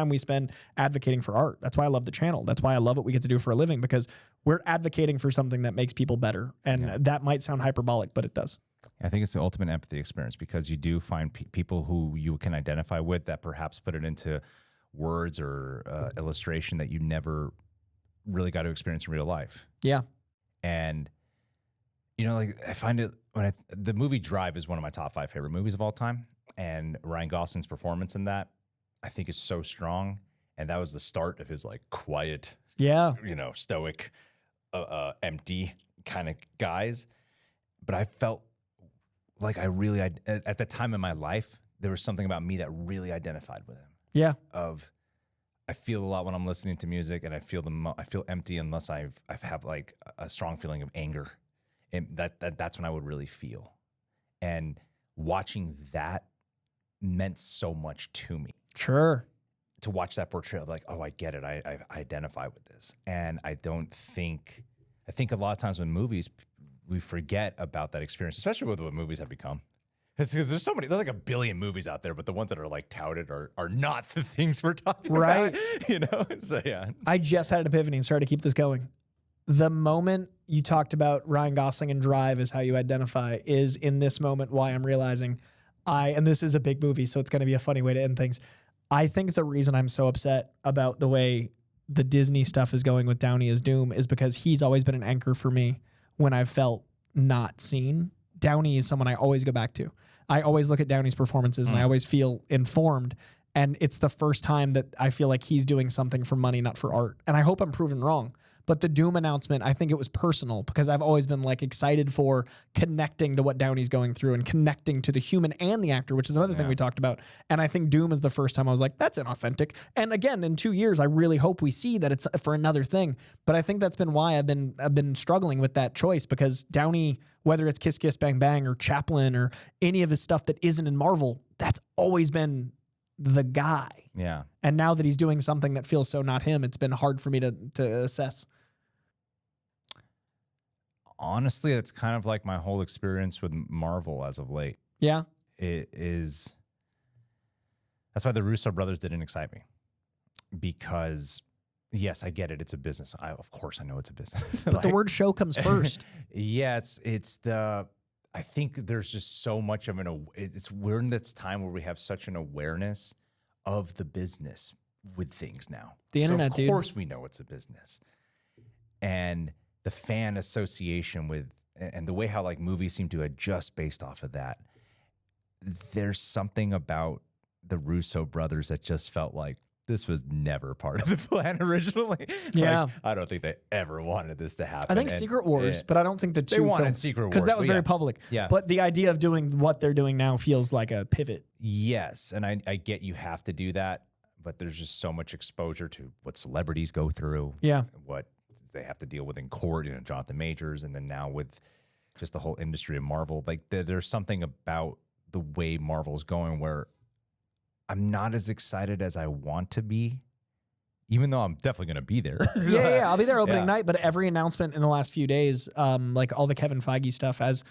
we spend advocating for art. That's why I love the channel. That's why I love what we get to do for a living, because we're advocating for something that makes people better. And that might sound hyperbolic, but it does. I think it's the ultimate empathy experience, because you do find people who you can identify with that perhaps put it into words or illustration that you never really got to experience in real life. Yeah. And, like, I find it the movie Drive is one of my top 5 favorite movies of all time. And Ryan Gosling's performance in that, I think, is so strong. And that was the start of his like quiet, stoic, empty kind of guys. But I felt like at the time in my life, there was something about me that really identified with him. Yeah. I feel a lot when I'm listening to music, and I feel empty unless I have like a strong feeling of anger, and that's when I would really feel. And watching that meant so much to me. Sure. to watch that portrayal, like, oh, I get it. I identify with this. And I think a lot of times when movies, we forget about that experience, especially with what movies have become. Because there's like a billion movies out there, but the ones that are like touted are not the things we're talking Right. about. You know? So yeah. I just had an epiphany. I'm sorry to keep this going. The moment you talked about Ryan Gosling and Drive as how you identify is in this moment why I'm realizing and this is a big movie, so it's going to be a funny way to end things. I think the reason I'm so upset about the way the Disney stuff is going with Downey as Doom is because he's always been an anchor for me when I've felt not seen. Downey is someone I always go back to. I always look at Downey's performances and I always feel informed. And it's the first time that I feel like he's doing something for money, not for art. And I hope I'm proven wrong. But the Doom announcement, I think it was personal because I've always been like excited for connecting to what Downey's going through and connecting to the human and the actor, which is another thing we talked about. And I think Doom is the first time I was like, that's inauthentic. And again, in 2 years, I really hope we see that it's for another thing. But I think that's been why I've been struggling with that choice because Downey, whether it's Kiss Kiss Bang Bang or Chaplin or any of his stuff that isn't in Marvel, that's always been the guy. Yeah. And now that he's doing something that feels so not him, it's been hard for me to assess. Honestly, it's kind of like my whole experience with Marvel as of late. Yeah. It is. That's why the Russo brothers didn't excite me. Because, yes, I get it. It's a business. Of course, I know it's a business. But the word show comes first. Yeah, I think there's just so much of we're in this time where we have such an awareness of the business with things now. The internet, of course we know it's a business. And the fan association with, and the way how like movies seem to adjust based off of that, there's something about the Russo brothers that just felt like this was never part of the plan originally. Yeah. Like, I don't think they ever wanted this to happen. I think Secret Wars, but I don't think the two they wanted films, Secret Wars because that was very public. Yeah. But the idea of doing what they're doing now feels like a pivot. Yes, and I get you have to do that, but there's just so much exposure to what celebrities go through. Yeah. What they have to deal with in court, Jonathan Majors, and then now with just the whole industry of Marvel. Like there's something about the way Marvel's going where I'm not as excited as I want to be, even though I'm definitely going to be there. Yeah, I'll be there opening Yeah. night. But every announcement in the last few days, like all the Kevin Feige stuff, as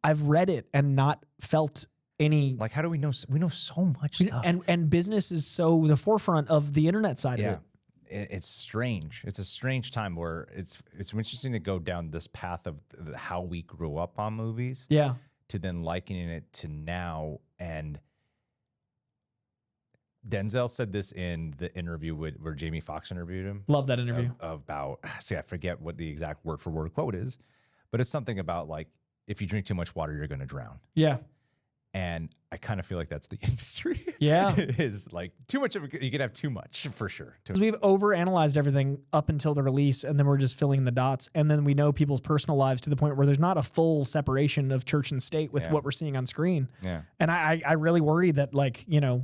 I've read it and not felt any. Like, how do we know? We know so much stuff. And business is so the forefront of the internet side of it. It's strange. It's a strange time where it's interesting to go down this path of how we grew up on movies. Yeah. To then likening it to now. And Denzel said this in the interview where Jamie Foxx interviewed him. Love that interview. About, see, I forget what the exact word for word quote is, but it's something about like, if you drink too much water, you're going to drown. Yeah. And I kind of feel like that's the industry. Yeah. Is like too much of it. You can have too much for sure. Because we've overanalyzed everything up until the release, and then we're just filling in the dots. And then we know people's personal lives to the point where there's not a full separation of church and state with what we're seeing on screen. Yeah. And I really worry that, like, you know,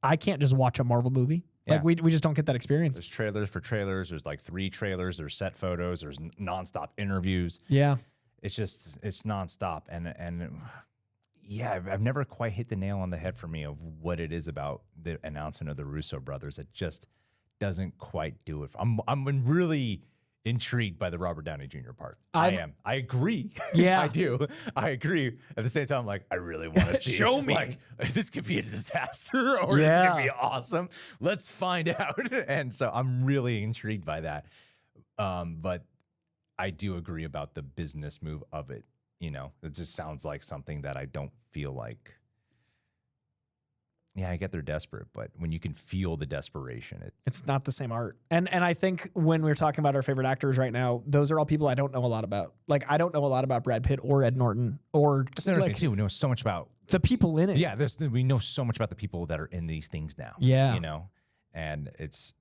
I can't just watch a Marvel movie. Yeah. Like, we just don't get that experience. There's trailers for trailers. There's like 3 trailers. There's set photos. There's nonstop interviews. Yeah. It's nonstop. And yeah, I've never quite hit the nail on the head for me of what it is about the announcement of the Russo brothers that just doesn't quite do it. I'm really intrigued by the Robert Downey Jr. part. I am. I agree. Yeah. I do. I agree. At the same time, I'm like, I really want to see. Show me. Like, this could be a disaster or this could be awesome. Let's find out. And so I'm really intrigued by that. But I do agree about the business move of it. You know, it just sounds like something that I don't feel like. Yeah, I get they're desperate, but when you can feel the desperation, it's not the same art. And I think when we're talking about our favorite actors right now, those are all people I don't know a lot about. Like, I don't know a lot about Brad Pitt or Ed Norton or that's another thing too. We know so much about the people in it. Yeah, we know so much about the people that are in these things now. Yeah, you know, and it's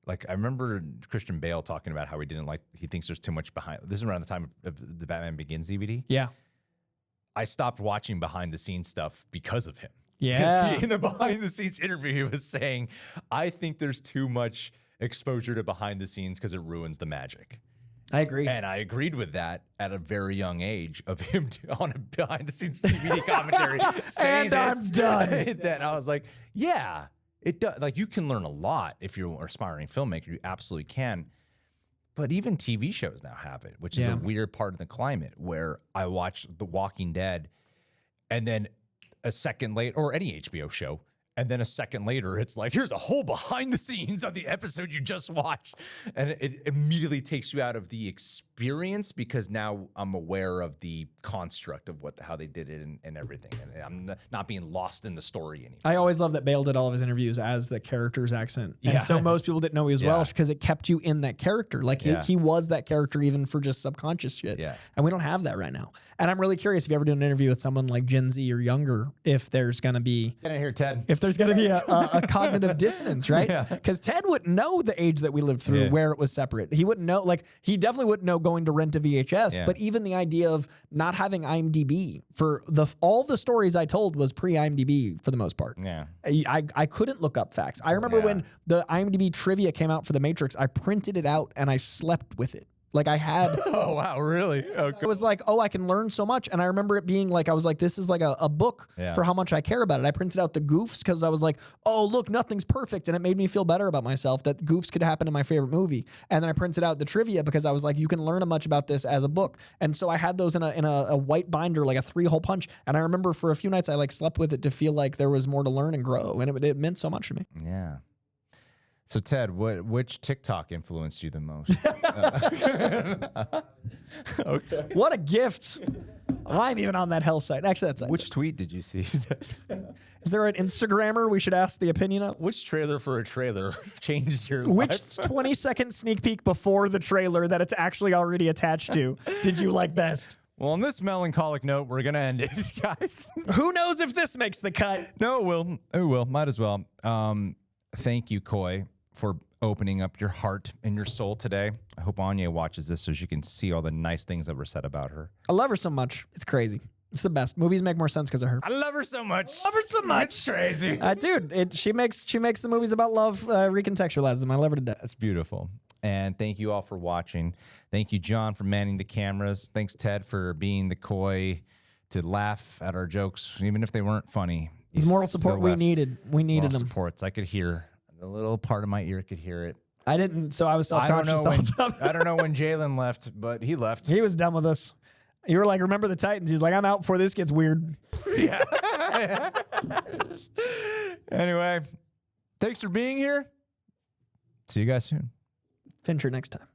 like, I remember Christian Bale talking about how he thinks there's too much behind. This is around the time of the Batman Begins DVD. Yeah. I stopped watching behind the scenes stuff because of him. Yeah. In the behind the scenes interview, he was saying, I think there's too much exposure to behind the scenes because it ruins the magic. I agree. And I agreed with that at a very young age of him on a behind the scenes TV commentary saying And I'm done. Then I was like, yeah, it does. Like, you can learn a lot if you're an aspiring filmmaker. You absolutely can. But even TV shows now have it, which is a weird part of the climate where I watch The Walking Dead and then a second later, or any HBO show, and then a second later, it's like, here's a whole behind the scenes of the episode you just watched. And it immediately takes you out of the experience because now I'm aware of the construct of how they did it and everything. And I'm not being lost in the story anymore. I always love that Bale did all of his interviews as the character's accent. And so most people didn't know he was Welsh because it kept you in that character. Like he was that character even for just subconscious shit. Yeah. And we don't have that right now. And I'm really curious if you ever do an interview with someone like Gen Z or younger, if there's going to be... Get in here, Ted. If there's going to be a cognitive dissonance, right? Because Ted wouldn't know the age that we lived through where it was separate. He wouldn't know, like, he definitely wouldn't know going to rent a VHS, but even the idea of not having IMDb for all the stories I told was pre-IMDb for the most part. Yeah. I couldn't look up facts. I remember when the IMDb trivia came out for The Matrix, I printed it out and I slept with it. Like I had. Oh, wow. Really? Okay. It was like, oh, I can learn so much. And I remember it being like, I was like, this is like a book for how much I care about it. I printed out the goofs because I was like, oh, look, nothing's perfect. And it made me feel better about myself that goofs could happen in my favorite movie. And then I printed out the trivia because I was like, you can learn much about this as a book. And so I had those in a white binder, like a 3-hole punch. And I remember for a few nights, I like slept with it to feel like there was more to learn and grow. And it meant so much to me. Yeah. So Ted, which TikTok influenced you the most? Okay. What a gift. I'm even on that hell site. Actually, that's Which tweet did you see? Is there an Instagrammer we should ask the opinion of? Which trailer for a trailer changes your Which life? 20-second sneak peek before the trailer that it's actually already attached to did you like best? Well, on this melancholic note, we're going to end it, guys. Who knows if this makes the cut? No, it will. It will. Might as well. Thank you, Coy, for opening up your heart and your soul today. I hope Anya watches this so she can see all the nice things that were said about her. I love her so much. It's crazy. It's the best. Movies make more sense because of her. I love her so much. Love her so much. It's crazy. Dude, she makes the movies about love recontextualize them. I love her to death. That's beautiful. And thank you all for watching. Thank you, John, for manning the cameras. Thanks, Ted, for being the Coy to laugh at our jokes, even if they weren't funny. It's moral support we needed. We needed Moral them. supports. I could hear. The little part of my ear could hear it. I didn't, so I was self-conscious the whole time. I don't know when Jalen left, but he left. He was done with us. You were like, remember the Titans? He was like, I'm out before this gets weird. Yeah. Anyway, thanks for being here. See you guys soon. Fincher next time.